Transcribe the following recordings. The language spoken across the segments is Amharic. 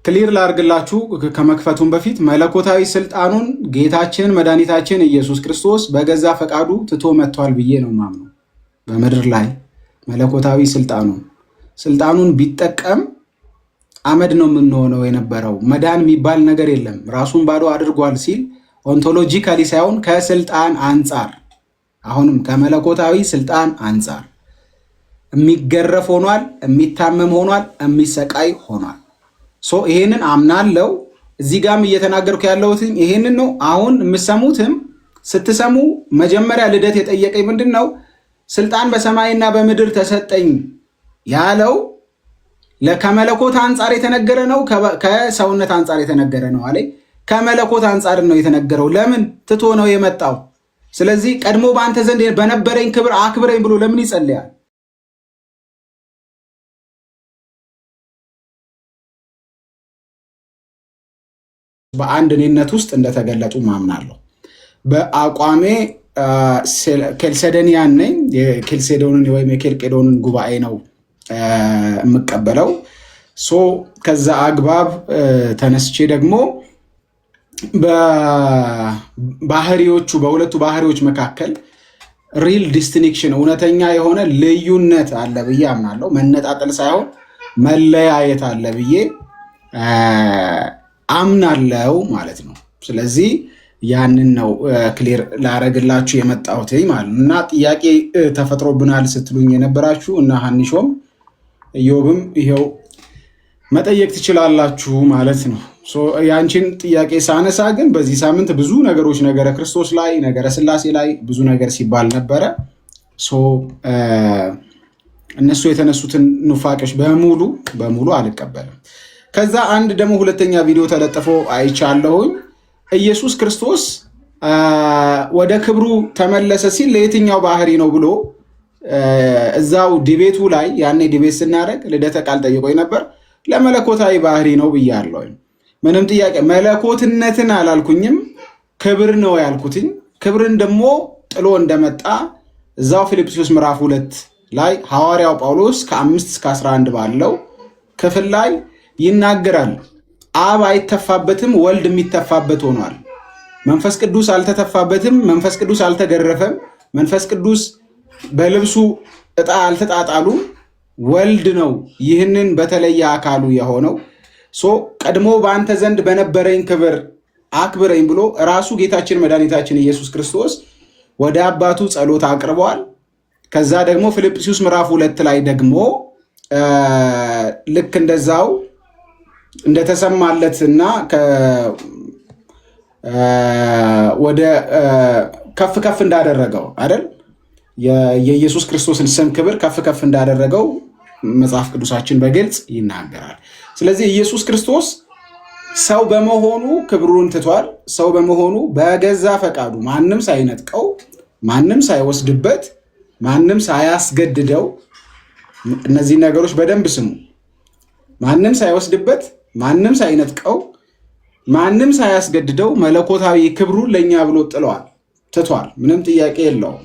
ክሊር ላርግላችሁ ከመክፈቱም በፊት መለኮታዊ ስልጣኑን ጌታችን መድኃኒታችን ኢየሱስ ክርስቶስ በገዛ ፈቃዱ ትቶ መጥቷል ብዬ ነው ማምነው። በምድር ላይ መለኮታዊ ስልጣኑን ቢጠቀም አመድ ነው የምንሆነው የነበረው። መዳን የሚባል ነገር የለም ራሱን ባዶ አድርጓል ሲል ኦንቶሎጂካሊ ሳይሆን ከስልጣን አንጻር፣ አሁንም ከመለኮታዊ ስልጣን አንጻር የሚገረፍ ሆኗል፣ የሚታመም ሆኗል፣ የሚሰቃይ ሆኗል። ይሄንን አምናለው። እዚህ ጋም እየተናገርኩ ያለሁት ይሄንን ነው። አሁን የምሰሙትም ስትሰሙ መጀመሪያ ልደት የጠየቀኝ ምንድን ነው? ስልጣን በሰማይና በምድር ተሰጠኝ ያለው ከመለኮት አንጻር የተነገረ ነው ከሰውነት አንጻር የተነገረ ነው አለ። ከመለኮት አንጻር ነው የተነገረው። ለምን ትቶ ነው የመጣው? ስለዚህ ቀድሞ በአንተ ዘንድ በነበረኝ ክብር አክብረኝ ብሎ ለምን ይጸልያል? በአንድ እኔነት ውስጥ እንደተገለጡ ማምናለሁ። በአቋሜ ኬልሴዶኒያን ነኝ። የኬልሴዶንን ወይም የኬልቄዶንን ጉባኤ ነው የምቀበለው። ከዛ አግባብ ተነስቼ ደግሞ በባህሪዎቹ በሁለቱ ባህሪዎች መካከል ሪል ዲስቲንክሽን እውነተኛ የሆነ ልዩነት አለ ብዬ አምናለሁ። መነጣጠል ሳይሆን መለያየት አለ ብዬ አምናለው ማለት ነው። ስለዚህ ያንን ነው ክሊር ላረግላችሁ የመጣሁት ማለት ነው። እና ጥያቄ ተፈጥሮብናል ስትሉኝ የነበራችሁ እና ሀኒሾም ኢዮብም ይሄው መጠየቅ ትችላላችሁ ማለት ነው። ያንቺን ጥያቄ ሳነሳ ግን በዚህ ሳምንት ብዙ ነገሮች ነገረ ክርስቶስ ላይ ነገረ ስላሴ ላይ ብዙ ነገር ሲባል ነበረ። እነሱ የተነሱትን ኑፋቄዎች በሙሉ አልቀበልም። ከዛ አንድ ደግሞ ሁለተኛ ቪዲዮ ተለጥፎ አይቻለሁኝ። ኢየሱስ ክርስቶስ ወደ ክብሩ ተመለሰ ሲል ለየትኛው ባህሪ ነው ብሎ እዛው ዲቤቱ ላይ ያኔ ዲቤት ስናደርግ ልደተ ቃል ጠይቆኝ ነበር። ለመለኮታዊ ባህሪ ነው ብያለሁ። ምንም ጥያቄ መለኮትነትን አላልኩኝም፣ ክብር ነው ያልኩትኝ። ክብርን ደግሞ ጥሎ እንደመጣ እዛው ፊልጵስዩስ ምዕራፍ 2 ላይ ሐዋርያው ጳውሎስ ከ5 እስከ 11 ባለው ክፍል ላይ ይናገራል። አብ አይተፋበትም፣ ወልድ የሚተፋበት ሆኗል። መንፈስ ቅዱስ አልተተፋበትም፣ መንፈስ ቅዱስ አልተገረፈም፣ መንፈስ ቅዱስ በልብሱ ዕጣ አልተጣጣሉም። ወልድ ነው ይህንን በተለየ አካሉ የሆነው። ቀድሞ በአንተ ዘንድ በነበረኝ ክብር አክብረኝ ብሎ ራሱ ጌታችን መድኃኒታችን ኢየሱስ ክርስቶስ ወደ አባቱ ጸሎት አቅርበዋል። ከዛ ደግሞ ፊልጵስዩስ ምዕራፍ 2 ላይ ደግሞ ልክ እንደዛው እንደተሰማለትና ወደ ከፍ ከፍ እንዳደረገው አይደል? የኢየሱስ ክርስቶስን ስም ክብር ከፍ ከፍ እንዳደረገው መጽሐፍ ቅዱሳችን በግልጽ ይናገራል። ስለዚህ ኢየሱስ ክርስቶስ ሰው በመሆኑ ክብሩን ትቷል። ሰው በመሆኑ በገዛ ፈቃዱ ማንም ሳይነጥቀው፣ ማንም ሳይወስድበት፣ ማንም ሳያስገድደው፣ እነዚህ ነገሮች በደንብ ስሙ። ማንም ሳይወስድበት፣ ማንም ሳይነጥቀው፣ ማንም ሳያስገድደው መለኮታዊ ክብሩን ለእኛ ብሎ ትቷል። ምንም ጥያቄ የለውም።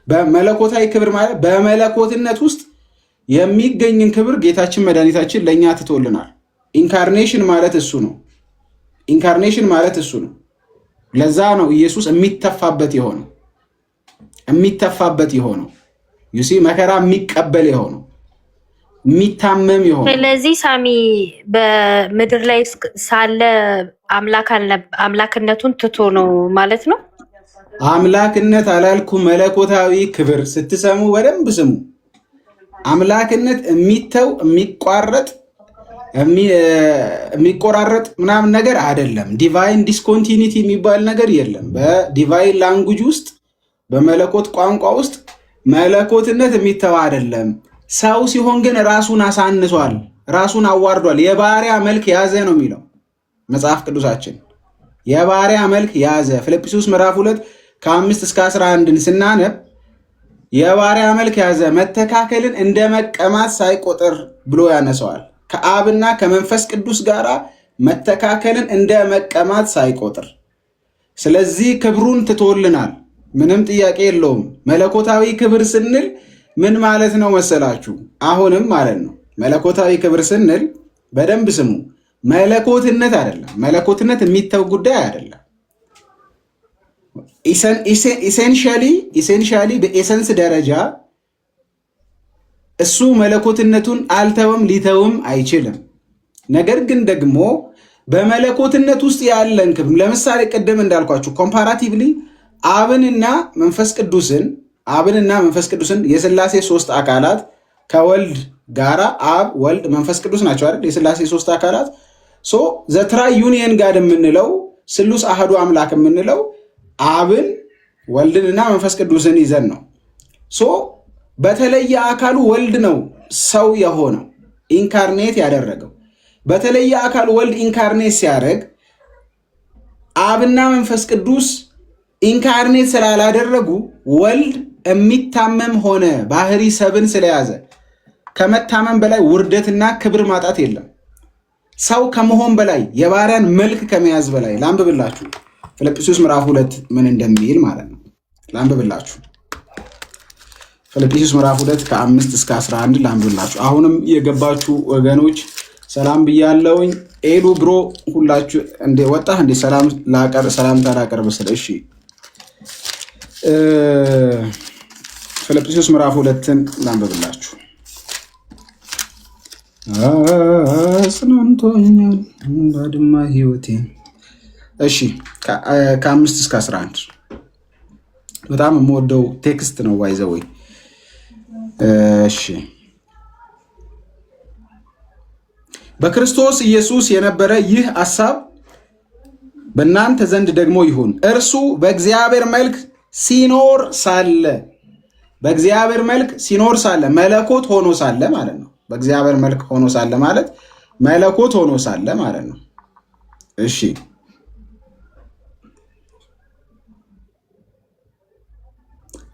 በመለኮታዊ ክብር ማለት በመለኮትነት ውስጥ የሚገኝን ክብር ጌታችን መድኃኒታችን ለእኛ ትቶልናል። ኢንካርኔሽን ማለት እሱ ነው። ኢንካርኔሽን ማለት እሱ ነው። ለዛ ነው ኢየሱስ የሚተፋበት የሆነው ዩሲ መከራ የሚቀበል የሆነው የሚታመም የሆነው። ስለዚህ ሳሚ በምድር ላይ ሳለ አምላክነቱን ትቶ ነው ማለት ነው። አምላክነት አላልኩ፣ መለኮታዊ ክብር ስትሰሙ በደንብ ስሙ። አምላክነት የሚተው የሚቆራረጥ ምናምን ነገር አይደለም። ዲቫይን ዲስኮንቲኒቲ የሚባል ነገር የለም። በዲቫይን ላንጉጅ ውስጥ በመለኮት ቋንቋ ውስጥ መለኮትነት የሚተው አይደለም። ሰው ሲሆን ግን ራሱን አሳንሷል፣ ራሱን አዋርዷል። የባሪያ መልክ ያዘ ነው የሚለው መጽሐፍ ቅዱሳችን። የባሪያ መልክ ያዘ። ፊልጵስዩስ ምዕራፍ 2 ከ5 እስከ 11 ስናነብ የባሪያ መልክ ያዘ፣ መተካከልን እንደ መቀማት ሳይቆጥር ብሎ ያነሰዋል። ከአብና ከመንፈስ ቅዱስ ጋር መተካከልን እንደ መቀማት ሳይቆጥር። ስለዚህ ክብሩን ትቶልናል። ምንም ጥያቄ የለውም። መለኮታዊ ክብር ስንል ምን ማለት ነው መሰላችሁ? አሁንም ማለት ነው መለኮታዊ ክብር ስንል በደንብ ስሙ። መለኮትነት አይደለም። መለኮትነት የሚተው ጉዳይ አይደለም። ኢሴንሻሊ በኤሰንስ ደረጃ እሱ መለኮትነቱን አልተወም፣ ሊተውም አይችልም። ነገር ግን ደግሞ በመለኮትነት ውስጥ ያለን ክብር ለምሳሌ ቅድም እንዳልኳችሁ ኮምፓራቲቭሊ አብንና መንፈስ ቅዱስን የሥላሴ ሶስት አካላት ከወልድ ጋራ አብ፣ ወልድ፣ መንፈስ ቅዱስ ናቸው አይደል? የሥላሴ ሶስት አካላት ዘትራይ ዩኒየን ጋር የምንለው ስሉስ አህዱ አምላክ የምንለው አብን ወልድንና መንፈስ ቅዱስን ይዘን ነው። በተለየ አካሉ ወልድ ነው ሰው የሆነው ኢንካርኔት ያደረገው። በተለየ አካሉ ወልድ ኢንካርኔት ሲያደርግ አብና መንፈስ ቅዱስ ኢንካርኔት ስላላደረጉ ወልድ የሚታመም ሆነ ባህሪ ሰብን ስለያዘ ከመታመም በላይ ውርደትና ክብር ማጣት የለም። ሰው ከመሆን በላይ የባሪያን መልክ ከመያዝ በላይ ላንብብላችሁ ፊልጵስዩስ ምዕራፍ 2 ምን እንደሚል ማለት ነው። ላንብብላችሁ ፊልጵስዩስ ምዕራፍ 2 ከ5 እስከ 11 ላንብብላችሁ። አሁንም የገባችሁ ወገኖች ሰላም ብያለሁኝ። ኤሉ ብሮ ሁላችሁ እንደ ወጣህ እንደ ሰላምታ ላቀርብ ስለ እሺ ፊልጵስዩስ ምዕራፍ 2ን ላንብብላችሁ። አጽናንቶኛል ባድማ ህይወቴ። እሺ ከ5 እስከ 11 በጣም የምወደው ቴክስት ነው ዋይዘወይ። እሺ በክርስቶስ ኢየሱስ የነበረ ይህ ሐሳብ በእናንተ ዘንድ ደግሞ ይሁን። እርሱ በእግዚአብሔር መልክ ሲኖር ሳለ መለኮት ሆኖ ሳለ ማለት ነው። በእግዚአብሔር መልክ ሆኖ ሳለ ማለት መለኮት ሆኖ ሳለ ማለት ነው። እሺ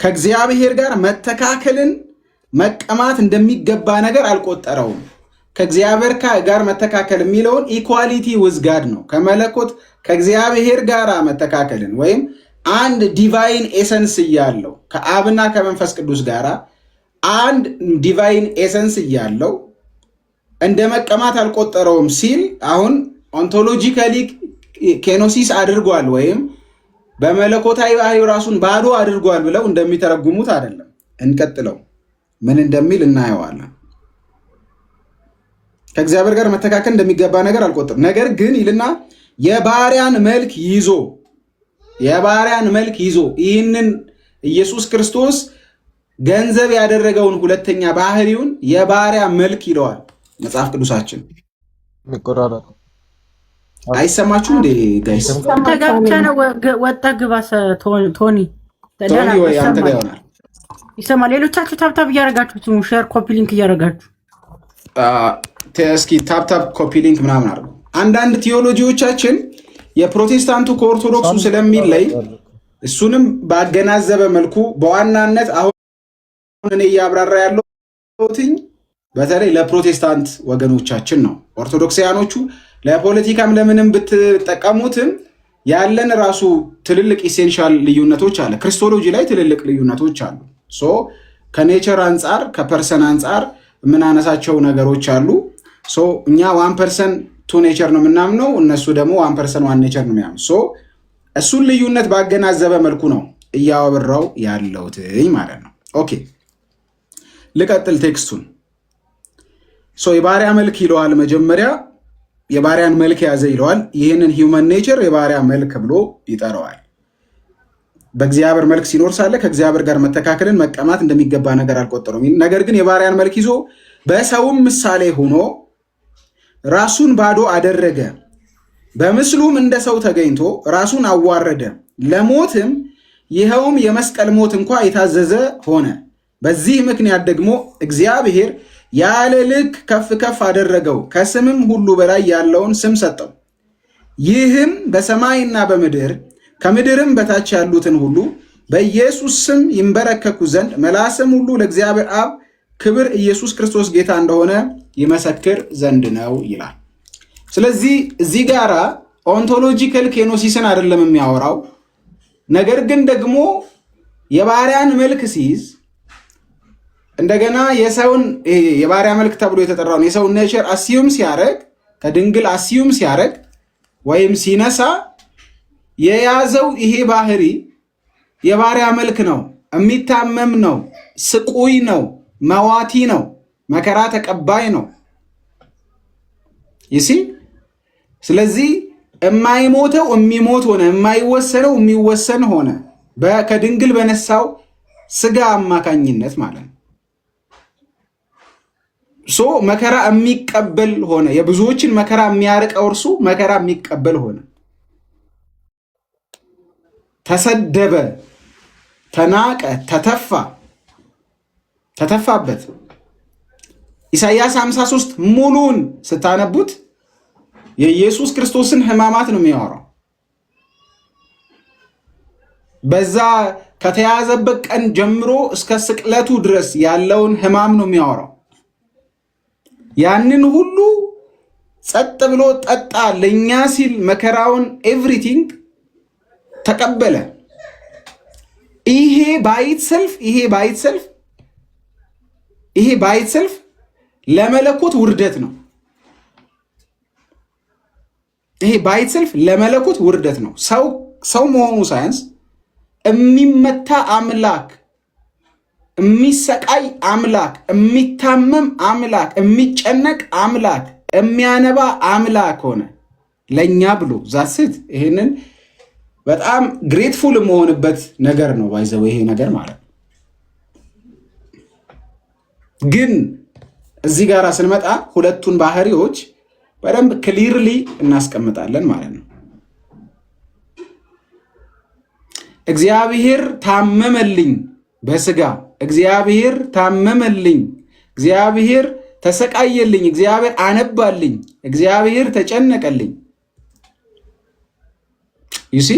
ከእግዚአብሔር ጋር መተካከልን መቀማት እንደሚገባ ነገር አልቆጠረውም። ከእግዚአብሔር ጋር መተካከል የሚለውን ኢኳሊቲ ውዝ ጋድ ነው። ከመለኮት ከእግዚአብሔር ጋር መተካከልን ወይም አንድ ዲቫይን ኤሰንስ እያለው ከአብና ከመንፈስ ቅዱስ ጋር አንድ ዲቫይን ኤሰንስ እያለው እንደ መቀማት አልቆጠረውም ሲል አሁን ኦንቶሎጂካሊ ኬኖሲስ አድርጓል ወይም በመለኮታዊ ባህሪው ራሱን ባዶ አድርጓል ብለው እንደሚተረጉሙት አይደለም። እንቀጥለው ምን እንደሚል እናየዋለን። ከእግዚአብሔር ጋር መተካከል እንደሚገባ ነገር አልቆጠረም፣ ነገር ግን ይልና የባሪያን መልክ ይዞ ይህንን ኢየሱስ ክርስቶስ ገንዘብ ያደረገውን ሁለተኛ ባህሪውን የባሪያ መልክ ይለዋል መጽሐፍ ቅዱሳችን። አይሰማችሁም እንዴ ጋይስ? ተጋብቻ ነው ወጣ ግባ ቶኒ ወይ አንተ ጋር ይሆናል ይሰማል። ሌሎቻችሁ ታብታብ እያደረጋችሁ ሼር ኮፒ ሊንክ እያደረጋችሁ እስኪ ታብታብ ኮፒ ሊንክ ምናምን አድርጉ። አንዳንድ ቴዎሎጂዎቻችን የፕሮቴስታንቱ ከኦርቶዶክሱ ስለሚለይ እሱንም ባገናዘበ መልኩ በዋናነት አሁን እኔ እያብራራ ያለሁትኝ በተለይ ለፕሮቴስታንት ወገኖቻችን ነው። ኦርቶዶክሳውያኖቹ ለፖለቲካም ለምንም ብትጠቀሙትም ያለን ራሱ ትልልቅ ኢሴንሻል ልዩነቶች አለ። ክርስቶሎጂ ላይ ትልልቅ ልዩነቶች አሉ። ከኔቸር አንጻር ከፐርሰን አንጻር የምናነሳቸው ነገሮች አሉ። እኛ 1% 2 ኔቸር ነው የምናምነው፣ እነሱ ደግሞ 1% 1 ኔቸር ነው የሚያምኑ። እሱን ልዩነት ባገናዘበ መልኩ ነው እያወራው ያለሁትኝ ማለት ነው። ኦኬ ልቀጥል ቴክስቱን። የባሪያ መልክ ይለዋል። መጀመሪያ የባሪያን መልክ ያዘ ይለዋል። ይህንን ሂውመን ኔቸር የባሪያ መልክ ብሎ ይጠራዋል። በእግዚአብሔር መልክ ሲኖር ሳለ ከእግዚአብሔር ጋር መተካከልን መቀማት እንደሚገባ ነገር አልቆጠረውም። ነገር ግን የባሪያን መልክ ይዞ በሰውም ምሳሌ ሆኖ ራሱን ባዶ አደረገ፣ በምስሉም እንደ ሰው ተገኝቶ ራሱን አዋረደ፣ ለሞትም ይኸውም የመስቀል ሞት እንኳ የታዘዘ ሆነ። በዚህ ምክንያት ደግሞ እግዚአብሔር ያለ ልክ ከፍ ከፍ አደረገው፣ ከስምም ሁሉ በላይ ያለውን ስም ሰጠው። ይህም በሰማይና በምድር ከምድርም በታች ያሉትን ሁሉ በኢየሱስ ስም ይንበረከኩ ዘንድ መላስም ሁሉ ለእግዚአብሔር አብ ክብር ኢየሱስ ክርስቶስ ጌታ እንደሆነ ይመሰክር ዘንድ ነው ይላል። ስለዚህ እዚህ ጋራ ኦንቶሎጂካል ኬኖሲስን አይደለም የሚያወራው። ነገር ግን ደግሞ የባሪያን መልክ ሲይዝ እንደገና የሰውን የባሪያ መልክ ተብሎ የተጠራውን የሰውን ኔቸር አሲዩም ሲያደርግ ከድንግል አስዩም ሲያደርግ ወይም ሲነሳ የያዘው ይሄ ባህሪ የባሪያ መልክ ነው፣ የሚታመም ነው፣ ስቁይ ነው፣ መዋቲ ነው፣ መከራ ተቀባይ ነው። ይሲ ስለዚህ የማይሞተው የሚሞት ሆነ፣ የማይወሰነው የሚወሰን ሆነ ከድንግል በነሳው ስጋ አማካኝነት ማለት ነው። መከራ የሚቀበል ሆነ፣ የብዙዎችን መከራ የሚያርቀው እርሱ መከራ የሚቀበል ሆነ። ተሰደበ፣ ተናቀ፣ ተተፋበት። ኢሳይያስ 53 ሙሉን ስታነቡት የኢየሱስ ክርስቶስን ሕማማት ነው የሚያወራው። በዛ ከተያዘበት ቀን ጀምሮ እስከ ስቅለቱ ድረስ ያለውን ሕማም ነው የሚያወራው። ያንን ሁሉ ጸጥ ብሎ ጠጣ፣ ለእኛ ሲል መከራውን ኤቭሪቲንግ ተቀበለ። ይሄ ባይት ሰልፍ ለመለኮት ውርደት ነው። ይሄ ባይት ሰልፍ ለመለኮት ውርደት ነው። ሰው መሆኑ ሳያንስ የሚመታ አምላክ፣ የሚሰቃይ አምላክ፣ የሚታመም አምላክ፣ የሚጨነቅ አምላክ፣ የሚያነባ አምላክ ሆነ ለእኛ ብሎ ዛስት። ይሄንን በጣም ግሬትፉል የመሆንበት ነገር ነው ባይዘው ይሄ ነገር ማለት ነው። ግን እዚህ ጋር ስንመጣ ሁለቱን ባህሪዎች በደንብ ክሊርሊ እናስቀምጣለን ማለት ነው። እግዚአብሔር ታመመልኝ በስጋ፣ እግዚአብሔር ታመመልኝ፣ እግዚአብሔር ተሰቃየልኝ፣ እግዚአብሔር አነባልኝ፣ እግዚአብሔር ተጨነቀልኝ። ዩሲ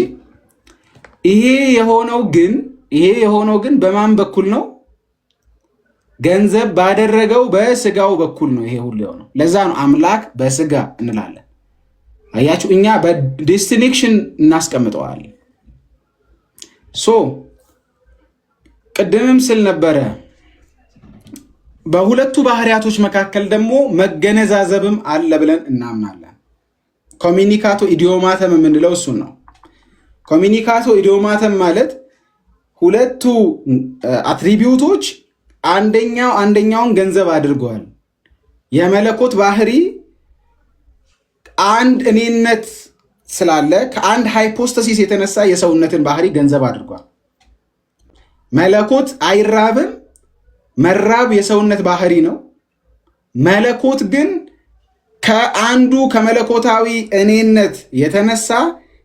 ይሄ የሆነው ግን በማን በኩል ነው? ገንዘብ ባደረገው በስጋው በኩል ነው ይሄ ሁሉ የሆነው። ለዛ ነው አምላክ በስጋ እንላለን። አያችሁ፣ እኛ በዴስቲኔሽን እናስቀምጠዋለን። ቅድምም ስል ነበረ በሁለቱ ባህሪያቶች መካከል ደግሞ መገነዛዘብም አለ ብለን እናምናለን። ኮሚኒካቶ ኢዲዮማተም የምንለው እሱን ነው። ኮሚኒካቶ ኢዲዮማተም ማለት ሁለቱ አትሪቢዩቶች አንደኛውን ገንዘብ አድርገዋል። የመለኮት ባህሪ አንድ እኔነት ስላለ ከአንድ ሃይፖስተሲስ የተነሳ የሰውነትን ባህሪ ገንዘብ አድርጓል። መለኮት አይራብም። መራብ የሰውነት ባህሪ ነው። መለኮት ግን ከአንዱ ከመለኮታዊ እኔነት የተነሳ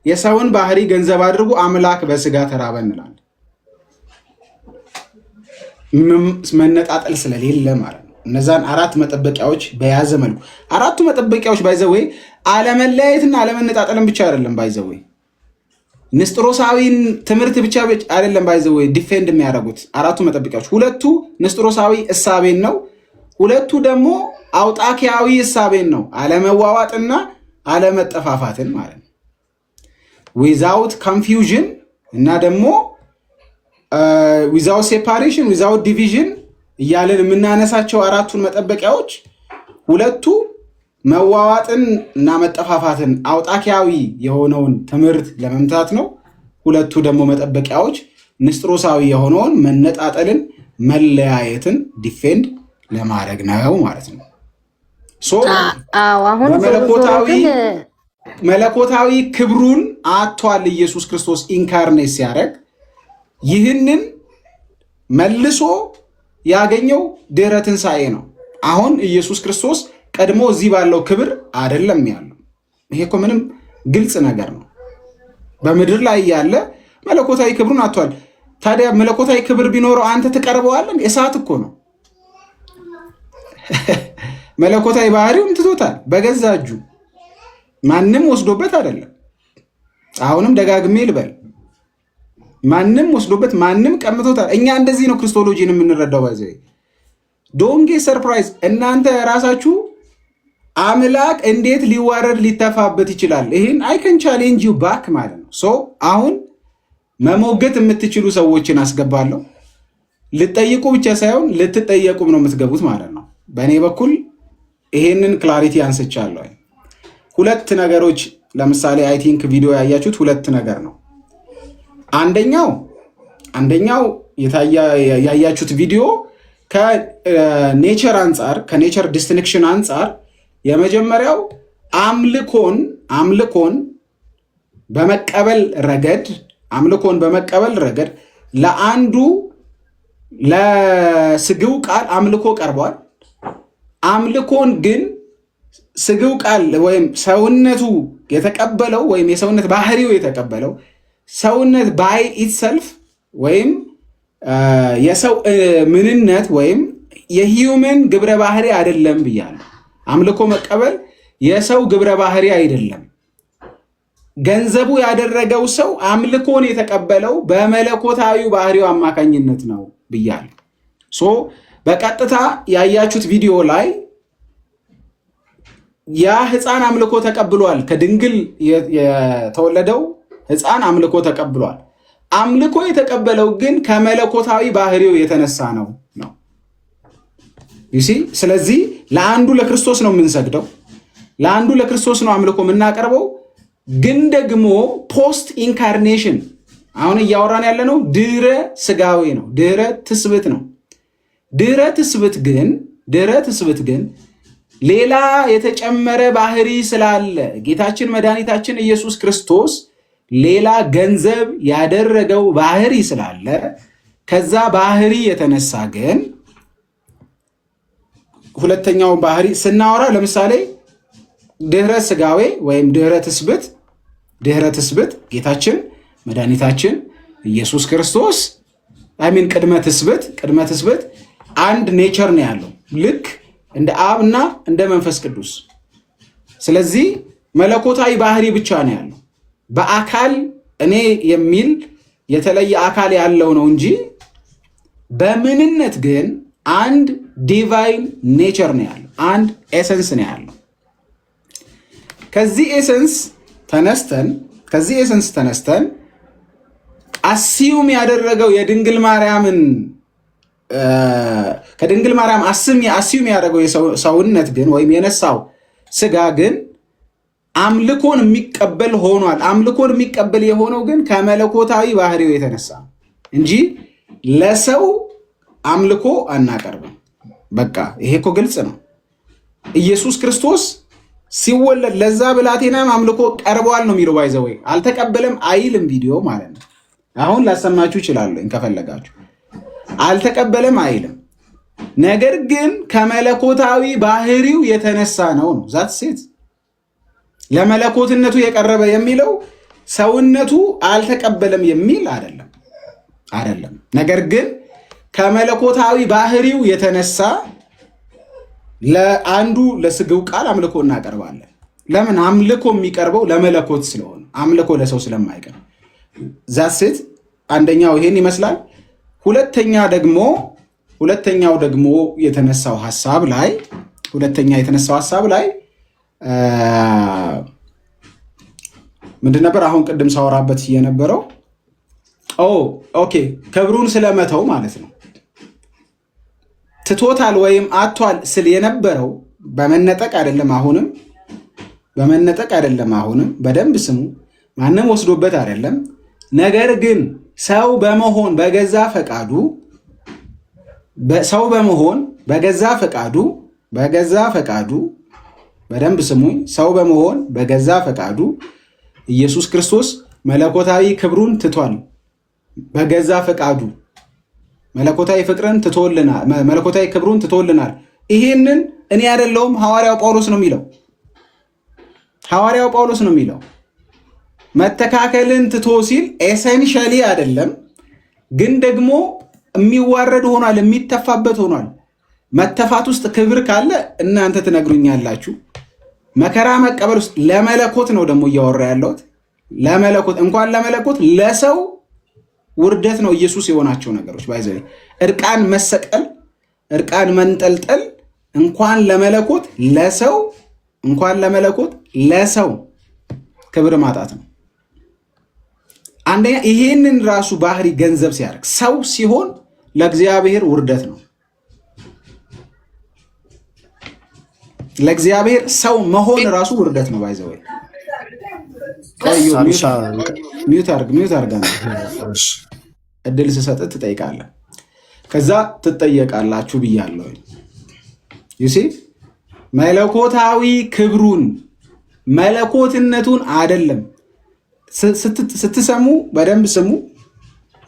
የሰውን ባህሪ ገንዘብ አድርጎ አምላክ በስጋ ተራበ እንላለን። መነጣጠል ስለሌለ ማለት ነው። እነዛን አራት መጠበቂያዎች በያዘ መልኩ አራቱ መጠበቂያዎች ባይዘወይ አለመለያየትና አለመነጣጠልን ብቻ አይደለም ባይዘወይ ንስጥሮሳዊን ትምህርት ብቻ አይደለም ባይዘወይ ዲፌንድ የሚያደርጉት አራቱ መጠበቂያዎች። ሁለቱ ንስጥሮሳዊ እሳቤን ነው፣ ሁለቱ ደግሞ አውጣኪያዊ እሳቤን ነው። አለመዋዋጥና አለመጠፋፋትን ማለት ነው። ዊዛውት ኮንፊውዥን እና ደግሞ ዊዛውት ሴፓሬሽን ዊዛውት ዲቪዥን እያለን የምናነሳቸው አራቱን መጠበቂያዎች ሁለቱ መዋዋጥን እና መጠፋፋትን አውጣኪያዊ የሆነውን ትምህርት ለመምታት ነው። ሁለቱ ደግሞ መጠበቂያዎች ንስጥሮሳዊ የሆነውን መነጣጠልን፣ መለያየትን ዲፌንድ ለማድረግ ነው ማለት ነው። መለኮታዊ ክብሩን አጥቷል ኢየሱስ ክርስቶስ ኢንካርኔት ሲያደርግ። ይህንን መልሶ ያገኘው ድህረ ትንሣኤ ነው። አሁን ኢየሱስ ክርስቶስ ቀድሞ እዚህ ባለው ክብር አይደለም ያለው። ይሄ እኮ ምንም ግልጽ ነገር ነው። በምድር ላይ ያለ መለኮታዊ ክብሩን አጥቷል። ታዲያ መለኮታዊ ክብር ቢኖረው አንተ ትቀርበዋለን? እሳት እኮ ነው። መለኮታዊ ባህሪውን ትቶታል በገዛ እጁ። ማንም ወስዶበት አይደለም። አሁንም ደጋግሜ ልበል፣ ማንም ወስዶበት ማንም ቀምቶታል። እኛ እንደዚህ ነው ክርስቶሎጂን የምንረዳው። ባይዘ ዶንጌ ሰርፕራይዝ። እናንተ ራሳችሁ አምላክ እንዴት ሊዋረድ ሊተፋበት ይችላል? ይህን አይከን ቻሌንጅ ዩ ባክ ማለት ነው። ሶ አሁን መሞገት የምትችሉ ሰዎችን አስገባለሁ። ልጠይቁ ብቻ ሳይሆን ልትጠየቁም ነው የምትገቡት ማለት ነው። በእኔ በኩል ይሄንን ክላሪቲ አንስቻለሁ። ሁለት ነገሮች ለምሳሌ አይ ቲንክ ቪዲዮ ያያችሁት ሁለት ነገር ነው። አንደኛው ያያችሁት ቪዲዮ ከኔቸር አንጻር ከኔቸር ዲስቲንክሽን አንጻር የመጀመሪያው አምልኮን በመቀበል ረገድ ለአንዱ ለስግው ቃል አምልኮ ቀርቧል። አምልኮን ግን ስግው ቃል ወይም ሰውነቱ የተቀበለው ወይም የሰውነት ባህሪው የተቀበለው ሰውነት ባይ ኢትሰልፍ ወይም የሰው ምንነት ወይም የሂዩመን ግብረ ባህሪ አይደለም ብያለሁ። አምልኮ መቀበል የሰው ግብረ ባህሪ አይደለም። ገንዘቡ ያደረገው ሰው አምልኮን የተቀበለው በመለኮታዊ ባህሪው አማካኝነት ነው ብያለሁ። በቀጥታ ያያችሁት ቪዲዮ ላይ ያ ሕፃን አምልኮ ተቀብሏል። ከድንግል የተወለደው ሕፃን አምልኮ ተቀብሏል። አምልኮ የተቀበለው ግን ከመለኮታዊ ባህሪው የተነሳ ነው። ስለዚህ ለአንዱ ለክርስቶስ ነው የምንሰግደው፣ ለአንዱ ለክርስቶስ ነው አምልኮ የምናቀርበው። ግን ደግሞ ፖስት ኢንካርኔሽን አሁን እያወራን ያለ ነው ድህረ ስጋዌ ነው፣ ድህረ ትስብእት ነው። ድህረ ትስብእት ግን ሌላ የተጨመረ ባህሪ ስላለ ጌታችን መድኃኒታችን ኢየሱስ ክርስቶስ ሌላ ገንዘብ ያደረገው ባህሪ ስላለ ከዛ ባህሪ የተነሳ ግን ሁለተኛው ባህሪ ስናወራ ለምሳሌ ድህረ ስጋዌ ወይም ድህረ ትስብእት ጌታችን መድኃኒታችን ኢየሱስ ክርስቶስ ቅድመ ትስብእት አንድ ኔቸር ነው ያለው ልክ እንደ አብና እንደ መንፈስ ቅዱስ። ስለዚህ መለኮታዊ ባህሪ ብቻ ነው ያለው። በአካል እኔ የሚል የተለየ አካል ያለው ነው እንጂ በምንነት ግን አንድ ዲቫይን ኔቸር ነው ያለው፣ አንድ ኤሰንስ ነው ያለው። ከዚህ ኤሰንስ ተነስተን አሲዩም ያደረገው የድንግል ማርያምን ከድንግል ማርያም አሲዩም ያደረገው ሰውነት ግን ወይም የነሳው ስጋ ግን አምልኮን የሚቀበል ሆኗል። አምልኮን የሚቀበል የሆነው ግን ከመለኮታዊ ባህሪው የተነሳ እንጂ ለሰው አምልኮ አናቀርብም። በቃ ይሄ እኮ ግልጽ ነው። ኢየሱስ ክርስቶስ ሲወለድ ለዛ ብላቴናም አምልኮ ቀርበዋል ነው የሚለው። ባይዘወይ አልተቀበለም አይልም ቪዲዮ ማለት ነው። አሁን ላሰማችሁ እችላለሁ ከፈለጋችሁ። አልተቀበለም አይልም። ነገር ግን ከመለኮታዊ ባህሪው የተነሳ ነው ዛት ሴት ለመለኮትነቱ የቀረበ የሚለው ሰውነቱ አልተቀበለም የሚል አይደለም። ነገር ግን ከመለኮታዊ ባህሪው የተነሳ ለአንዱ ለስግው ቃል አምልኮ እናቀርባለን። ለምን? አምልኮ የሚቀርበው ለመለኮት ስለሆነ፣ አምልኮ ለሰው ስለማይቀርብ። ዛት ሴት አንደኛው ይሄን ይመስላል። ሁለተኛው ደግሞ የተነሳው ሐሳብ ላይ ምንድን ነበር? አሁን ቅድም ሳወራበት የነበረው ኦኬ ክብሩን ስለመተው ማለት ነው። ትቶታል ወይም አቷል ስል የነበረው በመነጠቅ አይደለም። አሁንም በደንብ ስሙ። ማንም ወስዶበት አይደለም። ነገር ግን ሰው በመሆን በገዛ ፈቃዱ በደንብ ስሙኝ። ሰው በመሆን በገዛ ፈቃዱ ኢየሱስ ክርስቶስ መለኮታዊ ክብሩን ትቷል። በገዛ ፈቃዱ መለኮታዊ ክብሩን ትቶልናል። ይሄንን እኔ አይደለሁም ሐዋርያው ጳውሎስ ነው የሚለው። መተካከልን ትቶ ሲል ኤሰንሻሊ አይደለም፣ ግን ደግሞ የሚዋረድ ሆኗል፣ የሚተፋበት ሆኗል። መተፋት ውስጥ ክብር ካለ እናንተ ትነግሩኛላችሁ። መከራ መቀበል ውስጥ ለመለኮት ነው ደግሞ እያወራ ያለሁት። እንኳን ለመለኮት ለሰው ውርደት ነው ኢየሱስ የሆናቸው ነገሮች። ባይዘይ እርቃን መሰቀል፣ እርቃን መንጠልጠል እንኳን ለመለኮት ለሰው ክብር ማጣት ነው። አንደኛ ይሄንን ራሱ ባህሪ ገንዘብ ሲያደርግ ሰው ሲሆን ለእግዚአብሔር ውርደት ነው። ለእግዚአብሔር ሰው መሆን ራሱ ውርደት ነው። ባይዘው ሚዩት አድርጋ እድል ስሰጥ ትጠይቃለህ፣ ከዛ ትጠየቃላችሁ ብያለሁ። ዩሲ መለኮታዊ ክብሩን መለኮትነቱን አይደለም ስትሰሙ በደንብ ስሙ።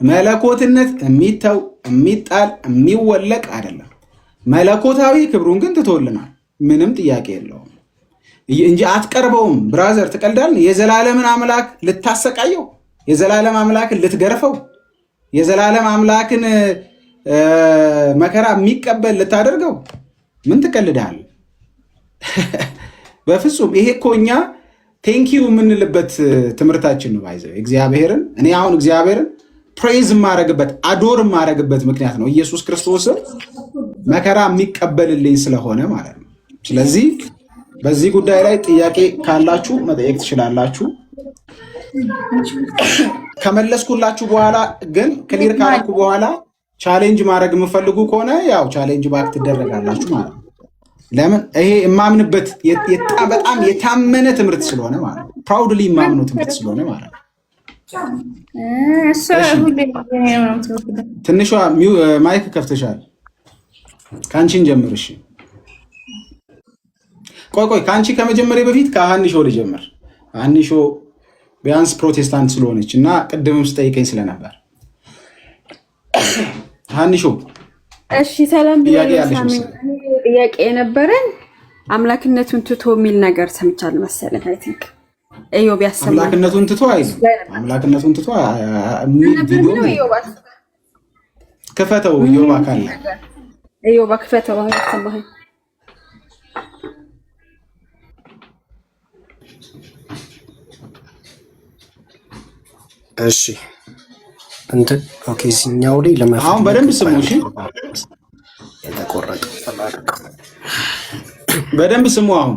መለኮትነት የሚተው የሚጣል የሚወለቅ አይደለም። መለኮታዊ ክብሩን ግን ትቶልናል፣ ምንም ጥያቄ የለውም እንጂ አትቀርበውም። ብራዘር ትቀልዳለህ። የዘላለምን አምላክ ልታሰቃየው፣ የዘላለም አምላክን ልትገርፈው፣ የዘላለም አምላክን መከራ የሚቀበል ልታደርገው ምን ትቀልዳለህ? በፍጹም። ይሄ እኮ እኛ ቴንኪዩ የምንልበት ትምህርታችን ነው። ባይዘው እግዚአብሔርን እኔ አሁን እግዚአብሔርን ፕሬዝ የማረግበት አዶር የማረግበት ምክንያት ነው ኢየሱስ ክርስቶስን መከራ የሚቀበልልኝ ስለሆነ ማለት ነው። ስለዚህ በዚህ ጉዳይ ላይ ጥያቄ ካላችሁ መጠየቅ ትችላላችሁ። ከመለስኩላችሁ በኋላ ግን ክሊር ካላችሁ በኋላ ቻሌንጅ ማድረግ የምፈልጉ ከሆነ ያው ቻሌንጅ ባክ ትደረጋላችሁ ማለት ነው። ለምን ይሄ የማምንበት በጣም የታመነ ትምህርት ስለሆነ ማለት ነው። ፕራውድሊ የማምነው ትምህርት ስለሆነ ማለት ነው። ትንሿ ማይክ ከፍተሻል። ከአንቺን ጀምር። እሺ ቆይ ከአንቺ ከመጀመሪያ በፊት ከሀኒሾ ልጀምር። ሀኒሾ ቢያንስ ፕሮቴስታንት ስለሆነች እና ቅድምም ስጠይቀኝ ስለነበር ሀኒሾ እሺ ሰላም ጥያቄ የነበረን አምላክነቱን ትቶ የሚል ነገር ሰምቻለሁ መሰለኝ። አይ ቲንክ ኢዮብ ያሰማል። አምላክነቱን ትቶ አምላክነቱን ትቶ ክፈተው። ኢዮብ ካለ ኢዮብ ክፈተው ያሰማኝ። እሺ እንትን ኦኬ ሲኛው ላይ ለማፈን አሁን በደንብ ስሙ። እሺ የተቆረጠ ተባረክ በደንብ ስሙ። አሁን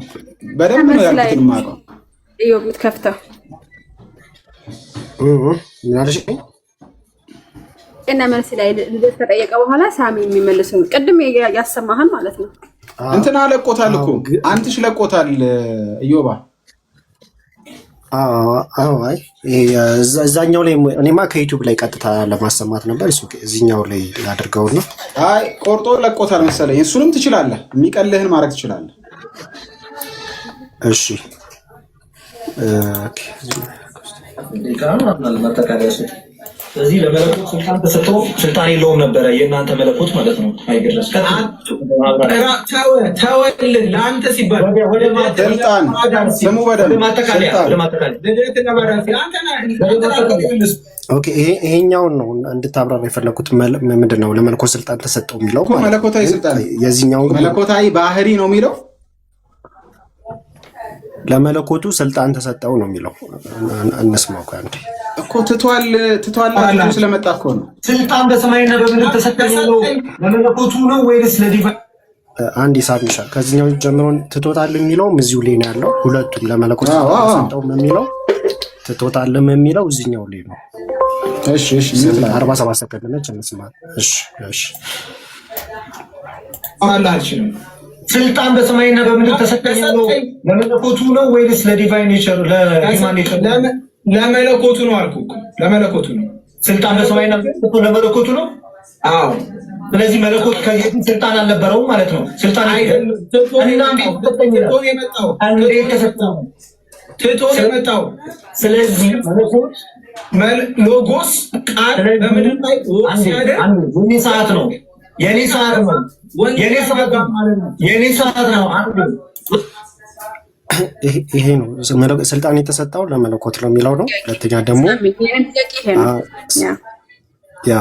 በደንብ ነው ያልኩት ማለት ነው። ኢዮብ ከፍተው ምን አለሽ? እና መልስ ላይ ልደት ተጠየቀ በኋላ ሳሚ የሚመልሰው ቅድም ያሰማህን ማለት ነው። እንትና ለቆታል እኮ አንተሽ ለቆታል ኢዮባ። አይ እዛኛው ላይ እኔማ ከዩቲዩብ ላይ ቀጥታ ለማሰማት ነበር። እሱ እዚህኛው ላይ ላድርገውና አይ ቆርጦ ለቆታል መሰለኝ። እሱንም ትችላለህ፣ የሚቀልህን ማድረግ ትችላለህ። እሺ ኦኬ ስለዚህ ለመለኮት ስልጣን ተሰጥቶ ስልጣን የለውም ነበረ። የእናንተ መለኮት ማለት ነው። አይገረስ ተወልህ ለአንተ ሲባል ስልጣን ስሙ በደንብ ኦኬ ይሄኛውን ነው እንድታብራራ የፈለኩት። ምንድን ነው ለመለኮት ስልጣን ተሰጠው የሚለው? መለኮታዊ ስልጣን የዚህኛው መለኮታዊ ባህሪ ነው የሚለው። ለመለኮቱ ስልጣን ተሰጠው ነው የሚለው። እንስማው አንዴ እኮ ትቷል ስለመጣ እኮ ነው። ስልጣን በሰማይና በምድር ተሰጠኝ ነው ለመለኮቱ ነው ወይስ ለዲቫይን? አንድ ሳብሻ ከዚህኛው ጀምሮ ትቶታል የሚለውም እዚሁ ላይ ነው ያለው። ሁለቱም ለመለኮቱ ተሰጠው የሚለው ትቶታልም የሚለው እዚህኛው ላይ ነው። እሺ 47 ሰከንድ ነች እንስማ። እሺ አላልሽም። ስልጣን በሰማይና በምድር ተሰጠኝ ነው ለመለኮቱ ነው ወይስ ለዲቫይን ኔቸር ለሂውማን ኔቸር? ለመለኮቱ ነው አልኩ። ለመለኮቱ ነው ስልጣን በሰማይና በምድር ለመለኮቱ ነው። አዎ ስለዚህ መለኮት ከዚህ ስልጣን አልነበረውም ማለት ነው። ስልጣን አይደለም ትቶ የመጣው ስለዚህ መለኮት ሎጎስ ቃል በምድር ላይ ሲያደርግ የኔ ሰዓት ነው። የኔ ሰዓት ነው። የኔ ሰዓት ነው። ይሄ ነው ስልጣን የተሰጠው ለመለኮት ነው የሚለው ነው። ሁለተኛ ደግሞ ያ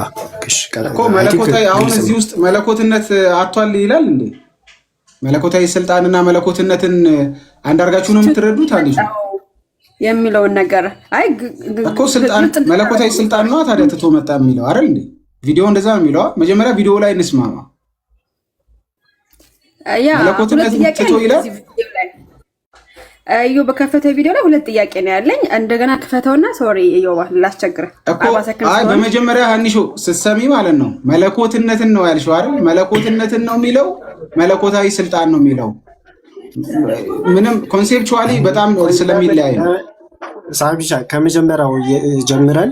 እኮ መለኮታዊ አሁን እዚህ ውስጥ መለኮትነት አቷል ይላል እንዴ? መለኮታዊ ስልጣንና መለኮትነትን አንድ አድርጋችሁ ነው የምትረዱት? አንዴ የሚለውን ነገር አይ እኮ ስልጣን መለኮታዊ ስልጣን ነው ታዲያ ትቶ መጣ የሚለው አይደል እንዴ? ቪዲዮ እንደዛ ነው የሚለው። መጀመሪያ ቪዲዮ ላይ እንስማማ። ያ መለኮትነት ትቶ ይላል። እዩ በከፈተው ቪዲዮ ላይ ሁለት ጥያቄ ነው ያለኝ። እንደገና ክፈተውና ሶሪ እዮባ ላስቸግረ አይ በመጀመሪያ ሀኒሾ ስትሰሚ ማለት ነው መለኮትነትን ነው ያልሽው አይደል? መለኮትነትን ነው የሚለው መለኮታዊ ስልጣን ነው የሚለው ምንም ኮንሴፕቹዋሊ በጣም ስለሚለያይ ነው። ሳቢሻ ከመጀመሪያው ጀምረን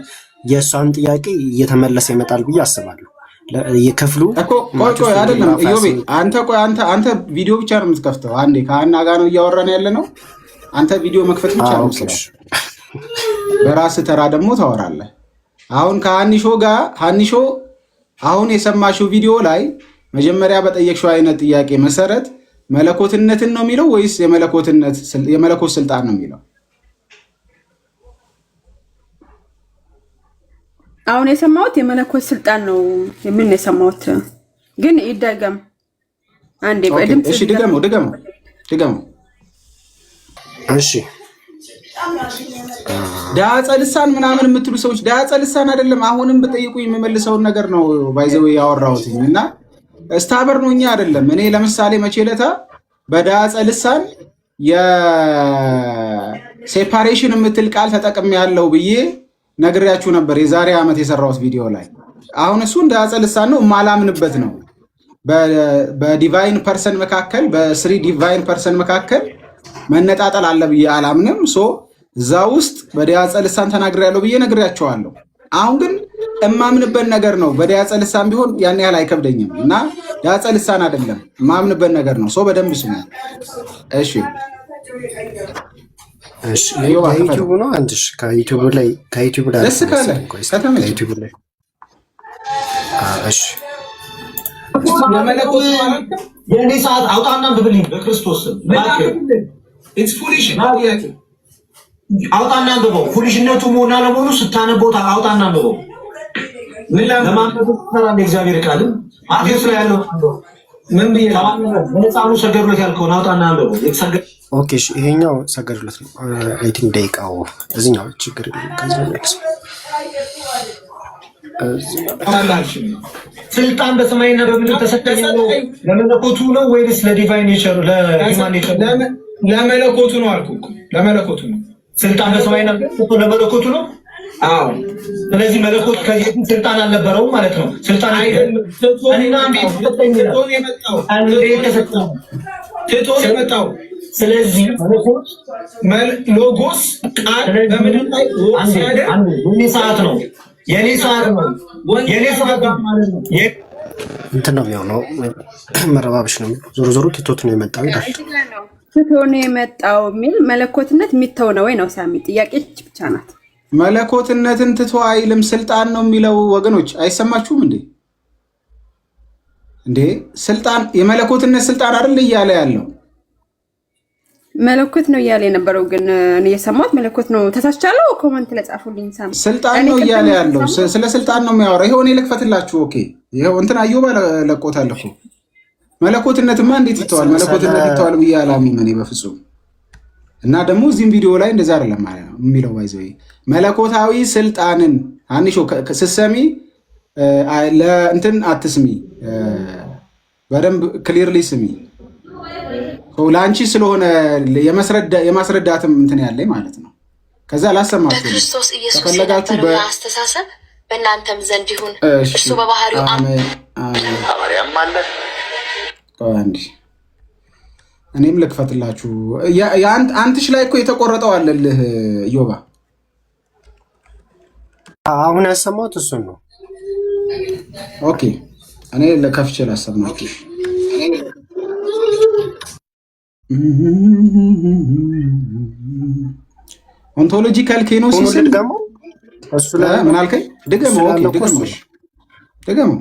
የእሷን ጥያቄ እየተመለሰ ይመጣል ብዬ አስባለሁ። የክፍሉ እኮ ቆይ አይደለም ኢዮቤ፣ አንተ ቪዲዮ ብቻ ነው የምትከፍተው። አንዴ ከሀና ጋር ነው እያወራን ያለ ነው። አንተ ቪዲዮ መክፈት ብቻ ነው የምትችለው። በራስህ ተራ ደግሞ ታወራለህ። አሁን ከሀኒሾ ጋር ሀኒሾ አሁን የሰማሽው ቪዲዮ ላይ መጀመሪያ በጠየቅሽው አይነት ጥያቄ መሰረት መለኮትነትን ነው የሚለው ወይስ የመለኮት ስልጣን ነው የሚለው? አሁን የሰማሁት የመለኮት ስልጣን ነው የሚል ነው የሰማሁት። ግን ይደገም አንዴ በድምጽ እሺ፣ ድገመው። እሺ፣ ዳጸ ልሳን ምናምን የምትሉ ሰዎች ዳጸ ልሳን አይደለም። አሁንም በጠይቁ የምመልሰውን ነገር ነው ባይዘው ያወራሁት እና እስታበር ነው እኛ አይደለም። እኔ ለምሳሌ መቼለታ በዳጸ ልሳን የሴፓሬሽን የምትል ቃል ተጠቅሜ ያለው ብዬ ነግሬያችሁ ነበር የዛሬ ዓመት የሰራሁት ቪዲዮ ላይ። አሁን እሱ ዳጸ ልሳን ነው የማላምንበት ነው። በዲቫይን ፐርሰን መካከል በስሪ ዲቫይን ፐርሰን መካከል መነጣጠል አለ ብዬ አላምንም። ሶ እዛ ውስጥ በዳጸ ልሳን ተናግሬያለሁ ብዬ ነግሬያቸዋለሁ። አሁን ግን እማምንበት ነገር ነው። በዳጸ ልሳን ቢሆን ያን ያህል አይከብደኝም እና ዳጸ ልሳን አይደለም እማምንበት ነገር ነው። ሶ በደንብ ስሙ። እሺ ከዩቲዩብ ነው አንቺ ከዩቲዩብ ላይ ደስ ካለ ከዩቲዩብ ላይ እሺ የኔ ሰዓት አውጣና ብብልኝ በክርስቶስ ኢትስ ፉሊሽ አውጣና አንብበው። ፉሊሽነቱ መሆን አለመሆኑ ስታነበው አውጣና አንብበው። ምን ለማንበብ ተራ እግዚአብሔር ቃል አፌስ ላይ ያለው ምን በነፃኑ ሰገዱለት ያልከውን አውጣና አንብበው። ኦኬ እሺ፣ ይሄኛው ሰገዱለት ነው። አይ ቲንክ ደቂቃው እዚህኛው ችግር የለም። ከዚህ ስልጣን በሰማይና በምድር ተሰጠኝ ነው ለመለኮቱ ነው ወይስ ለዲቫይን ኔቸር ለሂውማን ኔቸር? ለመለኮቱ ነው አልኩ። ለመለኮቱ ነው ስልጣን በሰማይና በምድር ለመለኮቱ ነው። አዎ፣ ስለዚህ መለኮት ከዚህ ስልጣን አልነበረውም ማለት ነው። ስልጣን አይደለም እና ትቶ የመጣው ስለዚህ መለኮት ሎጎስ ቃል በምድር ላይ ወሰደ። የኔ ሰዓት ነው የኔ ሰዓት ማለት ነው። እንትን ነው የሚሆነው መረባብሽ ነው። ዞሮ ዞሮ ትቶት ነው የመጣው ይላል። ትቶ ነው የመጣው የሚል መለኮትነት የሚተው ነው ወይ ነው? ሳሚ ጥያቄ ብቻ ናት። መለኮትነትን ትቶ አይልም ስልጣን ነው የሚለው። ወገኖች አይሰማችሁም እንዴ? ስልጣን የመለኮትነት ስልጣን አይደል እያለ ያለው መለኮት ነው እያለ የነበረው። ግን እኔ የሰማሁት መለኮት ነው። ተሳስቻለሁ። ኮመንት ለጻፉልኝ ሳሚ ስልጣን ነው እያለ ያለው ስለ ስልጣን ነው የሚያወራው። ይሄው እኔ ልክፈትላችሁ። ኦኬ ይሄው እንትን አዩባ ለቆታል እኮ መለኮትነትማ እንዴት ይተዋል? መለኮትነት ይተዋል ብዬ አላምንም እኔ በፍጹም። እና ደግሞ እዚህም ቪዲዮ ላይ እንደዛ አይደለም ማለት ነው የሚለው ባይዘው መለኮታዊ ስልጣንን አንሾ ስትሰሚ ለእንትን አትስሚ፣ በደንብ ክሊርሊ ስሚ። ለአንቺ ስለሆነ የማስረዳትም እንትን ያለኝ ማለት ነው። ከዛ ላሰማችሁ በክርስቶስ ኢየሱስ የነበረው አስተሳሰብ በእናንተም ዘንድ ይሁን። እርሱ በባህሪው አማርያም አለ። እኔም ልክፈትላችሁ። አንትሽ ላይ እኮ የተቆረጠው አለልህ ዮባ። አሁን ያሰማሁት እሱን ነው። ኦኬ እኔ ለከፍቼ ላሰማችሁ። ኦንቶሎጂካል ኬኖሲስ ደግሞ እሱ ላይ ምን አልከኝ? ድገመው። ኦኬ ድገመው።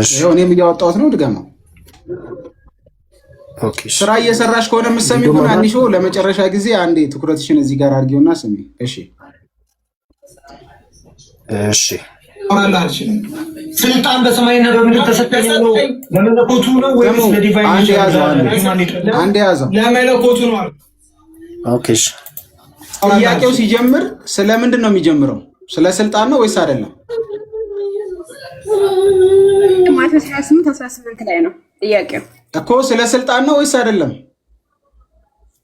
እሺ እኔም እያወጣሁት ነው። ድገመው። ኦኬ ስራ እየሰራሽ ከሆነ የምትሰሚ ሆነ አንሾ ለመጨረሻ ጊዜ አንዴ ትኩረትሽን እዚህ ጋር አድርጊውና ስሚ። እሺ ስልጣን በሰማይና በምድር ተሰጠኝ ነው ለመለኮቱ ነው ወይስ ለዲቫይን ኔቸር? አንዴ ያዘው ለመለኮቱ ነው። ኦኬ ጥያቄው ሲጀምር ስለምንድን ነው የሚጀምረው? ስለ ስልጣን ነው ወይስ አይደለም? ማቴዎስ 28:18 ላይ ነው ጥያቄው እኮ። ስለ ስልጣን ነው ወይስ አይደለም?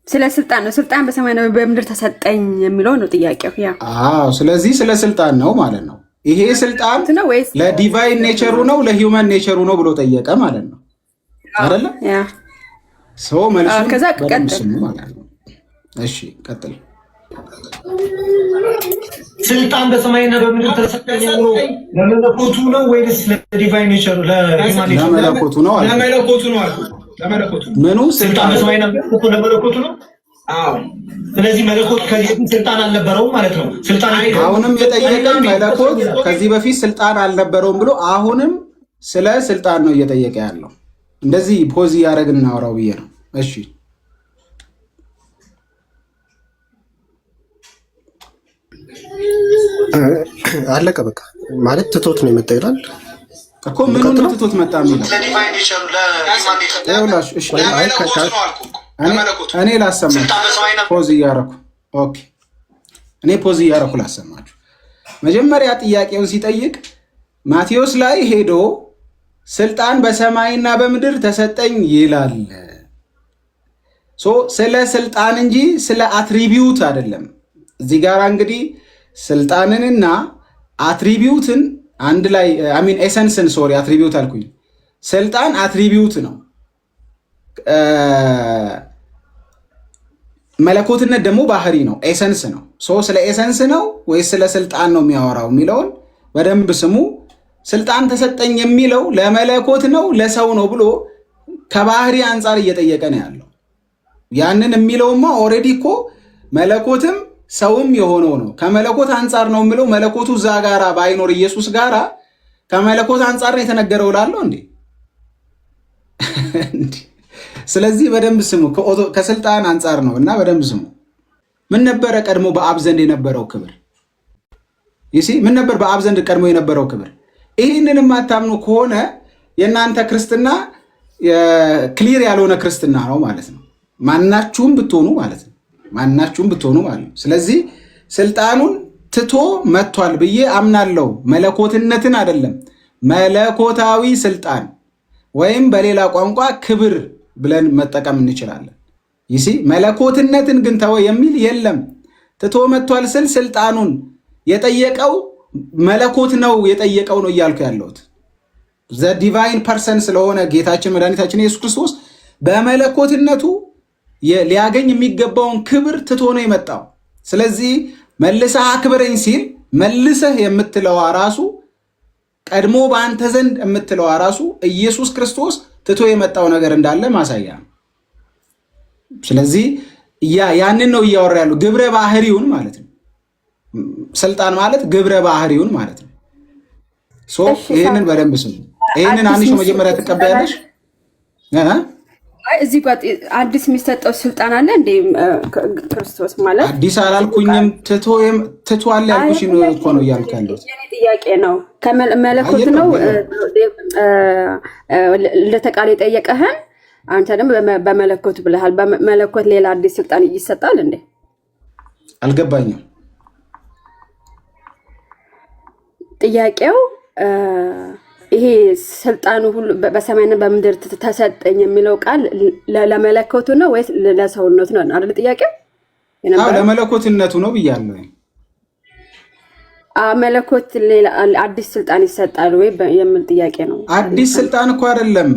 ስለ ስልጣን ነው። ስልጣን በሰማይና በምድር ተሰጠኝ የሚለው ነው ጥያቄው። አዎ፣ ስለዚህ ስለ ስልጣን ነው ማለት ነው። ይሄ ስልጣን ለዲቫይን ኔቸሩ ነው ለሂውማን ኔቸሩ ነው ብሎ ጠየቀ ማለት ነው አይደለ? ሰው መልሱ ከዛ ቀጥል ማለት ነው። እሺ ቀጥል። ስልጣን በሰማይና በምድር ተሰጠኝ ብሎ ለመለኮቱ ነው ወይስ ለዲቫይን ኔቸር ለመለኮቱ ነው? ለመለኮቱ ነው አልኩ። ለመለኮቱ ምኑ ስልጣን በሰማይና በምድር ለመለኮቱ ነው? አዎ። ስለዚህ መለኮት ከዚህ ስልጣን አልነበረውም ማለት ነው። ስልጣን አሁንም የጠየቀን መለኮት ከዚህ በፊት ስልጣን አልነበረውም ብሎ አሁንም ስለ ስልጣን ነው እየጠየቀ ያለው። እንደዚህ ፖዚ ያደረግን እናወራው ብዬ ነው። እሺ አለቀ በቃ ማለት ትቶት ነው የመጣ ይላል እኮ ምኑን ነው ትቶት መጣ የሚለው እኔ ላሰማችሁ ፖዝ እያደረኩ ኦኬ እኔ ፖዝ እያደረኩ ላሰማችሁ። መጀመሪያ ጥያቄውን ሲጠይቅ ማቴዎስ ላይ ሄዶ ስልጣን በሰማይና በምድር ተሰጠኝ ይላል። ስለ ስልጣን እንጂ ስለ አትሪቢዩት አይደለም። እዚህ ጋር እንግዲህ ስልጣንንና አትሪቢዩትን አንድ ላይ አሚን ኤሰንስን ሶሪ አትሪቢዩት አልኩኝ። ስልጣን አትሪቢዩት ነው። መለኮትነት ደግሞ ባህሪ ነው፣ ኤሰንስ ነው። ስለ ኤሰንስ ነው ወይስ ስለ ስልጣን ነው የሚያወራው የሚለውን በደንብ ስሙ። ስልጣን ተሰጠኝ የሚለው ለመለኮት ነው ለሰው ነው ብሎ ከባህሪ አንጻር እየጠየቀ ነው ያለው። ያንን የሚለውማ ኦልሬዲ እኮ መለኮትም ሰውም የሆነው ነው። ከመለኮት አንጻር ነው የሚለው መለኮቱ እዛ ጋራ ባይኖር ኢየሱስ ጋራ ከመለኮት አንጻር ነው የተነገረው ላለው እንዴ? ስለዚህ በደንብ ስሙ። ከስልጣን አንጻር ነው እና በደንብ ስሙ። ምን ነበረ ቀድሞ በአብ ዘንድ የነበረው ክብር? ይሲ ምን ነበር በአብ ዘንድ ቀድሞ የነበረው ክብር? ይህንን የማታምኑ ከሆነ የእናንተ ክርስትና ክሊር ያልሆነ ክርስትና ነው ማለት ነው። ማናችሁም ብትሆኑ ማለት ነው። ማናችሁም ብትሆኑ ማለት ነው። ስለዚህ ስልጣኑን ትቶ መጥቷል ብዬ አምናለሁ። መለኮትነትን አይደለም መለኮታዊ ስልጣን ወይም በሌላ ቋንቋ ክብር ብለን መጠቀም እንችላለን። ይሲ መለኮትነትን ግን ተወ የሚል የለም። ትቶ መጥቷል ስል ስልጣኑን የጠየቀው መለኮት ነው የጠየቀው ነው እያልኩ ያለሁት። ዘ ዲቫይን ፐርሰን ስለሆነ ጌታችን መድኃኒታችን ኢየሱስ ክርስቶስ በመለኮትነቱ ሊያገኝ የሚገባውን ክብር ትቶ ነው የመጣው። ስለዚህ መልሰህ አክብረኝ ሲል መልሰህ የምትለዋ ራሱ ቀድሞ በአንተ ዘንድ የምትለዋ ራሱ ኢየሱስ ክርስቶስ ትቶ የመጣው ነገር እንዳለ ማሳያ ነው። ስለዚህ ያንን ነው እያወራ ያለው፣ ግብረ ባህሪውን ማለት ነው። ስልጣን ማለት ግብረ ባህሪውን ማለት ነው። ይህንን በደንብ ስሙ። ይህንን አንቺ መጀመሪያ ትቀበያለሽ። እዚህ ጋር አዲስ የሚሰጠው ስልጣን አለ እንዴ? ክርስቶስ ማለት አዲስ አላልኩኝም። ትቷል ያልኩሽ እኮ ነው እያልኩ ያለሁት። ጥያቄ ነው ከመለኮት ነው ለተቃል የጠየቀህን አንተ ደግሞ በመለኮት ብለሃል። በመለኮት ሌላ አዲስ ስልጣን ይሰጣል እንዴ? አልገባኝም ጥያቄው። ይሄ ስልጣኑ ሁሉ በሰማይና በምድር ተሰጠኝ የሚለው ቃል ለመለኮቱ ነው ወይስ ለሰውነቱ ነው አይደል? ጥያቄው ለመለኮትነቱ ነው ብያለሁ። መለኮት ሌላ አዲስ ስልጣን ይሰጣል ወይ የሚል ጥያቄ ነው። አዲስ ስልጣን እኮ አይደለም፣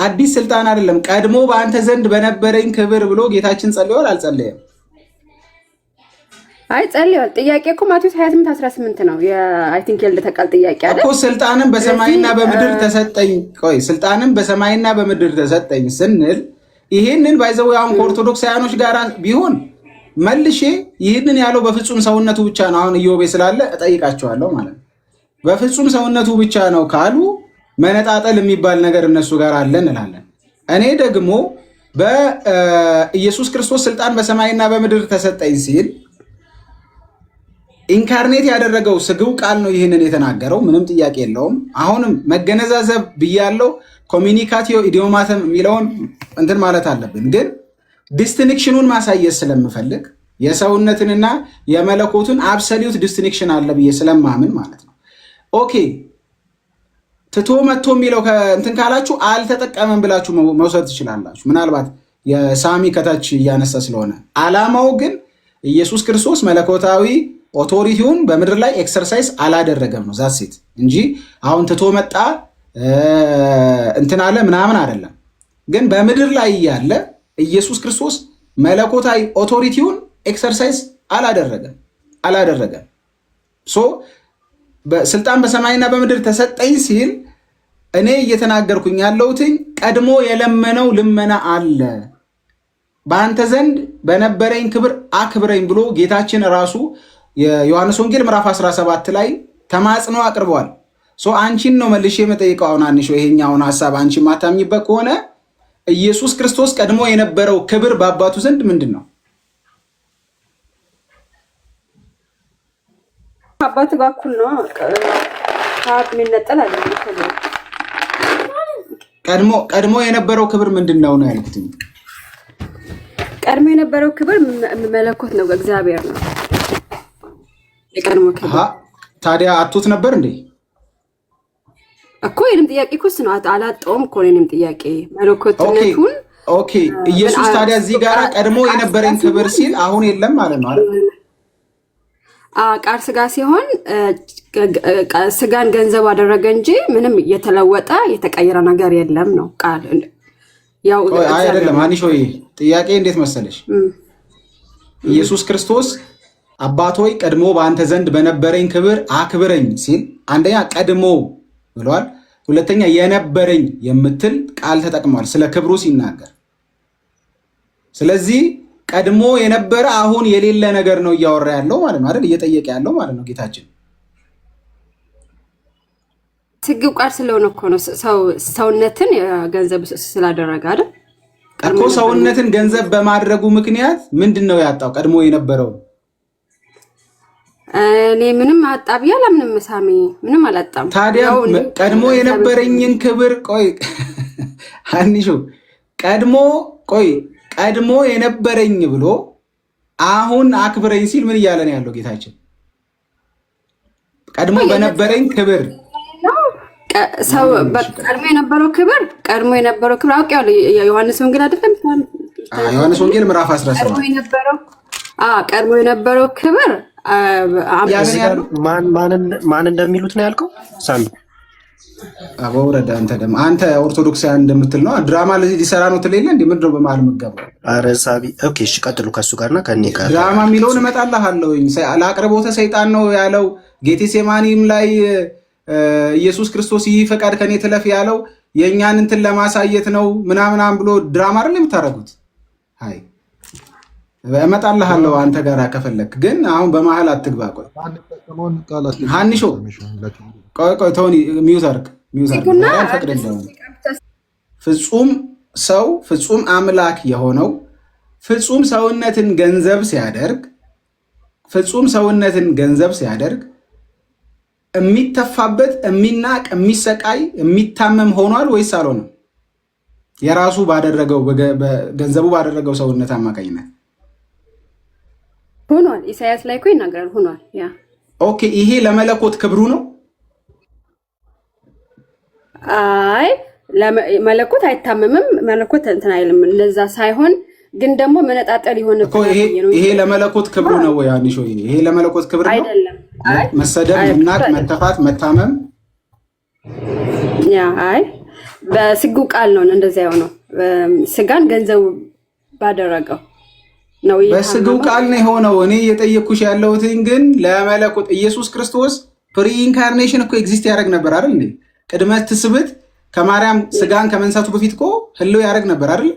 አዲስ ስልጣን አይደለም። ቀድሞ በአንተ ዘንድ በነበረኝ ክብር ብሎ ጌታችን ጸልዮል አልጸለየም? አይ ጸልዮል። ጥያቄ እኮ ማቴዎስ 28:18 ነው። አይ ቲንክ የልደተቃል ጥያቄ አይደል እኮ። ስልጣንም በሰማይና በምድር ተሰጠኝ። ቆይ ስልጣንም በሰማይና በምድር ተሰጠኝ ስንል ይሄንን ባይዘው አሁን ከኦርቶዶክሳውያኖች ጋር ቢሆን መልሼ ይህንን ያለው በፍጹም ሰውነቱ ብቻ ነው። አሁን ኢዮቤ ስላለ እጠይቃቸዋለሁ ማለት ነው። በፍጹም ሰውነቱ ብቻ ነው ካሉ መነጣጠል የሚባል ነገር እነሱ ጋር አለ እንላለን። እኔ ደግሞ በኢየሱስ ክርስቶስ ስልጣን በሰማይና በምድር ተሰጠኝ ሲል ኢንካርኔት ያደረገው ስግው ቃል ነው ይህንን የተናገረው። ምንም ጥያቄ የለውም። አሁንም መገነዛዘብ ብያለው። ኮሚኒካቲዮ ኢዲዮማተም የሚለውን እንትን ማለት አለብን። ግን ዲስቲንክሽኑን ማሳየት ስለምፈልግ የሰውነትንና የመለኮቱን አብሰሊዩት ዲስቲንክሽን አለ ብዬ ስለማምን ማለት ነው። ኦኬ ትቶ መጥቶ የሚለው እንትን ካላችሁ አልተጠቀመም ብላችሁ መውሰድ ትችላላችሁ። ምናልባት የሳሚ ከታች እያነሳ ስለሆነ ዓላማው ግን ኢየሱስ ክርስቶስ መለኮታዊ ኦቶሪቲውን በምድር ላይ ኤክሰርሳይዝ አላደረገም ነው ዛሴት እንጂ አሁን ትቶ መጣ እንትን አለ ምናምን አይደለም። ግን በምድር ላይ ያለ ኢየሱስ ክርስቶስ መለኮታዊ ኦቶሪቲውን ኤክሰርሳይዝ አላደረገም። ስልጣን በሰማይና በምድር ተሰጠኝ ሲል እኔ እየተናገርኩኝ ያለሁትኝ ቀድሞ የለመነው ልመና አለ። በአንተ ዘንድ በነበረኝ ክብር አክብረኝ ብሎ ጌታችን ራሱ የዮሐንስ ወንጌል ምዕራፍ 17 ላይ ተማጽኖ አቅርበዋል። አንቺን ነው መልሼ የምጠይቀው። አሁን አንሾ ይሄኛውን ሐሳብ አንቺ ማታምኝበት ከሆነ ኢየሱስ ክርስቶስ ቀድሞ የነበረው ክብር በአባቱ ዘንድ ምንድን ነው? አባቱ ጋር እኩል ነው። ከአብ የሚነጠል አይደለም። ቀድሞ የነበረው ክብር ምንድን ነው ነው ያልኩት። ቀድሞ የነበረው ክብር መለኮት ነው፣ እግዚአብሔር ነው የቀድሞ ክብር። ታዲያ አቶት ነበር እንዴ እኮ? የኔም ጥያቄ እኮ እሱ ነው። አላጣውም እኮ የኔም ጥያቄ መለኮትነቱን። ኦኬ ኢየሱስ ታዲያ እዚህ ጋር ቀድሞ የነበረኝ ክብር ሲል አሁን የለም ማለት ነው አይደል? ቃል ስጋ ሲሆን ስጋን ገንዘብ አደረገ እንጂ ምንም የተለወጠ የተቀየረ ነገር የለም ነው ቃል። ያው አይደለም አንሾ ጥያቄ እንዴት መሰለሽ? ኢየሱስ ክርስቶስ አባት ሆይ ቀድሞ በአንተ ዘንድ በነበረኝ ክብር አክብረኝ ሲል አንደኛ ቀድሞ ብሏል፣ ሁለተኛ የነበረኝ የምትል ቃል ተጠቅሟል ስለ ክብሩ ሲናገር። ስለዚህ ቀድሞ የነበረ አሁን የሌለ ነገር ነው እያወራ ያለው ማለት ነው አይደል? እየጠየቀ ያለው ማለት ነው ጌታችን። ስግው ቃል ስለሆነ እኮ ነው ሰውነትን ገንዘብ ስላደረገ አይደል እኮ። ሰውነትን ገንዘብ በማድረጉ ምክንያት ምንድን ነው ያጣው? ቀድሞ የነበረው እኔ ምንም አጣ ብዬ አላምንም። ሳሚ ምንም አላጣም። ታዲያ ቀድሞ የነበረኝን ክብር ቆይ አንሹ ቀድሞ የነበረኝ ብሎ አሁን አክብረኝ ሲል ምን እያለ ነው ያለው ጌታችን? ቀድሞ በነበረኝ ክብር ቀድሞ የነበረው ክብር አውቄዋለሁ። የዮሐንስ ወንጌል አይደለም? ዮሐንስ ወንጌል ምዕራፍ 17 ቀድሞ የነበረው ክብር ማን እንደሚሉት ነው ያልከው ሳሚ? አበውረዳ አንተ ኦርቶዶክሳውያን እንደምትል ነው። ድራማ ለዚህ ሊሰራ ነው ትለለ እንዴ? ምንድነው በመሀል የምትገባው? ኧረ ሳቢ ኦኬ፣ እሺ ቀጥሉ። ከሱ ጋርና ከኔ ጋር ድራማ የሚለውን እመጣልሃለሁኝ። ለአቅርቦተ ሰይጣን ነው ያለው። ጌቴሴማኒም ላይ ኢየሱስ ክርስቶስ ይህ ፈቃድ ከኔ ትለፍ ያለው የእኛን እንትን ለማሳየት ነው ምናምናም ብሎ ድራማ አይደል የምታደርጉት? አይ እመጣልሃለሁ አንተ ጋር ከፈለክ፣ ግን አሁን በመሀል አትግባ። ቆይ ሀኒሾ ቆይ ቶኒ ሚውት አድርግ። ፍጹም ሰው ፍጹም አምላክ የሆነው ፍጹም ሰውነትን ገንዘብ ሲያደርግ የሚተፋበት የሚናቅ የሚሰቃይ የሚታመም ሆኗል ወይስ አልሆነም? የራሱ ባደረገው ገንዘቡ ባደረገው ሰውነት አማካኝነት ሆኗል። ኢሳያስ ላይ እኮ ይናገራል ሆኗል። ያ ኦኬ፣ ይሄ ለመለኮት ክብሩ ነው? አይ መለኮት አይታመምም። መለኮት እንትን አይልም። እንደዛ ሳይሆን ግን ደግሞ መነጣጠል ይሆን እኮ ይሄ ለመለኮት ክብሩ ነው ወይ? አንሾ ይሄ ለመለኮት ክብር ነው አይደለም? አይ መሰደብ፣ መናቅ፣ መተፋት፣ መታመም ያ አይ በስግው ቃል ነው እንደዛ የሆነው። ስጋን ገንዘብ ባደረገው ነው። በስግው ቃል ነው የሆነው። እኔ እየጠየኩሽ ያለሁት ግን ለመለኮት ኢየሱስ ክርስቶስ ፕሪ ኢንካርኔሽን እኮ ኤግዚስት ያደርግ ነበር አይደል እንዴ? ቅድመ ትስብእት ከማርያም ስጋን ከመንሳቱ በፊት እኮ ህልው ያደርግ ነበር አይደል?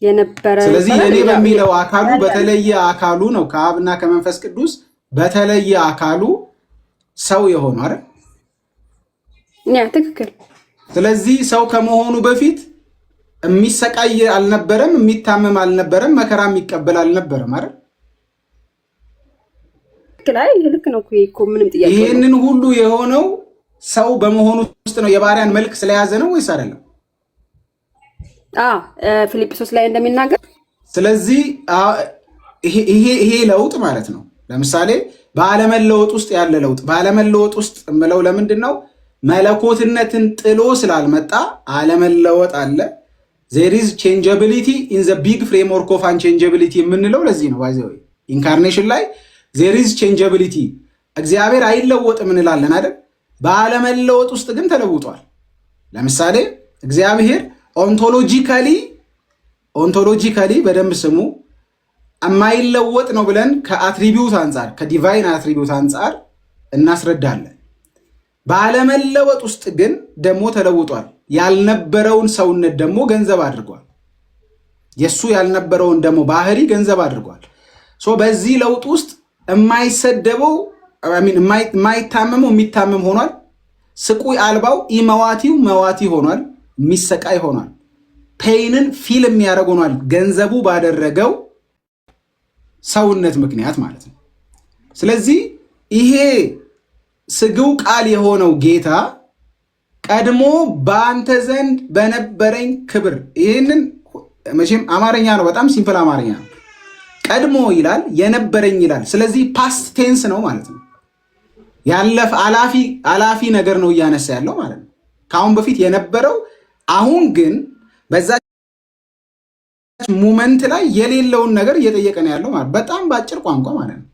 የነበረ። ስለዚህ እኔ በሚለው አካሉ በተለየ አካሉ ነው ከአብና ከመንፈስ ቅዱስ በተለየ አካሉ ሰው የሆነው አይደል? ያ ትክክል። ስለዚህ ሰው ከመሆኑ በፊት የሚሰቃይ አልነበረም፣ የሚታመም አልነበረም፣ መከራ የሚቀበል አልነበረም አይደል? ልክ ነው እኮ ምንም ጥያቄ። ይሄንን ሁሉ የሆነው ሰው በመሆኑ ውስጥ ነው። የባሪያን መልክ ስለያዘ ነው ወይስ አይደለም? ፊልጵስዩስ ላይ እንደሚናገር። ስለዚህ ይሄ ለውጥ ማለት ነው። ለምሳሌ ባለመለወጥ ውስጥ ያለ ለውጥ። ባለመለወጥ ውስጥ የምለው ለምንድን ነው? መለኮትነትን ጥሎ ስላልመጣ አለመለወጥ አለ። there is changeability in the big framework of unchangeability የምንለው ለዚህ ነው። ባይዘው ኢንካርኔሽን ላይ there is changeability እግዚአብሔር አይለወጥም እንላለን አይደል? ባለመለወጥ ውስጥ ግን ተለውጧል። ለምሳሌ እግዚአብሔር ኦንቶሎጂካሊ በደንብ ስሙ የማይለወጥ ነው ብለን ከአትሪቢዩት አንጻር ከዲቫይን አትሪቢዩት አንጻር እናስረዳለን። ባለመለወጥ ውስጥ ግን ደግሞ ተለውጧል። ያልነበረውን ሰውነት ደግሞ ገንዘብ አድርጓል። የሱ ያልነበረውን ደግሞ ባህሪ ገንዘብ አድርጓል። በዚህ ለውጥ ውስጥ የማይሰደበው የማይታመመው የሚታመም ሆኗል። ስቁይ አልባው ኢመዋቲው መዋቲ ሆኗል። የሚሰቃይ ሆኗል። ፔይንን ፊል የሚያደርግ ሆኗል። ገንዘቡ ባደረገው ሰውነት ምክንያት ማለት ነው። ስለዚህ ይሄ ስግው ቃል የሆነው ጌታ ቀድሞ በአንተ ዘንድ በነበረኝ ክብር፣ ይህንን መቼም አማርኛ ነው፣ በጣም ሲምፕል አማርኛ ነው። ቀድሞ ይላል የነበረኝ ይላል። ስለዚህ ፓስት ቴንስ ነው ማለት ነው። ያለፈ አላፊ ነገር ነው እያነሳ ያለው ማለት ነው። ከአሁን በፊት የነበረው አሁን ግን በዛ ሙመንት ላይ የሌለውን ነገር እየጠየቀ ነው ያለው ማለት በጣም በአጭር ቋንቋ ማለት ነው።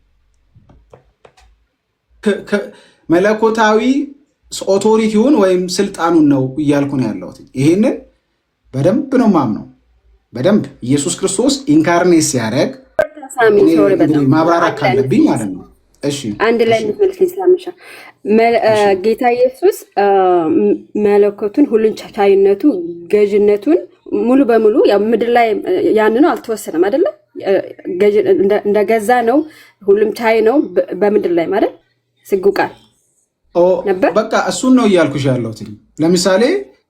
መለኮታዊ ኦቶሪቲውን ወይም ስልጣኑን ነው እያልኩ ነው ያለሁት። ይሄንን በደንብ ነው ማምነው። በደንብ ኢየሱስ ክርስቶስ ኢንካርኔት ሲያደርግ ማብራራት ካለብኝ ማለት ነው። እሺ አንድ ላይ ምትመልስልኝ ስላምሻ ጌታ ኢየሱስ መለኮቱን ሁሉን ቻይነቱ ገዥነቱን ሙሉ በሙሉ ያው ምድር ላይ ያን ነው አልተወሰነም አይደለ? እንደገዛ ነው ሁሉም ቻይ ነው በምድር ላይ ማለት ስግው ቃል ነበር። በቃ እሱን ነው እያልኩሽ ያለሁት። ለምሳሌ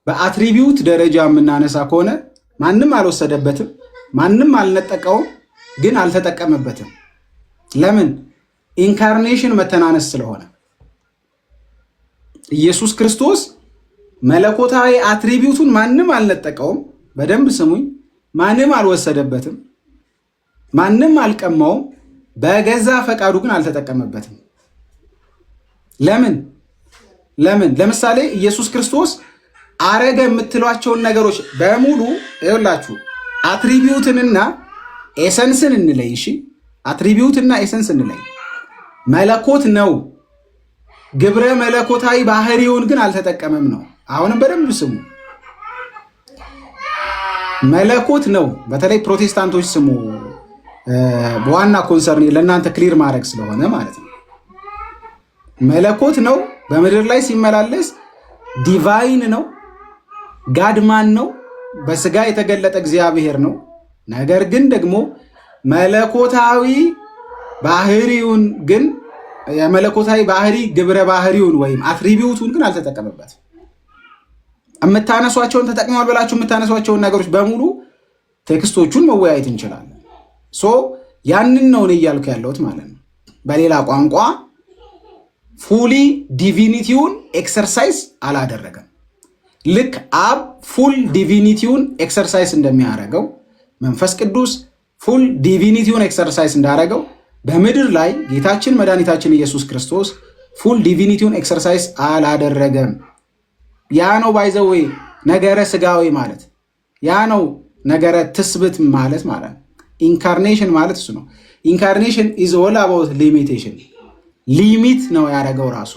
በአትሪቢዩት ደረጃ የምናነሳ ከሆነ ማንም አልወሰደበትም፣ ማንም አልነጠቀውም፣ ግን አልተጠቀመበትም። ለምን? ኢንካርኔሽን መተናነስ ስለሆነ። ኢየሱስ ክርስቶስ መለኮታዊ አትሪቢዩቱን ማንም አልነጠቀውም። በደንብ ስሙኝ። ማንም አልወሰደበትም፣ ማንም አልቀማውም። በገዛ ፈቃዱ ግን አልተጠቀመበትም። ለምን? ለምሳሌ ኢየሱስ ክርስቶስ አረገ የምትሏቸውን ነገሮች በሙሉ ይኸውላችሁ፣ አትሪቢዩትንና ኤሰንስን እንለይ። እሺ፣ አትሪቢዩትና ኤሰንስ እንለይ። መለኮት ነው፣ ግብረ መለኮታዊ ባህሪውን ግን አልተጠቀመም ነው። አሁንም በደንብ ስሙ። መለኮት ነው። በተለይ ፕሮቴስታንቶች ስሙ፣ በዋና ኮንሰርን ለእናንተ ክሊር ማድረግ ስለሆነ ማለት ነው። መለኮት ነው፣ በምድር ላይ ሲመላለስ ዲቫይን ነው፣ ጋድማን ነው፣ በስጋ የተገለጠ እግዚአብሔር ነው። ነገር ግን ደግሞ መለኮታዊ ባህሪውን ግን የመለኮታዊ ባህሪ ግብረ ባህሪውን ወይም አትሪቢዩቱን ግን አልተጠቀመበትም። የምታነሷቸውን ተጠቅመዋል ብላችሁ የምታነሷቸውን ነገሮች በሙሉ ቴክስቶቹን መወያየት እንችላለን። ያንን ነው እያልኩ ያለሁት ማለት ነው። በሌላ ቋንቋ ፉሊ ዲቪኒቲውን ኤክሰርሳይዝ አላደረገም። ልክ አብ ፉል ዲቪኒቲውን ኤክሰርሳይዝ እንደሚያደርገው መንፈስ ቅዱስ ፉል ዲቪኒቲውን ኤክሰርሳይዝ እንዳደረገው በምድር ላይ ጌታችን መድኃኒታችን ኢየሱስ ክርስቶስ ፉል ዲቪኒቲውን ኤክሰርሳይዝ አላደረገም። ያ ነው ባይዘዌ ነገረ ስጋዊ ማለት፣ ያ ነው ነገረ ትስብት ማለት ማለት ነው። ኢንካርኔሽን ማለት እሱ ነው። ኢንካርኔሽን ኢዝ ኦል አባውት ሊሚቴሽን፣ ሊሚት ነው ያደረገው ራሱ።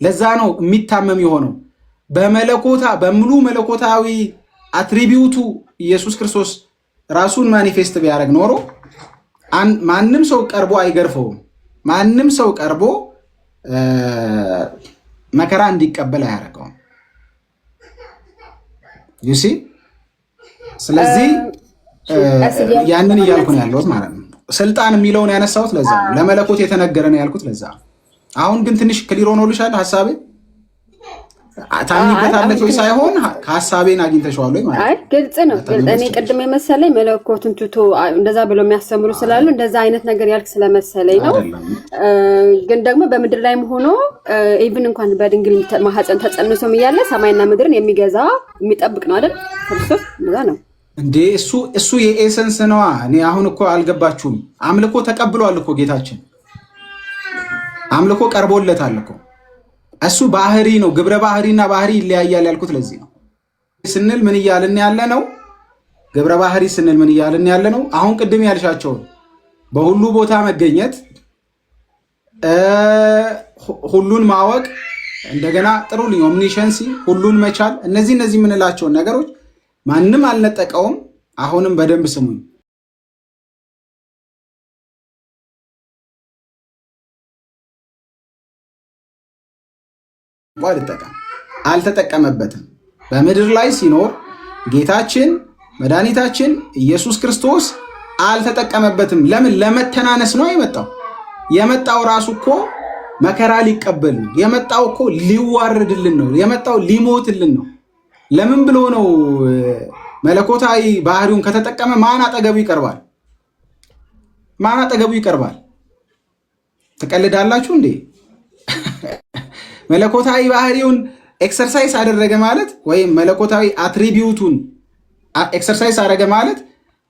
ለዛ ነው የሚታመም የሆነው። በሙሉ መለኮታዊ አትሪቢዩቱ ኢየሱስ ክርስቶስ ራሱን ማኒፌስት ቢያደርግ ኖሮ ማንም ሰው ቀርቦ አይገርፈውም። ማንም ሰው ቀርቦ መከራ እንዲቀበል አያደርገውም። ዩሲ ስለዚህ ያንን እያልኩ ነው ያለሁት ማለት ነው። ስልጣን የሚለውን ያነሳሁት ለዛ ነው። ለመለኮት የተነገረ ነው ያልኩት ለዛ ነው። አሁን ግን ትንሽ ክሊር ሆኖልሻል ሀሳቤ? ታምኝበታለች ወይ ሳይሆን ሀሳቤን አግኝተሽዋል ወይ ማለት ነው? ግልጽ ነው። እኔ ቅድም የመሰለኝ መለኮቱን ትቶ እንደዛ ብሎ የሚያስተምሩ ስላሉ እንደዛ አይነት ነገር ያልክ ስለመሰለኝ ነው። ግን ደግሞ በምድር ላይም ሆኖ ኢቭን እንኳን በድንግል ማህፀን ተጸንሶም እያለ ሰማይና ምድርን የሚገዛ የሚጠብቅ ነው አይደል? ክርስቶስ እንደዛ ነው እንዴ? እሱ የኤሰንስ ነዋ። እኔ አሁን እኮ አልገባችሁም። አምልኮ ተቀብሏል እኮ ጌታችን፣ አምልኮ ቀርቦለታል እኮ። እሱ ባህሪ ነው። ግብረ ባህሪና ባህሪ ይለያያል ያልኩት ለዚህ ነው። ስንል ምን እያልን ያለ ነው? ግብረ ባህሪ ስንል ምን እያልን ያለ ነው? አሁን ቅድም ያልሻቸውን በሁሉ ቦታ መገኘት፣ ሁሉን ማወቅ፣ እንደገና ጥሩልኝ ኦምኒሸንሲ ሁሉን መቻል እነዚህ የምንላቸውን ነገሮች ማንም አልነጠቀውም። አሁንም በደንብ ስሙኝ። አልተጠቀመበትም። በምድር ላይ ሲኖር ጌታችን መድኃኒታችን ኢየሱስ ክርስቶስ አልተጠቀመበትም። ለምን? ለመተናነስ ነው የመጣው ራሱ እኮ መከራ ሊቀበል ነው የመጣው እኮ ሊዋረድልን ነው የመጣው ሊሞትልን ነው። ለምን ብሎ ነው? መለኮታዊ ባህሪውን ከተጠቀመ ማን አጠገቡ ይቀርባል? ማን አጠገቡ ይቀርባል? ትቀልዳላችሁ እንዴ? መለኮታዊ ባህሪውን ኤክሰርሳይዝ አደረገ ማለት ወይም መለኮታዊ አትሪቢዩቱን ኤክሰርሳይዝ አደረገ ማለት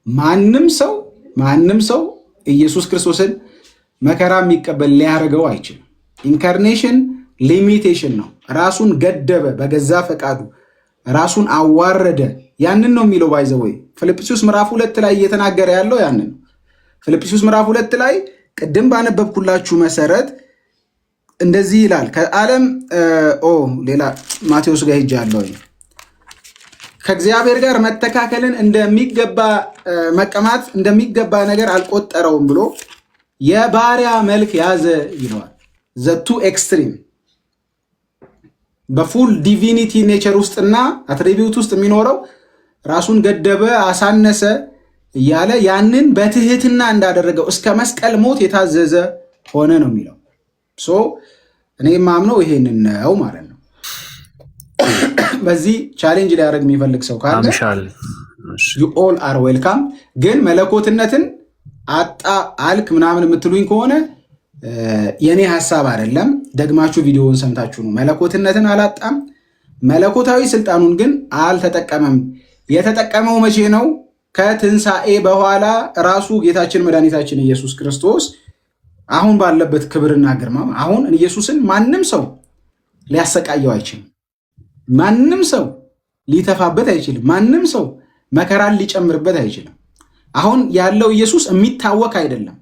ማንም ሰው ኢየሱስ ክርስቶስን መከራ የሚቀበል ሊያደርገው አይችልም። ኢንካርኔሽን ሊሚቴሽን ነው። ራሱን ገደበ፣ በገዛ ፈቃዱ ራሱን አዋረደ። ያንን ነው የሚለው ባይዘወይ ፊልጵስዩስ ምዕራፍ 2 ላይ እየተናገረ ያለው ያንን ነው። ፊልጵስዩስ ምዕራፍ 2 ላይ ቅድም ባነበብኩላችሁ መሰረት እንደዚህ ይላል። ከዓለም ሌላ ማቴዎስ ጋር ሄጃለሁ። ከእግዚአብሔር ጋር መተካከልን እንደሚገባ መቀማት እንደሚገባ ነገር አልቆጠረውም ብሎ የባሪያ መልክ ያዘ ይለዋል። ዘቱ ኤክስትሪም በፉል ዲቪኒቲ ኔቸር ውስጥና አትሪቢዩት ውስጥ የሚኖረው ራሱን ገደበ፣ አሳነሰ እያለ ያንን በትህትና እንዳደረገው እስከ መስቀል ሞት የታዘዘ ሆነ ነው የሚለው። እኔ የማምነው ይሄንን ነው ማለት ነው። በዚህ ቻሌንጅ ሊያደርግ የሚፈልግ ሰው ካለ ዩ ኦል አር ዌልካም። ግን መለኮትነትን አጣ አልክ ምናምን የምትሉኝ ከሆነ የኔ ሐሳብ አይደለም። ደግማችሁ ቪዲዮውን ሰምታችሁ ነው። መለኮትነትን አላጣም፣ መለኮታዊ ስልጣኑን ግን አልተጠቀመም። የተጠቀመው መቼ ነው? ከትንሣኤ በኋላ ራሱ ጌታችን መድኃኒታችን ኢየሱስ ክርስቶስ አሁን ባለበት ክብርና ግርማ አሁን ኢየሱስን ማንም ሰው ሊያሰቃየው አይችልም። ማንም ሰው ሊተፋበት አይችልም። ማንም ሰው መከራን ሊጨምርበት አይችልም። አሁን ያለው ኢየሱስ የሚታወክ አይደለም።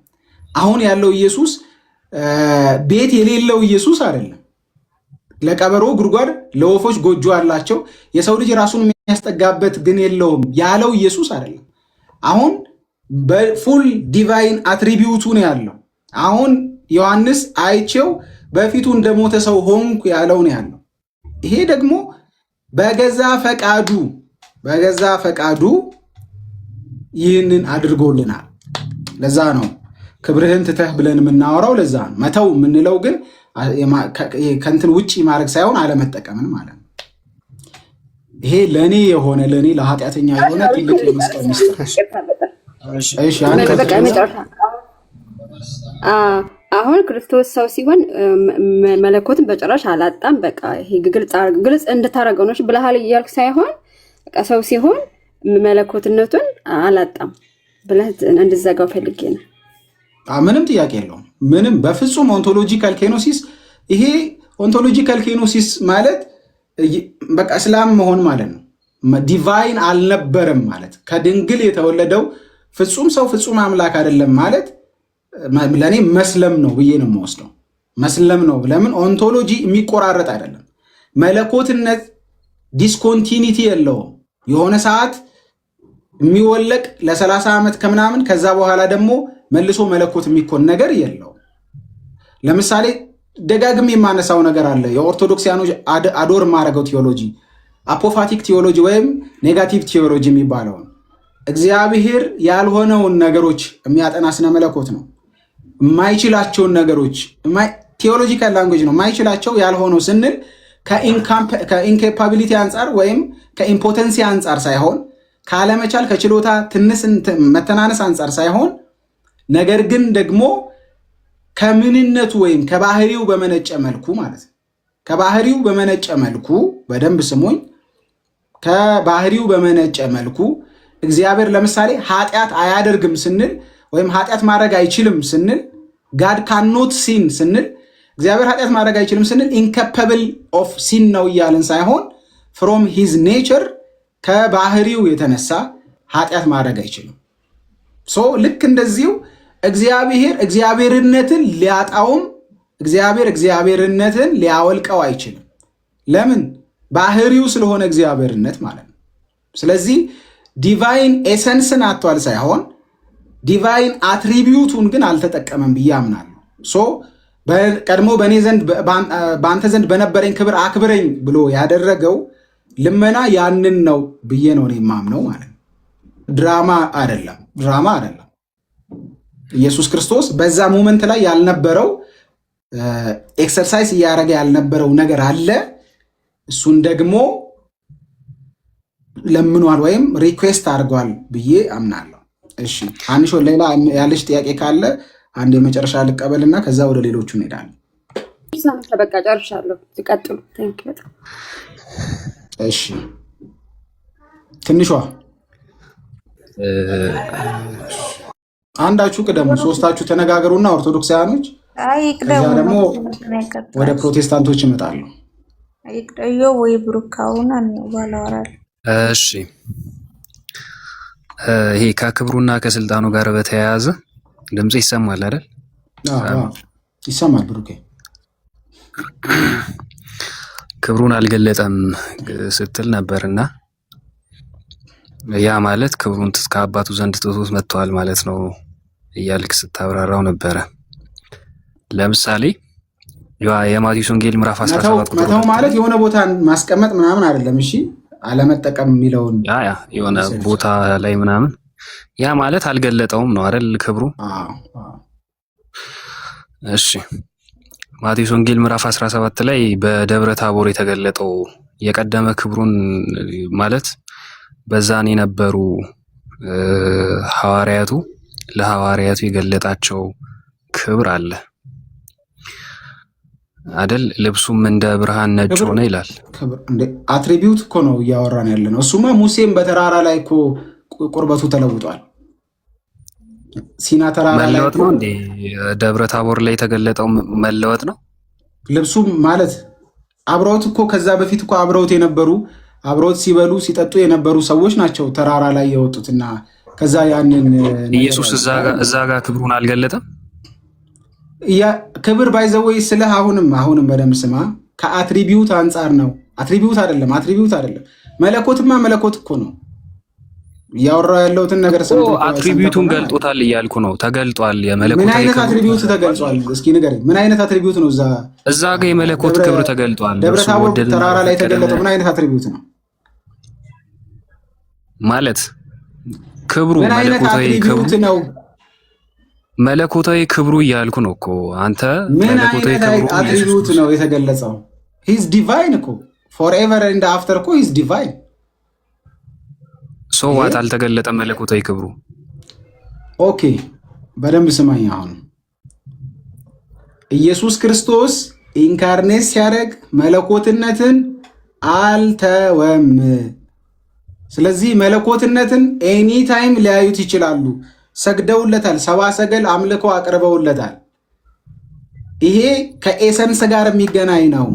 አሁን ያለው ኢየሱስ ቤት የሌለው ኢየሱስ አይደለም። ለቀበሮ ጉድጓድ ለወፎች ጎጆ አላቸው፣ የሰው ልጅ ራሱን የሚያስጠጋበት ግን የለውም ያለው ኢየሱስ አይደለም። አሁን በፉል ዲቫይን አትሪቢዩቱ ነው ያለው። አሁን ዮሐንስ አይቼው በፊቱ እንደሞተ ሰው ሆንኩ ያለው ነው ያለው። ይሄ ደግሞ በገዛ ፈቃዱ ይህንን አድርጎልናል። ለዛ ነው ክብርህን ትተህ ብለን የምናወራው። ለዛ ነው መተው የምንለው። ግን ከንትን ውጭ ማድረግ ሳይሆን አለመጠቀምን ማለት ነው። ይሄ ለእኔ የሆነ ለእኔ ለኃጢአተኛ የሆነ ትልቅ የመስቀል ምስጢር። አሁን ክርስቶስ ሰው ሲሆን መለኮትን በጭራሽ አላጣም። በቃ ይሄ ግልጽ እንድታረገው ነው ብለሃል እያልክ ሳይሆን በቃ ሰው ሲሆን መለኮትነቱን አላጣም ብለህ እንድዘጋው ፈልጌ ነው። ምንም ጥያቄ የለውም። ምንም በፍጹም ኦንቶሎጂካል ኬኖሲስ። ይሄ ኦንቶሎጂካል ኬኖሲስ ማለት በቃ እስላም መሆን ማለት ነው። ዲቫይን አልነበረም ማለት ከድንግል የተወለደው ፍጹም ሰው ፍጹም አምላክ አይደለም ማለት ለእኔ መስለም ነው ብዬ ነው የምወስደው። መስለም ነው። ለምን ኦንቶሎጂ የሚቆራረጥ አይደለም። መለኮትነት ዲስኮንቲኒቲ የለውም። የሆነ ሰዓት የሚወለቅ ለ30 ዓመት ከምናምን ከዛ በኋላ ደግሞ መልሶ መለኮት የሚኮን ነገር የለውም። ለምሳሌ ደጋግም የማነሳው ነገር አለ። የኦርቶዶክሲያኖች አዶር የማደርገው ቲዮሎጂ አፖፋቲክ ቲዮሎጂ ወይም ኔጋቲቭ ቲዮሎጂ የሚባለውን እግዚአብሔር ያልሆነውን ነገሮች የሚያጠና ስነ መለኮት ነው። የማይችላቸውን ነገሮች ቲዮሎጂካል ላንጉዌጅ ነው። የማይችላቸው ያልሆነው ስንል ከኢንኬፓቢሊቲ አንጻር ወይም ከኢምፖተንሲ አንጻር ሳይሆን ካለመቻል ከችሎታ መተናነስ አንጻር ሳይሆን ነገር ግን ደግሞ ከምንነቱ ወይም ከባህሪው በመነጨ መልኩ ማለት ነው። ከባህሪው በመነጨ መልኩ በደንብ ስሙኝ። ከባህሪው በመነጨ መልኩ እግዚአብሔር ለምሳሌ ኃጢአት አያደርግም ስንል ወይም ኃጢአት ማድረግ አይችልም ስንል ጋድ ካኖት ሲን ስንል እግዚአብሔር ኃጢአት ማድረግ አይችልም ስንል ኢንካፓብል ኦፍ ሲን ነው እያልን ሳይሆን ፍሮም ሂዝ ኔቸር ከባህሪው የተነሳ ኃጢአት ማድረግ አይችልም። ልክ እንደዚሁ እግዚአብሔርነትን ሊያጣውም እግዚአብሔርነትን ሊያወልቀው አይችልም። ለምን? ባህሪው ስለሆነ እግዚአብሔርነት ማለት ነው። ስለዚህ ዲቫይን ኤሰንስን አጥቷል ሳይሆን ዲቫይን አትሪቢዩቱን ግን አልተጠቀመም ብዬ አምናለሁ። ሶ ቀድሞ በአንተ ዘንድ በነበረኝ ክብር አክብረኝ ብሎ ያደረገው ልመና ያንን ነው ብዬ ነው እኔ የማምነው ማለት ነው። ድራማ አይደለም። ኢየሱስ ክርስቶስ በዛ ሞመንት ላይ ያልነበረው ኤክሰርሳይዝ እያደረገ ያልነበረው ነገር አለ። እሱን ደግሞ ለምኗል ወይም ሪኩዌስት አድርጓል ብዬ አምናለሁ። እሺ አንሾ ሌላ ያለሽ ጥያቄ ካለ አንድ የመጨረሻ ልቀበልና ከዛ ወደ ሌሎቹ እንሄዳለን። በቃ ጨርሻለሁ። ትቀጥሉ። እሺ ትንሿ አንዳችሁ ቅደሙ፣ ሶስታችሁ ተነጋገሩና ኦርቶዶክሳውያኖች ከዛ ደግሞ ወደ ፕሮቴስታንቶች ይመጣሉ። አይቅደዮ ወይ ብሩካውና ነው ባላወራል። እሺ ይሄ ከክብሩና ከስልጣኑ ጋር በተያያዘ ድምጽ ይሰማል አይደል? አዎ ይሰማል። ብሩኬ ክብሩን አልገለጠም ስትል ነበርና ያ ማለት ክብሩን ከአባቱ ዘንድ ትቶት መጥቷል ማለት ነው እያልክ ስታብራራው ነበረ። ለምሳሌ የማቴዎስ ወንጌል ምዕራፍ 17 ቁጥር መተው ማለት የሆነ ቦታ ማስቀመጥ ምናምን አይደለም። እሺ አለመጠቀም የሚለውን የሆነ ቦታ ላይ ምናምን ያ ማለት አልገለጠውም ነው አይደል ክብሩ? እሺ ማቴዎስ ወንጌል ምዕራፍ 17 ላይ በደብረ ታቦር የተገለጠው የቀደመ ክብሩን ማለት በዛን የነበሩ ሐዋርያቱ ለሐዋርያቱ የገለጣቸው ክብር አለ አይደል? ልብሱም እንደ ብርሃን ነጭ ሆነ ይላል። አትሪቢዩት እኮ ነው እያወራን ያለ ነው። እሱማ ሙሴም በተራራ ላይ እኮ ቁርበቱ ተለውጧል። ሲና ተራራ ላይ መለወጥ ነው እንዴ? ደብረ ታቦር ላይ የተገለጠው መለወጥ ነው። ልብሱም ማለት አብረውት እኮ ከዛ በፊት እኮ አብረውት ሲበሉ ሲጠጡ የነበሩ ሰዎች ናቸው ተራራ ላይ የወጡትና ከዛ ያንን ኢየሱስ እዛ ጋር ክብሩን አልገለጠም። ክብር ባይዘወይ ስለ አሁንም በደምብ ስማ። ከአትሪቢዩት አንጻር ነው። አትሪቢዩት አይደለም። መለኮትማ መለኮት እኮ ነው እያወራሁ ያለሁትን ነገር ሰምቶ አትሪቢዩቱን ገልጦታል እያልኩ ነው። ተገልጧል። የመለኮት ምን አይነት አትሪቢዩት ተገልጿል? እስኪ ንገረኝ። ምን አይነት አትሪቢዩት ነው እዛ ጋር የመለኮት ክብር ተገልጧል? ደብረ ታቦር ተራራ ላይ የተገለጠው ምን አይነት አትሪቢዩት ነው ማለት? ክብሩ መለኮታዊ ክብሩ ነው። መለኮታዊ ክብሩ እያልኩ ነው እኮ አንተ። መለኮታዊ ክብሩ አትሪቢዩት ነው የተገለጸው። ሂዝ ዲቫይን እኮ ፎርኤቨር ኤንድ አፍተር እኮ ሂዝ ዲቫይን። ሶ ዋት አልተገለጠም መለኮታዊ ክብሩ። ኦኬ በደንብ ስማኝ። አሁን ኢየሱስ ክርስቶስ ኢንካርኔት ሲያደርግ መለኮትነትን አልተወም። ስለዚህ መለኮትነትን ኤኒ ታይም ሊያዩት ይችላሉ። ሰግደውለታል። ሰባ ሰገል አምልኮ አቅርበውለታል። ይሄ ከኤሰንስ ጋር የሚገናኝ ነው።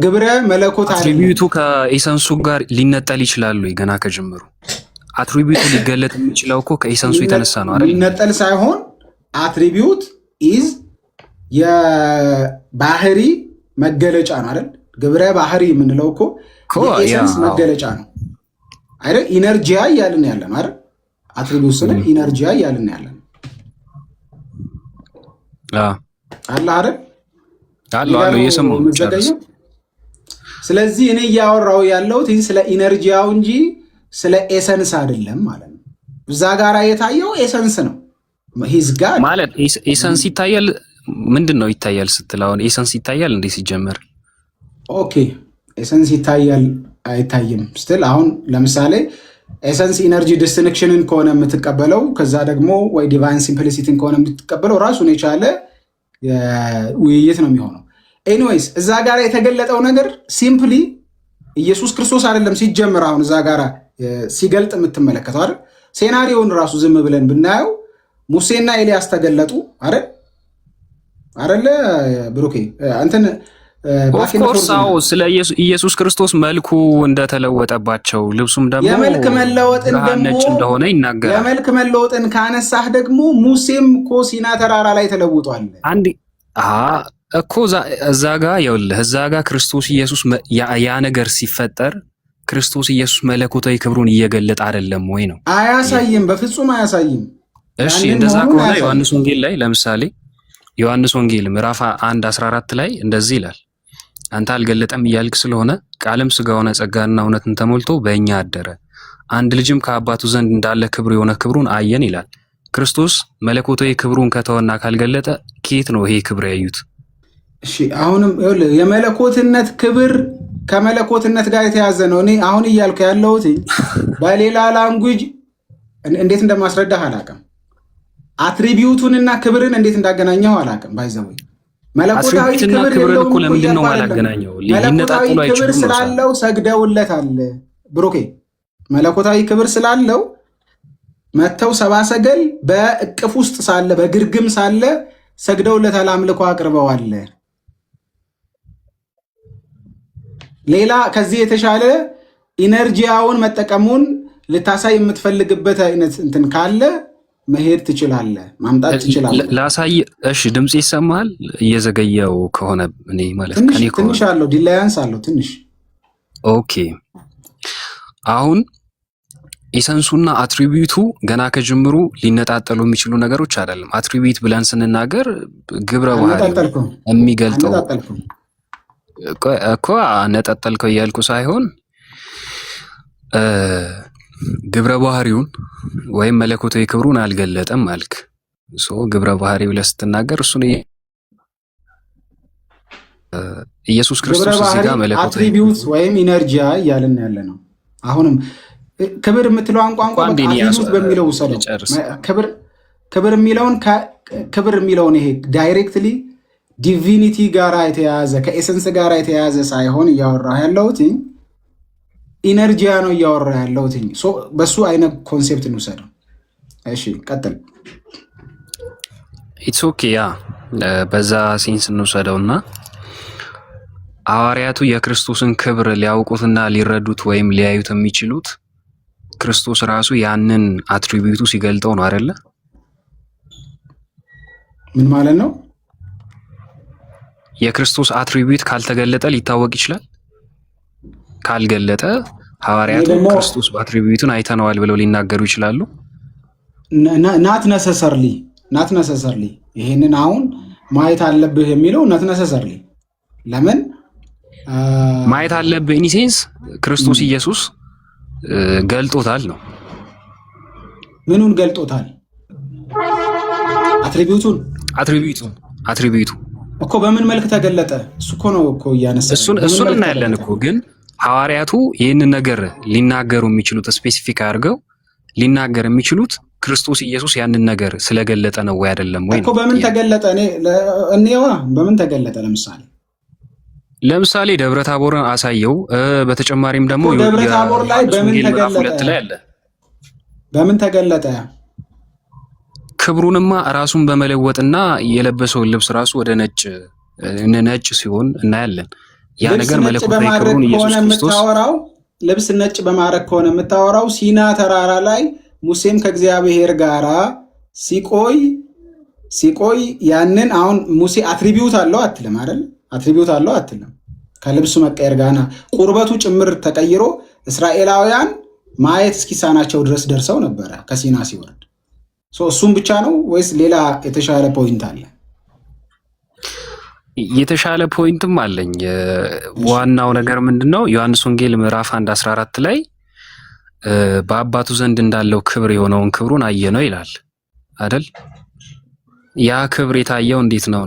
ግብረ መለኮት አትሪቢዩቱ ከኤሰንሱ ጋር ሊነጠል ይችላሉ። ገና ከጀምሩ አትሪቢዩቱ ሊገለጥ የሚችለው እኮ ከኤሰንሱ የተነሳ ነው አይደል? ሊነጠል ሳይሆን አትሪቢዩት ኢዝ የባህሪ መገለጫ ነው አይደል? ግብረ ባህሪ የምንለው እኮ የኤሰንስ መገለጫ ነው አይደል? ኢነርጂያ እያልን ያለ ነው አይደል? አትሪቢዩት ስለ ኢነርጂያ እያልን ያለ ነው አለ አይደል? አለ እየሰማሁ ነው። ስለዚህ እኔ እያወራው ያለሁት ስለ ኢነርጂያው እንጂ ስለ ኤሰንስ አይደለም ማለት ነው። እዛ ጋር የታየው ኤሰንስ ነው። ሂዝ ጋድ ማለት ኤሰንስ ይታያል። ምንድን ነው ይታያል ስትል አሁን ኤሰንስ ይታያል እንዴ ሲጀመር? ኦኬ ኤሰንስ ይታያል አይታይም ስትል አሁን ለምሳሌ ኤሰንስ ኢነርጂ ዲስቲንክሽንን ከሆነ የምትቀበለው ከዛ ደግሞ ወይ ዲቫይን ሲምፕሊሲቲን ከሆነ የምትቀበለው ራሱን የቻለ ውይይት ነው የሚሆነው። ኤኒዌይስ እዛ ጋር የተገለጠው ነገር ሲምፕሊ ኢየሱስ ክርስቶስ አይደለም ሲጀምር። አሁን እዛ ጋር ሲገልጥ የምትመለከተው አይደል? ሴናሪዮውን ራሱ ዝም ብለን ብናየው ሙሴና ኤልያስ ተገለጡ አይደል? ብሩኬ እንትን ኦፍኮርስ ስለ ኢየሱስ ክርስቶስ መልኩ እንደተለወጠባቸው ልብሱም ደግሞ የመልክ መለወጥን ነጭ እንደሆነ ይናገራል። የመልክ መለወጥን ካነሳህ ደግሞ ሙሴም እኮ ሲና ተራራ ላይ ተለውጧል። እኮ እዛ ጋር ይኸውልህ፣ እዛ ጋር ክርስቶስ ኢየሱስ ያ ነገር ሲፈጠር ክርስቶስ ኢየሱስ መለኮታዊ ክብሩን እየገለጠ አይደለም ወይ ነው? አያሳይም፣ በፍጹም አያሳይም። እሺ እንደዛ ከሆነ ዮሐንስ ወንጌል ላይ ለምሳሌ ዮሐንስ ወንጌል ምዕራፍ 1:14 ላይ እንደዚህ ይላል፣ አንተ አልገለጠም እያልክ ስለሆነ ቃልም ሥጋ ሆነ ጸጋና እውነትን ተሞልቶ በእኛ አደረ፣ አንድ ልጅም ከአባቱ ዘንድ እንዳለ ክብር የሆነ ክብሩን አየን ይላል። ክርስቶስ መለኮታዊ ክብሩን ከተወና ካልገለጠ ከየት ነው ይሄ ክብር ያዩት? እሺ አሁንም የመለኮትነት ክብር ከመለኮትነት ጋር የተያዘ ነው። እኔ አሁን እያልኩ ያለሁት በሌላ ላንጉጅ እንዴት እንደማስረዳህ አላውቅም። አትሪቢዩቱንና ክብርን እንዴት እንዳገናኘው አላውቅም። ባይዘው መለኮታዊ ክብር እኮ ለምንድን ነው ማላገናኘው? መለኮታዊ ክብር ስላለው ሰግደውለታል። ብሩኬ መለኮታዊ ክብር ስላለው መተው ሰብአ ሰገል በእቅፍ ውስጥ ሳለ በግርግም ሳለ ሰግደውለታል፣ አምልኮ አቅርበዋል። ሌላ ከዚህ የተሻለ ኢነርጂያውን መጠቀሙን ልታሳይ የምትፈልግበት አይነት እንትን ካለ መሄድ ትችላለህ፣ ማምጣት ትችላለህ። ላሳይ። እሺ ድምጽ ይሰማል? እየዘገየው ከሆነ እኔ ማለት ከኔ ትንሽ አለው፣ ዲላያንስ አለው ትንሽ። ኦኬ አሁን ኢሰንሱና አትሪቢዩቱ ገና ከጅምሩ ሊነጣጠሉ የሚችሉ ነገሮች አይደለም። አትሪቢዩት ብለን ስንናገር ግብረ ባህሪ የሚገልጠው እኮ ነጠጠልከው እያልኩ ሳይሆን ግብረ ባህሪውን ወይም መለኮታዊ ክብሩን አልገለጠም አልክ። ግብረ ባህሪ ብለህ ስትናገር እሱን ኢየሱስ ክርስቶስ እዚህ ጋር መለኮታዊ አትሪቢዩት ወይም ኢነርጂያ እያልን ያለ ነው። አሁንም ክብር የምትለውን ቋንቋ አትሪቢዩት በሚለው ውሰደው። ክብር የሚለውን ይሄ ዳይሬክትሊ ዲቪኒቲ ጋራ የተያዘ ከኤሰንስ ጋራ የተያዘ ሳይሆን እያወራ ያለሁት ኢነርጂያ ነው እያወራ ያለሁት። በሱ አይነት ኮንሴፕት እንውሰደው። እሺ ቀጥል። ኢትስ ኦኬ ያ በዛ ሴንስ እንውሰደውና ሐዋርያቱ የክርስቶስን ክብር ሊያውቁትና ሊረዱት ወይም ሊያዩት የሚችሉት ክርስቶስ ራሱ ያንን አትሪቢዩቱ ሲገልጠው ነው አይደለ? ምን ማለት ነው? የክርስቶስ አትሪቢዩት ካልተገለጠ ሊታወቅ ይችላል? ካልገለጠ ሐዋርያቱ ክርስቶስ በአትሪቢዩቱን አይተነዋል ብለው ሊናገሩ ይችላሉ? ናት ነሰሰርሊ ይሄንን አሁን ማየት አለብህ የሚለው ናት ነሰሰርሊ። ለምን ማየት አለብህ? ኢኒሴንስ ክርስቶስ ኢየሱስ ገልጦታል ነው። ምኑን ገልጦታል? አትሪቢዩቱ እኮ በምን መልክ ተገለጠ? እሱ እኮ ነው እኮ እያነሳ እሱን እናያለን እኮ። ግን ሐዋርያቱ ይህንን ነገር ሊናገሩ የሚችሉት ስፔሲፊክ አድርገው ሊናገር የሚችሉት ክርስቶስ ኢየሱስ ያንን ነገር ስለገለጠ ነው ወይ አይደለም ወይ? እኮ በምን ተገለጠ? እኔዋ በምን ተገለጠ? ለምሳሌ ደብረ ታቦርን አሳየው። በተጨማሪም ደግሞ ደብረ ታቦር ላይ በምን ተገለጠ? ክብሩንማ ራሱን በመለወጥና የለበሰውን ልብስ ራሱ ወደ ነጭ ሲሆን እናያለን። ያ ነገር መለኮታዊ ክብሩን ኢየሱስ ክርስቶስ ልብስ ነጭ በማድረግ ከሆነ የምታወራው ሲና ተራራ ላይ ሙሴም ከእግዚአብሔር ጋር ሲቆይ ያንን አሁን ሙሴ አትሪቢዩት አለው አትልም አይደል? አትሪቢዩት አለው አትልም። ከልብሱ መቀየር ጋር ቁርበቱ ጭምር ተቀይሮ እስራኤላውያን ማየት እስኪሳናቸው ድረስ ደርሰው ነበረ ከሲና ሲወርድ። እሱም ብቻ ነው ወይስ ሌላ የተሻለ ፖይንት አለ? የተሻለ ፖይንትም አለኝ። ዋናው ነገር ምንድነው? ዮሐንስ ወንጌል ምዕራፍ 1:14 ላይ በአባቱ ዘንድ እንዳለው ክብር የሆነውን ክብሩን አየነው ይላል አይደል? ያ ክብር የታየው እንዴት ነው?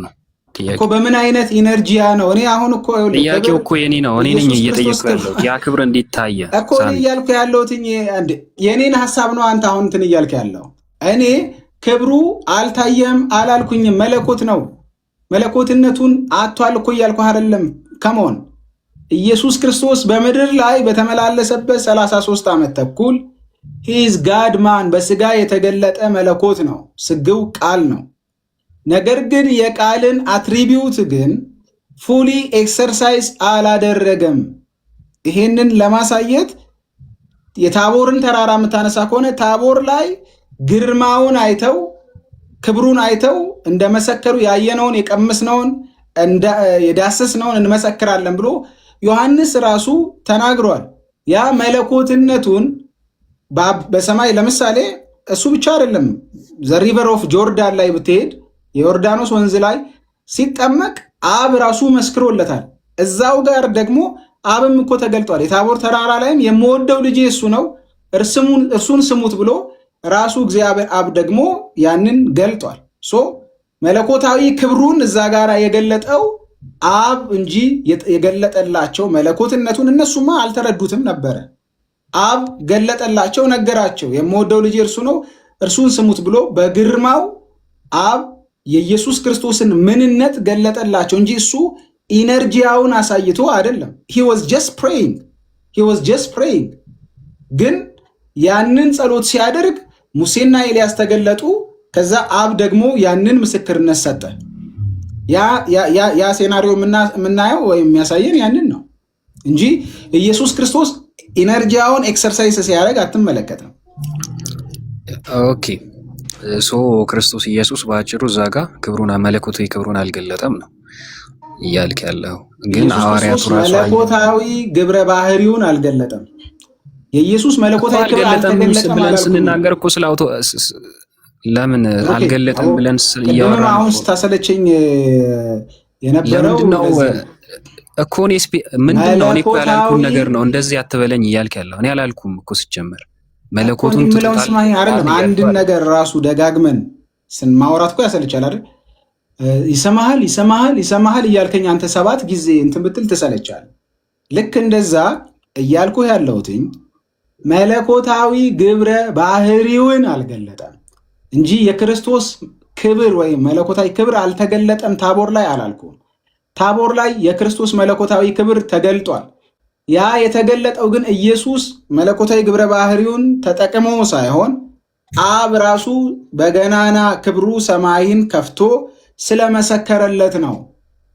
እኮ በምን አይነት ኢነርጂያ ነው? እኔ አሁን እኮ ጥያቄው እኮ የኔ ነው። እኔ ነኝ እየጠየቅኩ ያለው ያ ክብር እንዴት ታየ እኮ እያልኩ ያለሁት የኔን ሐሳብ ነው። አንተ አሁን እንትን እያልክ ያለው እኔ ክብሩ አልታየም አላልኩኝም። መለኮት ነው። መለኮትነቱን አጥቷል እኮ እያልኩ አይደለም። ከመሆን ኢየሱስ ክርስቶስ በምድር ላይ በተመላለሰበት 33 ዓመት ተኩል ሂዝ ጋድ ማን በስጋ የተገለጠ መለኮት ነው። ስግው ቃል ነው። ነገር ግን የቃልን አትሪቢዩት ግን ፉሊ ኤክሰርሳይዝ አላደረገም። ይሄንን ለማሳየት የታቦርን ተራራ የምታነሳ ከሆነ ታቦር ላይ ግርማውን አይተው ክብሩን አይተው እንደመሰከሩ ያየነውን የቀመስነውን የዳሰስነውን እንመሰክራለን ብሎ ዮሐንስ ራሱ ተናግሯል። ያ መለኮትነቱን በሰማይ ለምሳሌ እሱ ብቻ አይደለም። ዘ ሪቨር ኦፍ ጆርዳን ላይ ብትሄድ የዮርዳኖስ ወንዝ ላይ ሲጠመቅ አብ ራሱ መስክሮለታል። እዛው ጋር ደግሞ አብም እኮ ተገልጧል። የታቦር ተራራ ላይም የምወደው ልጄ እሱ ነው እርሱን ስሙት ብሎ ራሱ እግዚአብሔር አብ ደግሞ ያንን ገልጧል። መለኮታዊ ክብሩን እዛ ጋር የገለጠው አብ እንጂ የገለጠላቸው መለኮትነቱን እነሱማ አልተረዱትም ነበረ። አብ ገለጠላቸው፣ ነገራቸው። የምወደው ልጅ እርሱ ነው እርሱን ስሙት ብሎ በግርማው አብ የኢየሱስ ክርስቶስን ምንነት ገለጠላቸው እንጂ እሱ ኢነርጂያውን አሳይቶ አይደለም። he was just praying ግን ያንን ጸሎት ሲያደርግ ሙሴና ኤልያስ ተገለጡ። ከዛ አብ ደግሞ ያንን ምስክርነት ሰጠ። ያ ሴናሪዮ የምናየው ወይም የሚያሳየን ያንን ነው እንጂ ኢየሱስ ክርስቶስ ኢነርጂያውን ኤክሰርሳይዝ ሲያደርግ አትመለከትም። ኦኬ ክርስቶስ ኢየሱስ በአጭሩ እዛ ጋ ክብሩን መለኮታዊ ክብሩን አልገለጠም ነው እያልክ ያለው። ግን ሐዋርያቱ ራሱ መለኮታዊ ግብረ ባህሪውን አልገለጠም። የኢየሱስ መለኮታዊ ክብር አልተገለጠም ብለን ስንናገር እኮ ለምን አልገለጠም ብለን እያወራን ነው። አሁን ስታሰለቸኝ የነበረው እኮ ምንድነው? እኔ እኮ ያላልኩን ነገር ነው እንደዚህ አትበለኝ እያልክ ያለው። እኔ ያላልኩም እኮ ሲጀመር መለኮቱን ትቶታል አይደለም። አንድን ነገር ራሱ ደጋግመን ስንማውራት እኮ ያሰለቻል አይደል? ይሰማሃል እያልከኝ አንተ 7 ጊዜ እንትን ብትል ትሰለቻል። ልክ እንደዛ እያልኩ ያለሁትኝ መለኮታዊ ግብረ ባህሪውን አልገለጠም እንጂ የክርስቶስ ክብር ወይም መለኮታዊ ክብር አልተገለጠም ታቦር ላይ አላልኩም። ታቦር ላይ የክርስቶስ መለኮታዊ ክብር ተገልጧል። ያ የተገለጠው ግን ኢየሱስ መለኮታዊ ግብረ ባህሪውን ተጠቅሞ ሳይሆን አብ ራሱ በገናና ክብሩ ሰማይን ከፍቶ ስለመሰከረለት ነው።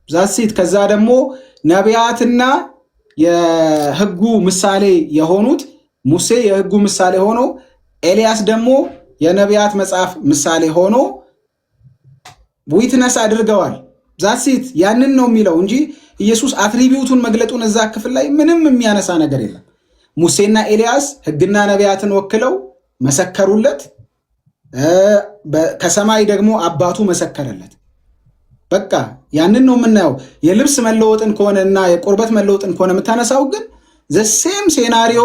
ዛሲት ከዛ ደግሞ ነቢያትና የሕጉ ምሳሌ የሆኑት ሙሴ የሕጉ ምሳሌ ሆኖ ኤልያስ ደግሞ የነቢያት መጽሐፍ ምሳሌ ሆኖ ዊትነስ አድርገዋል። ዛሲት ያንን ነው የሚለው እንጂ ኢየሱስ አትሪቢዩቱን መግለጡን እዛ ክፍል ላይ ምንም የሚያነሳ ነገር የለም። ሙሴና ኤልያስ ሕግና ነቢያትን ወክለው መሰከሩለት። ከሰማይ ደግሞ አባቱ መሰከረለት። በቃ ያንን ነው የምናየው። የልብስ መለወጥን ከሆነ እና የቁርበት መለወጥን ከሆነ የምታነሳው ግን ዘ ሴም ሴናሪዮ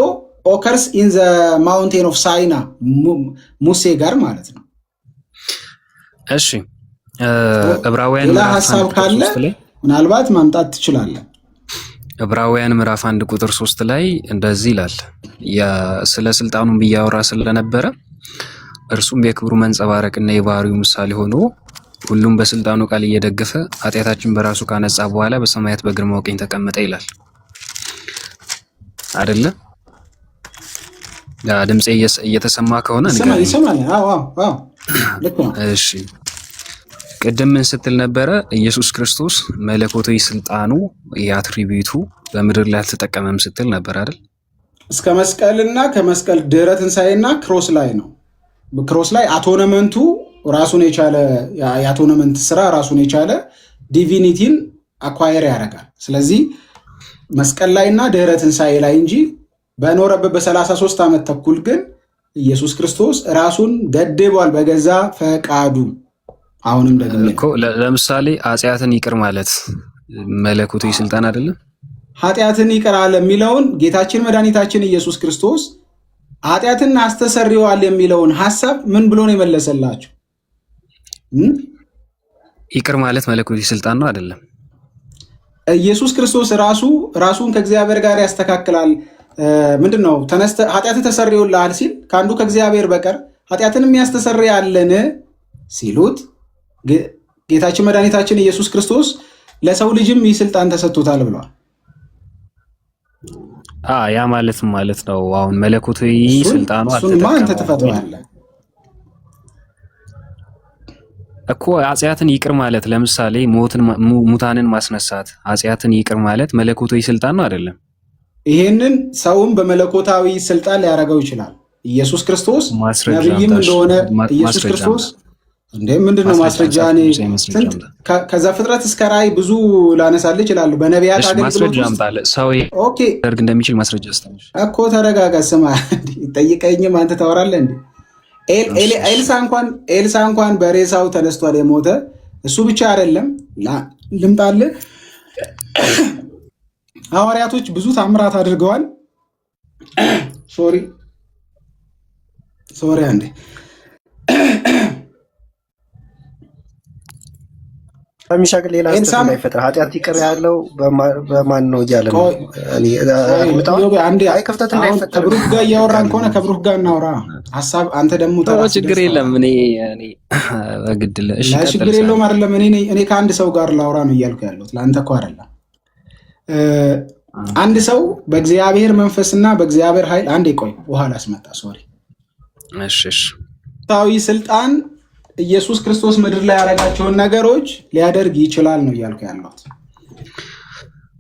ኦከርስ ኢን ዘ ማውንቴን ኦፍ ሳይና ሙሴ ጋር ማለት ነው። እሺ ዕብራውያን ሌላ ሀሳብ ካለ ምናልባት ማምጣት ትችላለህ። ዕብራውያን ምዕራፍ 1 ቁጥር 3 ላይ እንደዚህ ይላል። ስለ ስልጣኑም ብያወራ ስለነበረ እርሱም የክብሩ መንጸባረቅና የባህሪው ምሳሌ ሆኖ ሁሉም በስልጣኑ ቃል እየደገፈ ኃጢአታችን በራሱ ካነጻ በኋላ በሰማያት በግርማው ቀኝ ተቀመጠ ይላል አይደለ? ድምጼ እየተሰማ ከሆነ ይሰማል። አዎ ልክ ነው። እሺ ቅድም ምን ስትል ነበረ? ኢየሱስ ክርስቶስ መለኮታዊ ስልጣኑ የአትሪቢዩቱ በምድር ላይ አልተጠቀመም ስትል ነበር አይደል? እስከ መስቀልና ከመስቀል ድህረ ትንሣኤና ክሮስ ላይ ነው። ክሮስ ላይ አቶነመንቱ ራሱን የቻለ የአቶነመንት ስራ ራሱን የቻለ ዲቪኒቲን አኳየር ያደርጋል። ስለዚህ መስቀል ላይና ድህረ ትንሣኤ ላይ እንጂ በኖረበት በ33 ዓመት ተኩል ግን ኢየሱስ ክርስቶስ ራሱን ገድቧል በገዛ ፈቃዱ። አሁንም ደግሞ ለምሳሌ ኃጢአትን ይቅር ማለት መለኮታዊ ስልጣን አይደለም? ኃጢአትን ይቅር አለ የሚለውን ጌታችን መድኃኒታችን ኢየሱስ ክርስቶስ ኃጢአትን አስተሰርየዋል የሚለውን ሐሳብ ምን ብሎ ነው የመለሰላችሁ? ይቅር ማለት መለኮታዊ ስልጣን ነው አይደለም? ኢየሱስ ክርስቶስ ራሱን ከእግዚአብሔር ጋር ያስተካክላል። ምንድን ነው ኃጢአት ተሰርዮልሃል ሲል ከአንዱ ከእግዚአብሔር በቀር ኃጢአትን የሚያስተሰርያለን ሲሉት ጌታችን መድኃኒታችን ኢየሱስ ክርስቶስ ለሰው ልጅም ይህ ስልጣን ተሰጥቶታል ብለዋል። ያ ማለት ነው አሁን መለኮታዊ ስልጣኑ እሱንማ አንተ ትፈተዋለህ እኮ። ኃጢአትን ይቅር ማለት ለምሳሌ ሙታንን ማስነሳት ኃጢአትን ይቅር ማለት መለኮታዊ ስልጣን ነው አይደለም? ይሄንን ሰውም በመለኮታዊ ስልጣን ሊያደርገው ይችላል። ኢየሱስ ክርስቶስ ነብይም እንደሆነ ኢየሱስ ክርስቶስ እንዴ ምንድነው ማስረጃ? እኔ ስንት ከዛ ፍጥረት እስከ ራእይ ብዙ ላነሳልህ እችላለሁ። በነቢያት አገልግሎት ኦኬ ደርግ እንደሚችል ማስረጃ አስተምር እኮ ተረጋጋ። ስማ ጠይቀኝም አንተ ታወራለህ እንዴ? ኤልሳ እንኳን በሬሳው ተነስቷል የሞተ እሱ ብቻ አይደለም። ልምጣልህ ሐዋርያቶች ብዙ ታምራት አድርገዋል። ሶሪ አንዴ ሚሻግል ሌላ ስተት አይፈጥር ኃጢአት ይቅር ያለው በማን ነው እያለ ነው። አይ ክፍተት እንዳይፈጠር ከብሩክ ጋር እያወራን ከሆነ ከብሩክ ጋር እናውራ ሀሳብ። አንተ ደግሞ ችግር የለም እኔ በግድ እሺ ችግር የለውም አይደለም። እኔ ከአንድ ሰው ጋር ላውራ ነው እያልኩ ያለሁት ለአንተ እኮ አይደለም። አንድ ሰው በእግዚአብሔር መንፈስና በእግዚአብሔር ኃይል አንዴ ቆይ ውሃ ላስመጣ ሶሪ እሺ ታዊ ስልጣን ኢየሱስ ክርስቶስ ምድር ላይ ያደረጋቸውን ነገሮች ሊያደርግ ይችላል ነው እያልኩ ያለሁት።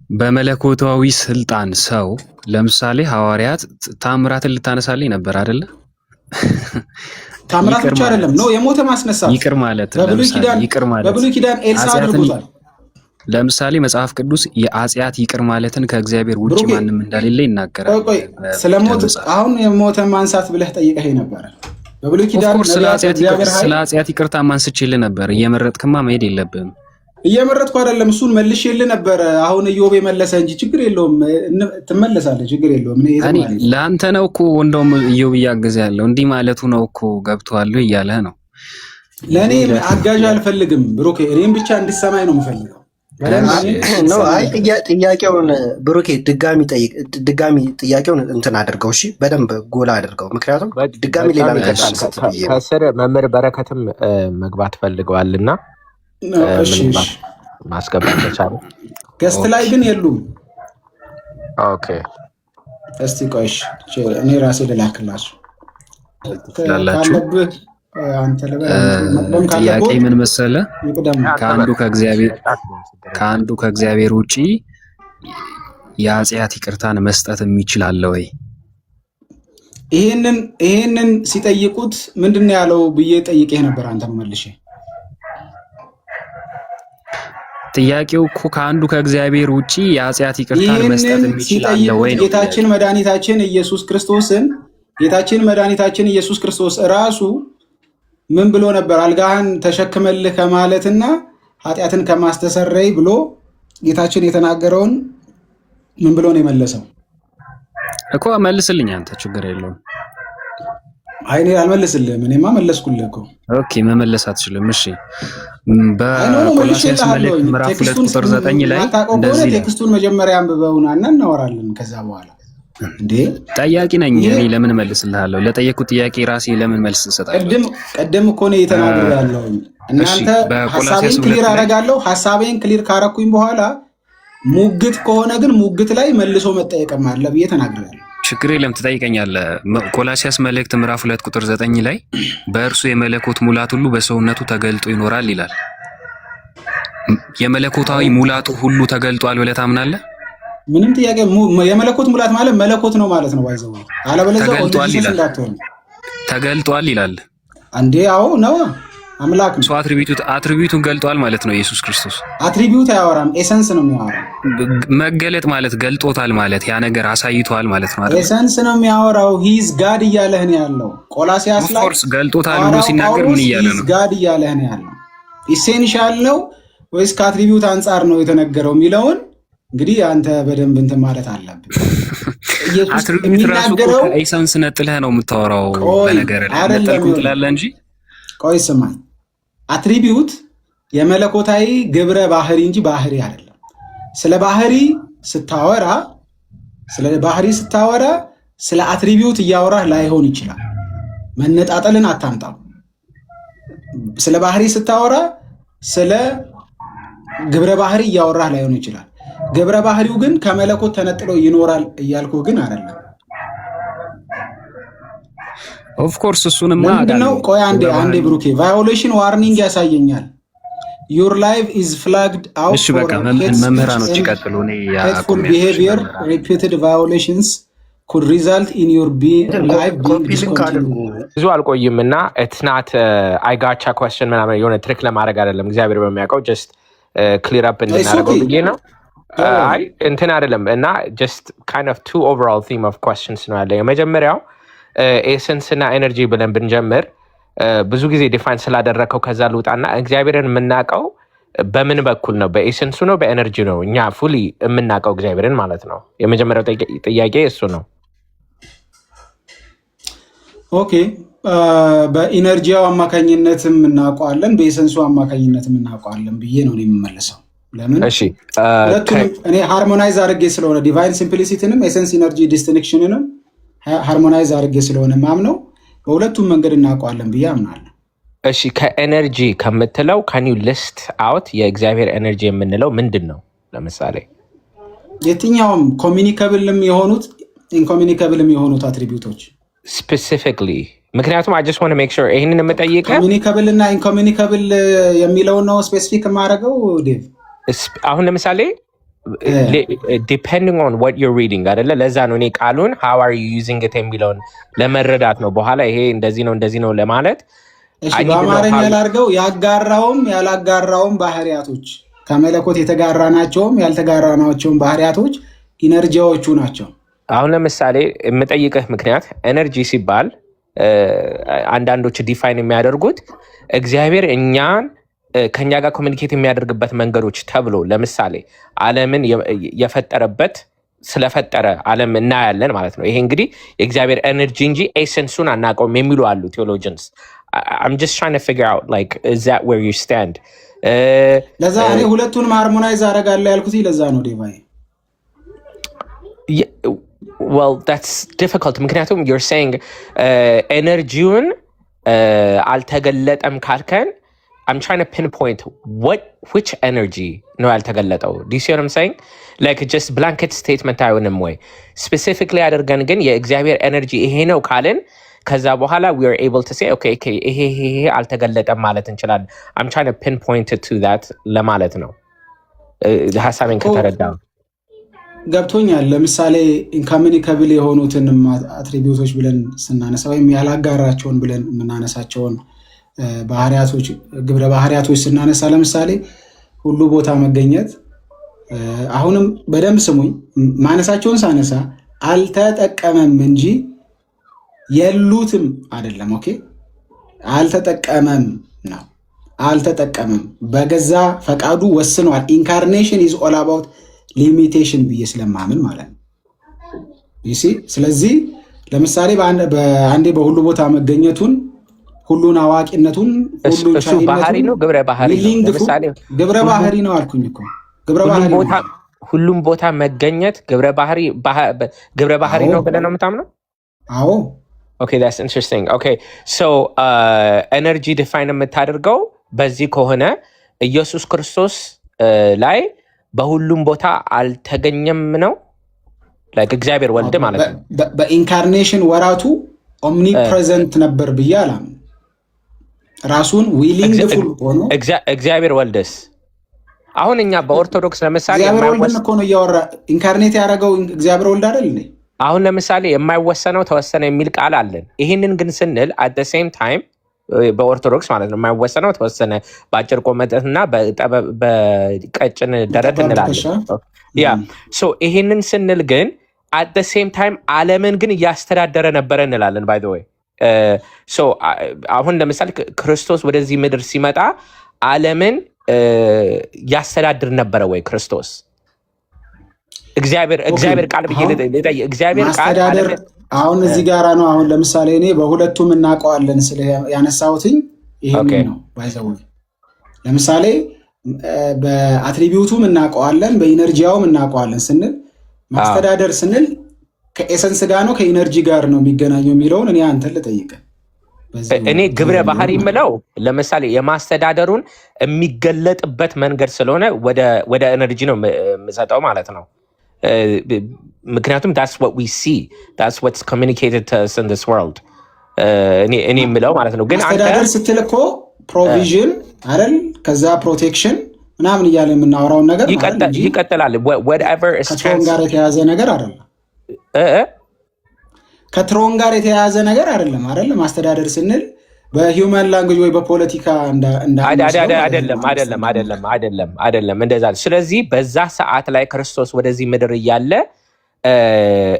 በመለኮታዊ ስልጣን ሰው ለምሳሌ ሐዋርያት ታምራትን ልታነሳልኝ ነበር አይደለ? ታምራት ብቻ አይደለም ነው የሞተ ማስነሳት ይቅር ማለት በብሉይ ኪዳን ኤልሳ አድርጎታል። ለምሳሌ መጽሐፍ ቅዱስ የአጽያት ይቅር ማለትን ከእግዚአብሔር ውጪ ማንም እንደሌለ ይናገራል። ቆይ ስለሞት አሁን የሞተ ማንሳት ብለህ ጠይቀህ ነበር። በብሉይ ኪዳን ስለ አጽያት ይቅርታ ማንስቼልህ ነበር። እየመረጥክማ መሄድ የለብህም። እየመረጥኩ አይደለም እሱን መልሼልህ ነበር። አሁን ኢዮብ መለሰ እንጂ ችግር የለውም ትመለሳለህ፣ ችግር የለውም። እኔ ለአንተ ነው እኮ እንደውም ኢዮብ እያገዘ ያለው እንዲህ ማለቱ ነው እኮ ገብቶሃል እያለህ ነው። ለእኔ አጋዥ አልፈልግም ብሩኬ፣ እኔም ብቻ እንድሰማኝ ነው የምፈልገው። አይ ጥያቄውን ብሩኬ ድጋሚ ጥያቄውን እንትን አድርገው፣ እሺ በደንብ ጎላ አድርገው። ምክንያቱም ድጋሚ ሌላ ከስር መምህር በረከትም መግባት ፈልገዋልና ማስገባት ተቻለ። ገስት ላይ ግን የሉም። ኦኬ እስቲ ቆይሽ እኔ ራሴ ልላክላችሁ ካለብህ አንተ ጥያቄ ምን መሰለህ? ከአንዱ ከእግዚአብሔር ውጪ የአጽያት ይቅርታን መስጠት የሚችል አለ ወይ? ይሄንን ሲጠይቁት ምንድነው ያለው ብዬ ጠይቄህ ነበር። አንተ መልሼ ጥያቄው እኮ ከአንዱ ከእግዚአብሔር ውጪ የአጽያት ይቅርታን መስጠት የሚችል አለ ወይ ነው። ጌታችን መድኃኒታችን ኢየሱስ ክርስቶስ ራሱ ምን ብሎ ነበር? አልጋህን ተሸክመልህ ከማለትና ኃጢአትን ከማስተሰረይ ብሎ ጌታችን የተናገረውን ምን ብሎ ነው የመለሰው? እኮ መልስልኝ አንተ፣ ችግር የለውም። አይ እኔ አልመልስልህም። እኔማ መለስኩልህ እኮ። ኦኬ መመለስ አትችልም። እሺ በቆላስይስ መልእክት ምዕራፍ 2 ቁጥር 9 ላይ እንደዚህ ቴክስቱን መጀመሪያ አንብበውና እናወራለን ከዛ በኋላ። እንዴ ጠያቂ ነኝ እኔ ለምን መልስልሃለሁ? ለጠየቁት ጥያቄ ራሴ ለምን መልስ እሰጣለሁ? ቀደም እኮ ነው የተናገረው። እናንተ ሐሳቤን ክሊር አደርጋለሁ። ሐሳቤን ክሊር ካረኩኝ በኋላ ሙግት ከሆነ ግን ሙግት ላይ መልሶ መጠየቅም አለ ብዬ ተናግሬያለሁ። ችግር የለም ትጠይቀኛለህ። ቆላስይስ መልእክት ምዕራፍ 2 ቁጥር 9 ላይ በእርሱ የመለኮት ሙላት ሁሉ በሰውነቱ ተገልጦ ይኖራል ይላል። የመለኮታዊ ሙላቱ ሁሉ ተገልጧል ብለህ ታምናለህ? ምንም ጥያቄ የመለኮት ሙላት ማለት መለኮት ነው ማለት ነው። ባይዘው አለበለዚያ ተገልጧል ይላል። አንዴ አዎ ነው አምላክ ነው። አትሪቢዩቱን ገልጧል ማለት ነው። ኢየሱስ ክርስቶስ አትሪቢዩት አያወራም፣ ኤሰንስ ነው የሚያወራው። መገለጥ ማለት ገልጦታል ማለት ያ ነገር አሳይቷል ማለት ነው አይደል? ኤሰንስ ነው የሚያወራው። ሂዝ ጋድ እያለህ ነው ያለው። ቆላስይስ ላይ ኦፍኮርስ ገልጦታል ብሎ ሲናገር ምን እያለ ነው? ሂዝ ጋድ እያለህ ነው ያለው። ኢሴንሻል ነው ወይስ ከአትሪቢዩት አንጻር ነው የተነገረው የሚለውን እንግዲህ አንተ በደንብ እንትን ማለት አለብህ። ኢየሱስ የሚናገረው ኤሰንስ ነጥለህ ነው የምታወራው። በነገር ላይ ነጥልኩ ትላለህ እንጂ ቆይ ስማኝ። አትሪቢዩት የመለኮታዊ ግብረ ባህሪ እንጂ ባህሪ አይደለም። ስለ ባህሪ ስታወራ ስለ አትሪቢዩት እያወራህ ላይሆን ይችላል። መነጣጠልን አታምጣው። ስለ ባህሪ ስታወራ ስለ ግብረ ባህሪ እያወራህ ላይሆን ይችላል። ግብረ ባህሪው ግን ከመለኮት ተነጥሎ ይኖራል እያልኩ ግን አይደለም። ኦፍ ኮርስ እሱንማ ምንድነው? ቆይ አንዴ ብሩኬ ቫዮሌሽን ዋርኒንግ ያሳየኛል። ዩር ላይቭ ኢዝ ፍላግድ አውት። እሺ በቃ መምህራኖች ይቀጥሉ። እኔ hateful behavior repeated violations could result in your life being discontinued. ብዙ አልቆይም እና it's not I gotcha question ምናምን የሆነ ትሪክ ለማድረግ አይደለም እግዚአብሔር በሚያውቀው just clear up እንድናደርገው ብዬ ነው። አይ እንትን አይደለም እና just kind of two overall theme of questions ነው ያለ። የመጀመሪያው ኤሰንስ እና ኤነርጂ ብለን ብንጀምር ብዙ ጊዜ ዲፋይን ስላደረከው ከዛ ልውጣና እግዚአብሔርን የምናውቀው በምን በኩል ነው? በኤሰንሱ ነው በኤነርጂ ነው? እኛ ፉሊ የምናውቀው እግዚአብሔርን ማለት ነው። የመጀመሪያው ጥያቄ እሱ ነው። ኦኬ በኢነርጂው አማካኝነትም እናውቀዋለን፣ በኤሰንሱ አማካኝነትም እናውቀዋለን ብዬ ነው የምመለሰው። ለምን? እሺ እኔ ሃርሞናይዝ አድርጌ ስለሆነ ዲቫይን ሲምፕሊሲቲንም ኤሰንስ ኢነርጂ ዲስቲንክሽንንም ሃርሞናይዝ አድርጌ ስለሆነ ማምነው በሁለቱም መንገድ እናውቀዋለን ብዬ አምናለሁ። እሺ ከኤነርጂ ከምትለው ካን ዩ ሊስት አውት የእግዚአብሔር ኤነርጂ የምንለው ምንድን ነው? ለምሳሌ የትኛውም ኮሚኒካብልም የሆኑት ኢንኮሚኒካብልም የሆኑት አትሪቢዩቶች ስፔሲፊክሊ ምክንያቱም I just want to make sure ይሄንን የምጠይቀው ኮሚኒካብል እና ኢንኮሚኒካብል የሚለው ነው ስፔሲፊክ የማደርገው ዴቭ። አሁን ለምሳሌ depending on what you're reading አይደለ? ለዛ ነው እኔ ቃሉን how are you using it የሚለውን ለመረዳት ነው። በኋላ ይሄ እንደዚህ ነው ለማለት እሺ በአማርኛ ላድርገው። ያጋራውም ያላጋራውም ባህሪያቶች ከመለኮት የተጋራናቸውም ያልተጋራናቸውም ባህሪያቶች ኢነርጂዎቹ ናቸው። አሁን ለምሳሌ የምጠይቅህ ምክንያት ኤነርጂ ሲባል አንዳንዶች ዲፋይን የሚያደርጉት እግዚአብሔር እኛን ከኛ ጋር ኮሚኒኬት የሚያደርግበት መንገዶች ተብሎ ለምሳሌ ዓለምን የፈጠረበት ስለፈጠረ ዓለም እናያለን ማለት ነው። ይሄ እንግዲህ የእግዚአብሔር ኤነርጂ እንጂ ኤሰንሱን አናውቀውም የሚሉ አሉ ቴዎሎጂያንስ። I'm just trying to figure out like is that where you stand? ለዛ እኔ ሁለቱንም ሃርሞናይዝ አደርጋለሁ ያልኩት ለዛ ነው ዴቫይ። Well that's difficult ምክንያቱም you're saying ኤነርጂውን አልተገለጠም ካልከን I'm trying to pinpoint which energy ነው ያልተገለጠው። Do you see what I'm saying? Like just blanket statement አይሆንም ወይ? Specifically አድርገን ግን የእግዚአብሔር ኤነርጂ ይሄ ነው ካልን ከዛ በኋላ we are able to say okay ይሄ አልተገለጠም ማለት እንችላለን። I'm trying to pinpoint it to that ለማለት ነው ሐሳቤን ከተረዳው ገብቶኛል። ለምሳሌ ኢንኮሚኒካብል የሆኑትን አትሪቢዩቶች ብለን ስናነሳ ወይም ያላጋራቸውን ብለን የምናነሳቸውን ባህሪያቶች ግብረ ባህሪያቶች ስናነሳ ለምሳሌ ሁሉ ቦታ መገኘት፣ አሁንም በደንብ ስሙኝ፣ ማነሳቸውን ሳነሳ አልተጠቀመም እንጂ የሉትም አይደለም። ኦኬ አልተጠቀመም ነው፣ አልተጠቀመም በገዛ ፈቃዱ ወስኗል። ኢንካርኔሽን ኢዝ ኦል አባውት ሊሚቴሽን ብዬ ስለማምን ማለት ነው። ይሲ ስለዚህ ለምሳሌ በአንዴ በሁሉ ቦታ መገኘቱን ሁሉን አዋቂነቱን ሁሉን ባህሪ ነው ግብረ ባህሪ ነው። ለምሳሌ ግብረ ባህሪ ነው አልኩኝ እኮ ግብረ ባህሪ ሁሉም ቦታ መገኘት ግብረ ባህሪ ነው ብለህ ነው የምታምነው? አዎ። Okay, that's interesting. Okay, so energy define የምታደርገው በዚህ ከሆነ ኢየሱስ ክርስቶስ ላይ በሁሉም ቦታ አልተገኘም ነው like እግዚአብሔር ወልድ ማለት ነው። በኢንካርኔሽን ወራቱ ኦምኒ ፕሬዘንት ነበር ብዬ አላምንም። ራሱን ዊሊንግ ፉል ሆኖ እግዚአብሔር ወልድስ አሁን እኛ በኦርቶዶክስ ለምሳሌ እግዚአብሔር ወልድ እኮ ነው ያወራ ኢንካርኔት ያደረገው እግዚአብሔር ወልድ አይደል እንዴ? አሁን ለምሳሌ የማይወሰነው ተወሰነ የሚል ቃል አለን። ይሄንን ግን ስንል at the same time በኦርቶዶክስ ማለት ነው የማይወሰነው ተወሰነ በአጭር ቁመትና በቀጭን ደረት እንላለን። ያ ሶ ይሄንን ስንል ግን at the same time ዓለምን ግን እያስተዳደረ ነበረ እንላለን። by the way ሶ አሁን ለምሳሌ ክርስቶስ ወደዚህ ምድር ሲመጣ ዓለምን ያስተዳድር ነበረ ወይ ክርስቶስ? እግዚአብሔር ቃል ብዬ እግዚአብሔር ቃል አሁን እዚህ ጋራ ነው። አሁን ለምሳሌ እኔ በሁለቱም እናውቀዋለን ስለ ያነሳሁትኝ ይሄንን ነው ባይዘው። ለምሳሌ በአትሪቢዩቱም እናውቀዋለን በኢነርጂያውም እናውቀዋለን ስንል ማስተዳደር ስንል ከኤሰንስ ጋር ነው ከኢነርጂ ጋር ነው የሚገናኘው የሚለውን እኔ አንተን ልጠይቅ። እኔ ግብረ ባህሪ የምለው ለምሳሌ የማስተዳደሩን የሚገለጥበት መንገድ ስለሆነ ወደ ኤነርጂ ነው የምሰጠው ማለት ነው። ምክንያቱም that's what we see, that's what's communicated to us in this world እኔ የምለው ማለት ነው። ግን አስተዳደር ስትል እኮ ፕሮቪዥን አይደል? ከዛ ፕሮቴክሽን ምናምን እያለ የምናወራውን ነገር ይቀጥላል። whatever is ከጾም ጋር የተያዘ ነገር አይደለም። ከትሮን ጋር የተያያዘ ነገር አይደለም ማስተዳደር ስንል በሂውመን ላንጉዌጅ ወይ በፖለቲካ አይደለም እንደዛ። ስለዚህ በዛ ሰዓት ላይ ክርስቶስ ወደዚህ ምድር እያለ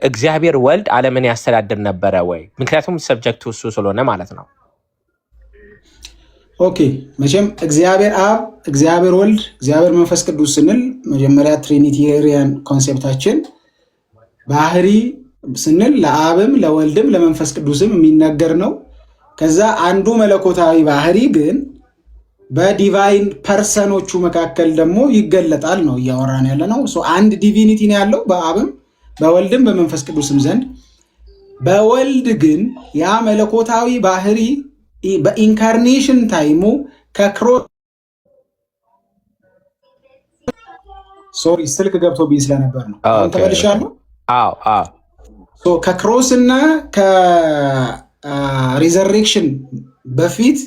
እግዚአብሔር ወልድ ዓለምን ያስተዳድር ነበረ ወይ? ምክንያቱም ሰብጀክቱ እሱ ስለሆነ ማለት ነው። ኦኬ መቼም እግዚአብሔር አብ፣ እግዚአብሔር ወልድ፣ እግዚአብሔር መንፈስ ቅዱስ ስንል መጀመሪያ ትሪኒቴሪያን ኮንሴፕታችን ባህሪ ስንል ለአብም ለወልድም ለመንፈስ ቅዱስም የሚነገር ነው። ከዛ አንዱ መለኮታዊ ባህሪ ግን በዲቫይን ፐርሰኖቹ መካከል ደግሞ ይገለጣል ነው እያወራን ያለ ነው። አንድ ዲቪኒቲ ነው ያለው በአብም በወልድም በመንፈስ ቅዱስም ዘንድ። በወልድ ግን ያ መለኮታዊ ባህሪ በኢንካርኔሽን ታይሙ ሶሪ ስልክ ገብቶብኝ ስለነበር ነው ተመልሻለሁ። ከክሮስ እና ከሪዘሬክሽን በፊት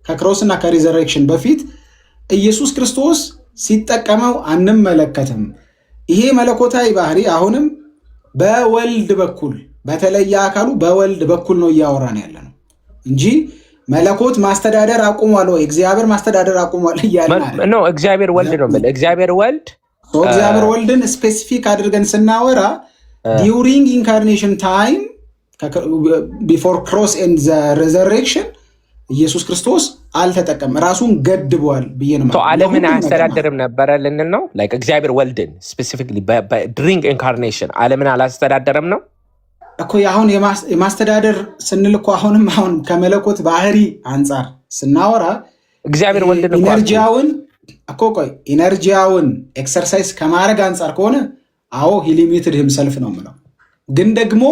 ከክሮስና ከሪዘሬክሽን በፊት ኢየሱስ ክርስቶስ ሲጠቀመው አንመለከትም። ይሄ መለኮታዊ ባህሪ አሁንም በወልድ በኩል በተለየ አካሉ በወልድ በኩል ነው እያወራን ያለ ነው እንጂ መለኮት ማስተዳደር አቁሟል ወይ እግዚአብሔር ማስተዳደር አቁሟል እያልን ነው። እግዚአብሔር ወልድ ነው ማለት እግዚአብሔር ወልድን ስፔሲፊክ አድርገን ስናወራ ዲዩሪንግ ኢንካርኔሽን ታይም ቢፎር ክሮስ ኤንድ ዘ ሬዘሬክሽን ኢየሱስ ክርስቶስ አልተጠቀም ራሱን ገድቧል ብዬ ነው። ዓለምን አያስተዳድርም ነበረ ልንል ነው። ላይክ እግዚአብሔር ወልድን ስፔሲፊክሊ ዱሪንግ ኢንካርኔሽን ዓለምን አላስተዳደረም ነው እኮ። አሁን የማስተዳደር ስንል እኮ አሁን ከመለኮት ባህሪ አንጻር ስናወራ እግዚአብሔር ወልድን ኢነርጂያውን ኤክሰርሳይዝ ከማድረግ አንጻር ከሆነ አዎ ሂ ሊሚትድ ሂምሰልፍ ነው የምለው። ግን ደግሞ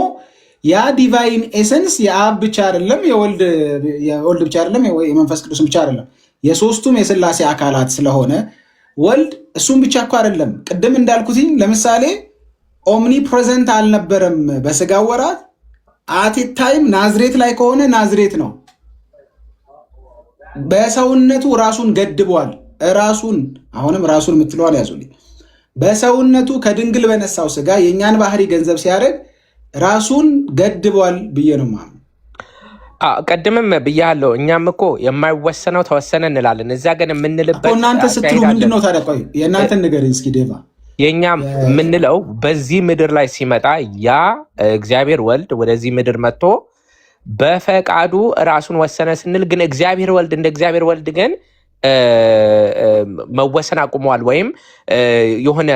ያ ዲቫይን ኤሰንስ የአብ ብቻ አይደለም፣ የወልድ ብቻ አይደለም፣ የመንፈስ ቅዱስ ብቻ አይደለም፣ የሶስቱም የሥላሴ አካላት ስለሆነ ወልድ እሱም ብቻ እኮ አይደለም። ቅድም እንዳልኩትኝ ለምሳሌ ኦምኒ ፕሬዘንት አልነበረም በስጋ ወራት። አት ታይም ናዝሬት ላይ ከሆነ ናዝሬት ነው። በሰውነቱ ራሱን ገድቧል። አሁንም ራሱን የምትለዋል ያዙልኝ። በሰውነቱ ከድንግል በነሳው ስጋ የእኛን ባህሪ ገንዘብ ሲያደርግ ራሱን ገድቧል ብዬ ነው ማለት። ቀድምም ብያለሁ። እኛም እኮ የማይወሰነው ተወሰነ እንላለን። እዚያ ግን የምንልበት እናንተ ስትሉ ምንድን ነው ታዲያ? ቆይ የእናንተን ንገረኝ እስኪ ዴቫ። የእኛም የምንለው በዚህ ምድር ላይ ሲመጣ ያ እግዚአብሔር ወልድ ወደዚህ ምድር መጥቶ በፈቃዱ ራሱን ወሰነ ስንል ግን እግዚአብሔር ወልድ እንደ እግዚአብሔር ወልድ ግን መወሰን አቁመዋል ወይም የሆነ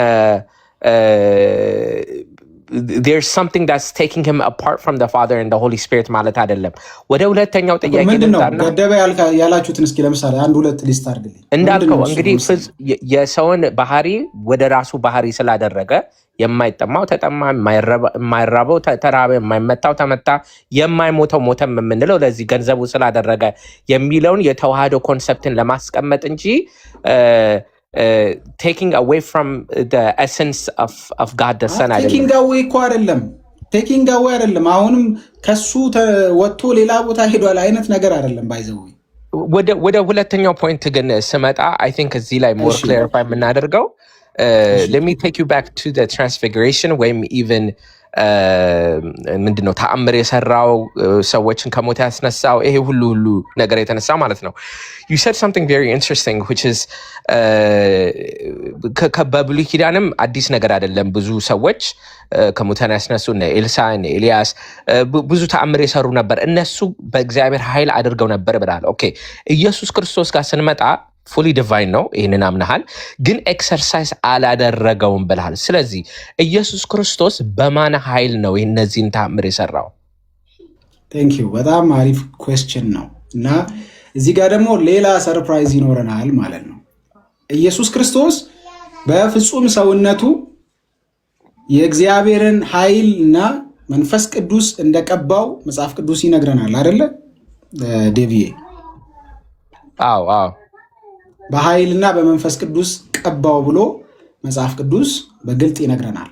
there's something that's taking him apart from the Father and the Holy Spirit ማለት አይደለም። ወደ ሁለተኛው ጥያቄ ልምጣና ገደበ ያላችሁትን እስኪ ለምሳሌ አንድ ሁለት ሊስት አድርግልኝ። እንዳልከው እንግዲህ የሰውን ባህሪ ወደ ራሱ ባህሪ ስላደረገ የማይጠማው ተጠማ፣ የማይራበው ተራበ፣ የማይመታው ተመታ፣ የማይሞተው ሞተም የምንለው ለዚህ ገንዘቡ ስላደረገ የሚለውን የተዋህዶ ኮንሰፕትን ለማስቀመጥ እንጂ taking away from the essence of God the Son taking away እኮ አይደለም አሁንም ከሱ ወጥቶ ሌላ ቦታ ሄዷል አይነት ነገር አይደለም። ባይዘው ወደ ሁለተኛው ፖይንት ግን ስመጣ I think እዚህ ላይ more clarify የምናደርገው let me take you back to the transfiguration ወይም even ምንድነው ተአምር የሰራው ሰዎችን ከሞት ያስነሳው ይሄ ሁሉ ነገር የተነሳ ማለት ነው። you said something very interesting which is በብሉይ ኪዳንም አዲስ ነገር አይደለም። ብዙ ሰዎች ከሙታን ያስነሱ እነ ኤልሳ እነ ኤልያስ ብዙ ተአምር የሰሩ ነበር። እነሱ በእግዚአብሔር ኃይል አድርገው ነበር ብለሃል። ኦኬ ኢየሱስ ክርስቶስ ጋር ስንመጣ ፉሊ ዲቫይን ነው፣ ይህንን አምነሃል። ግን ኤክሰርሳይዝ አላደረገውም ብለሃል። ስለዚህ ኢየሱስ ክርስቶስ በማን ኃይል ነው እነዚህን ተአምር የሰራው? ቴንክ ዩ በጣም አሪፍ ኩዌስችን ነው እና እዚህ ጋር ደግሞ ሌላ ሰርፕራይዝ ይኖረናል ማለት ነው። ኢየሱስ ክርስቶስ በፍጹም ሰውነቱ የእግዚአብሔርን ኃይል እና መንፈስ ቅዱስ እንደቀባው መጽሐፍ ቅዱስ ይነግረናል አይደለ ዴቪዬ? አዎ በኃይልና በመንፈስ ቅዱስ ቀባው ብሎ መጽሐፍ ቅዱስ በግልጥ ይነግረናል።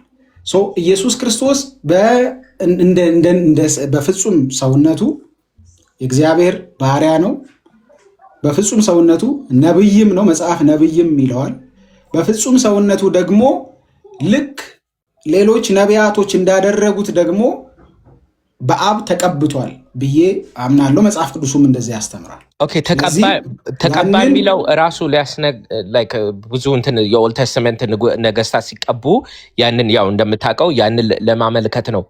ኢየሱስ ክርስቶስ በፍጹም ሰውነቱ የእግዚአብሔር ባሪያ ነው። በፍጹም ሰውነቱ ነብይም ነው፣ መጽሐፍ ነብይም ይለዋል። በፍጹም ሰውነቱ ደግሞ ልክ ሌሎች ነቢያቶች እንዳደረጉት ደግሞ በአብ ተቀብቷል ብዬ አምናለሁ። መጽሐፍ ቅዱሱም እንደዚህ ያስተምራል። ኦኬ ተቀባይ የሚለው ራሱ ላይክ ብዙ እንትን የኦልድ ቴስተመንት ነገስታት ሲቀቡ ያንን ያው እንደምታውቀው ያንን ለማመልከት ነው።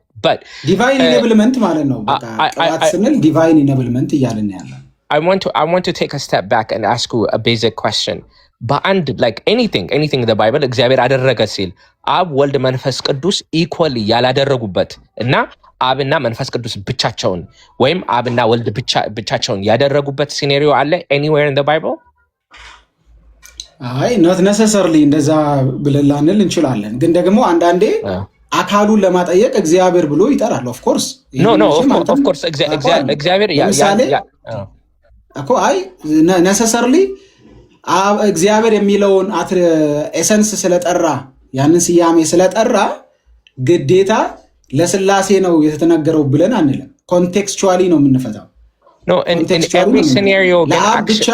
ዲቫይን ኢኔብልመንት ማለት ነው። በቃ ቅባት ስንል ዲቫይን ኢኔብልመንት እያልን ያለን። I want to take a step back and ask you a basic question. በአንድ like anything in the Bible እግዚአብሔር አደረገ ሲል አብ ወልድ መንፈስ ቅዱስ ኢኳሊ ያላደረጉበት እና አብና መንፈስ ቅዱስ ብቻቸውን ወይም አብና ወልድ ብቻቸውን ያደረጉበት ሲናሪዮ አለ anywhere in the Bible? አይ not necessarily እንደዛ ብለን ላንል እንችላለን። ግን ደግሞ አንዳንዴ አካሉን ለማጠየቅ እግዚአብሔር ብሎ ይጠራል። of course of course እግዚአብሔር እኮ አይ necessarily እግዚአብሔር የሚለውን ኤሰንስ ስለጠራ ያንን ስያሜ ስለጠራ ግዴታ ለስላሴ ነው የተተነገረው ብለን አንልም። ኮንቴክስቹዋሊ ነው የምንፈታው። ለአብ ብቻ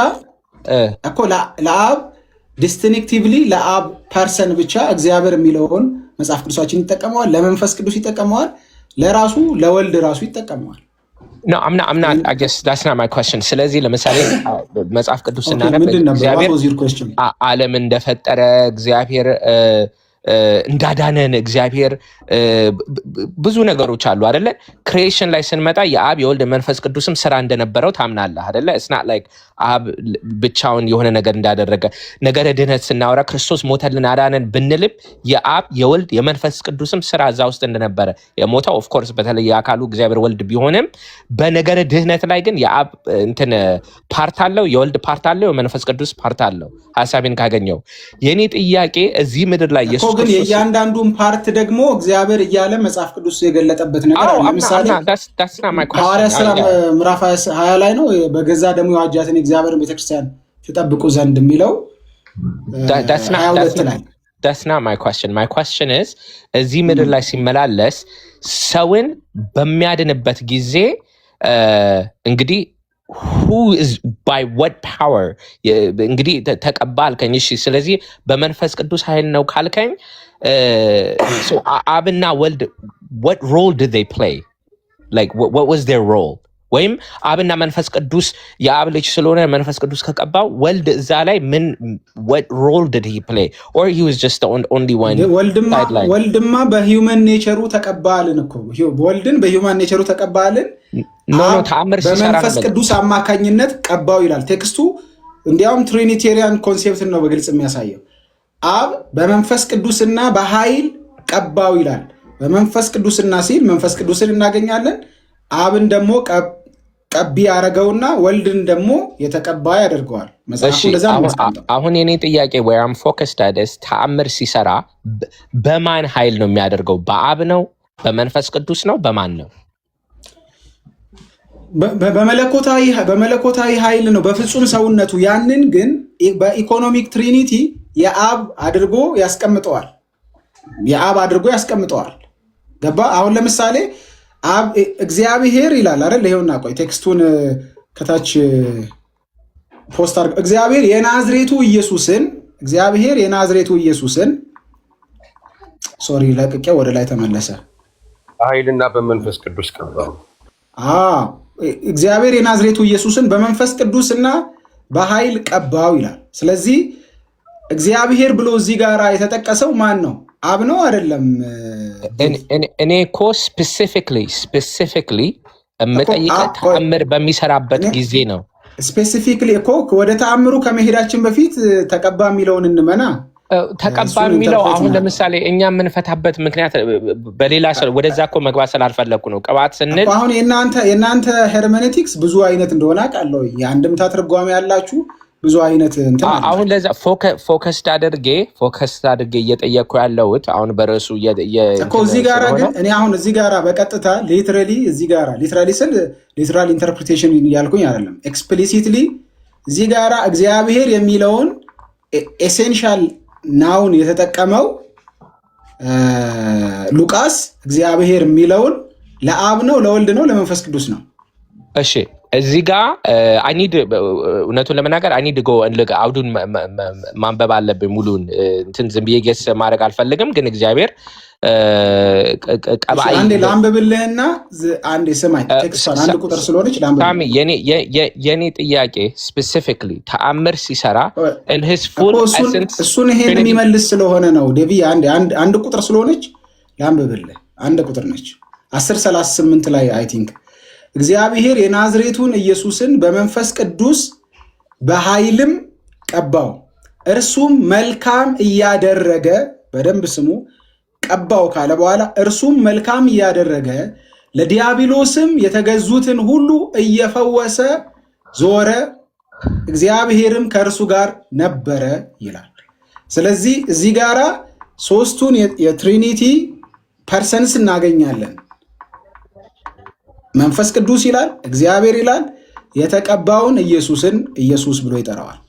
እኮ ለአብ ዲስቲንክቲቭሊ ለአብ ፐርሰን ብቻ እግዚአብሔር የሚለውን መጽሐፍ ቅዱሳችን ይጠቀመዋል። ለመንፈስ ቅዱስ ይጠቀመዋል። ለራሱ ለወልድ ራሱ ይጠቀመዋል። No, I'm not. I guess that's not my question. ስለዚህ ለምሳሌ መጽሐፍ ቅዱስ ስናነብ እግዚአብሔር ዓለም እንደፈጠረ እግዚአብሔር እንዳዳነን እግዚአብሔር ብዙ ነገሮች አሉ አይደለ? ክሪኤሽን ላይ ስንመጣ የአብ የወልድ መንፈስ ቅዱስም ስራ እንደነበረው ታምናለህ አይደለ? it's not like አብ ብቻውን የሆነ ነገር እንዳደረገ። ነገረ ድህነት ስናወራ ክርስቶስ ሞተልን አዳነን ብንልም የአብ የወልድ የመንፈስ ቅዱስም ስራ እዛ ውስጥ እንደነበረ የሞተው ኦፍ ኮርስ በተለይ የአካሉ እግዚአብሔር ወልድ ቢሆንም በነገረ ድህነት ላይ ግን የአብ እንትን ፓርት አለው፣ የወልድ ፓርት አለው፣ የመንፈስ ቅዱስ ፓርት አለው። ሐሳቤን ካገኘው የኔ ጥያቄ እዚህ ምድር ላይ ኢየሱስ ግን የእያንዳንዱን ፓርት ደግሞ እግዚአብሔር እያለ መጽሐፍ ቅዱስ የገለጠበት ነገር ለምሳሌ ሐዋርያት ሥራ ምዕራፍ 20 ላይ ነው በገዛ ደሙ የዋጃትን የእግዚአብሔርን ቤተክርስቲያን ትጠብቁ ዘንድ የሚለው 22 ላይ። That's not my question. My question is እዚህ ምድር ላይ ሲመላለስ ሰውን በሚያድንበት ጊዜ እንግዲህ who is by what power እንግዲህ ተቀባ አልከኝ። እሺ ስለዚህ በመንፈስ ቅዱስ ኃይል ነው ካልከኝ so አብና ወልድ what role did they play? Like what was their role? ወይም አብና መንፈስ ቅዱስ የአብ ልጅ ስለሆነ መንፈስ ቅዱስ ከቀባው ወልድ እዛ ላይ ምን what role did he play? Or he was just the only one? ወልድማ በሂውመን ኔቸሩ ተቀባልን እኮ ወልድን በሂውመን ኔቸሩ ተቀባልን በመንፈስ ቅዱስ አማካኝነት ቀባው ይላል ቴክስቱ። እንዲያውም ትሪኒቴሪያን ኮንሴፕትን ነው በግልጽ የሚያሳየው። አብ በመንፈስ ቅዱስና በኃይል ቀባው ይላል። በመንፈስ ቅዱስና ሲል መንፈስ ቅዱስን እናገኛለን። አብን ደግሞ ቀቢ ያደረገውና ወልድን ደግሞ የተቀባ ያደርገዋል። መጽሐፉ ለዛ ነው። አሁን የኔ ጥያቄ where I'm focused at is ተአምር ሲሰራ በማን ኃይል ነው የሚያደርገው? በአብ ነው? በመንፈስ ቅዱስ ነው? በማን ነው? በመለኮታዊ ኃይል ነው በፍጹም ሰውነቱ። ያንን ግን በኢኮኖሚክ ትሪኒቲ የአብ አድርጎ ያስቀምጠዋል። ገባ? አሁን ለምሳሌ አብ እግዚአብሔር ይላል አይደል? ይሄውና ቆይ ቴክስቱን ከታች ፖስት አድርገው እግዚአብሔር የናዝሬቱ ኢየሱስን ሶሪ ለቅቄ ወደ ላይ ተመለሰ። ኃይልና በመንፈስ ቅዱስ ቀባው። እግዚአብሔር የናዝሬቱ ኢየሱስን በመንፈስ ቅዱስና በኃይል ቀባው ይላል። ስለዚህ እግዚአብሔር ብሎ እዚህ ጋር የተጠቀሰው ማን ነው? አብ ነው አይደለም? እኔ እኮ ስፔሲፊክሊ የምጠይቀው ተአምር በሚሰራበት ጊዜ ነው። ስፔሲፊክሊ እኮ ወደ ተአምሩ ከመሄዳችን በፊት ተቀባ የሚለውን እንመና። ተቀባ የሚለው አሁን ለምሳሌ እኛ የምንፈታበት ምክንያት በሌላ ሰው ወደዛ እኮ መግባት ስላልፈለኩ ነው። ቅባት ስንል አሁን የእናንተ ሄርሜኔቲክስ ብዙ አይነት እንደሆነ አውቃለሁ። የአንድምታ ትርጓሜ ያላችሁ ብዙ አይነት እንትን አሁን ለዛ ፎከስድ አድርጌ እየጠየኩ ያለሁት አሁን በርዕሱ እኮ እዚህ ጋራ ግን እኔ አሁን እዚህ ጋራ በቀጥታ ሊትራሊ ስል ሊትራል ኢንተርፕሪቴሽን ያልኩኝ አይደለም። ኤክስፕሊሲትሊ እዚህ ጋራ እግዚአብሔር የሚለውን ኤሴንሻል ናውን የተጠቀመው ሉቃስ እግዚአብሔር የሚለውን ለአብ ነው፣ ለወልድ ነው፣ ለመንፈስ ቅዱስ ነው። እሺ እዚህ ጋር አይኒድ እውነቱን ለመናገር አይኒድ ጎ አውዱን ማንበብ አለብኝ ሙሉን እንትን ዝም ብዬ ጌስ ማድረግ አልፈልግም። ግን እግዚአብሔር ቀባይ አንዴ ላንብብልህና አንዴ ስማኝ ቴክስቷን አንድ ቁጥር ስለሆነች ላንብብ። የኔ ጥያቄ ስፔሲፊክሊ ተአምር ሲሰራ in his full essence እሱን ይሄን የሚመልስ ስለሆነ ነው። ዴቪ አንድ ቁጥር ስለሆነች ላንብብልህ። አንድ ቁጥር ነች 10:38 ላይ አይ ቲንክ እግዚአብሔር የናዝሬቱን ኢየሱስን በመንፈስ ቅዱስ በኃይልም ቀባው፣ እርሱም መልካም እያደረገ በደንብ ስሙ ቀባው ካለ በኋላ እርሱም መልካም እያደረገ ለዲያብሎስም የተገዙትን ሁሉ እየፈወሰ ዞረ፣ እግዚአብሔርም ከእርሱ ጋር ነበረ ይላል። ስለዚህ እዚህ ጋራ ሶስቱን የትሪኒቲ ፐርሰንስ እናገኛለን። መንፈስ ቅዱስ ይላል፣ እግዚአብሔር ይላል፣ የተቀባውን ኢየሱስን ኢየሱስ ብሎ ይጠራዋል።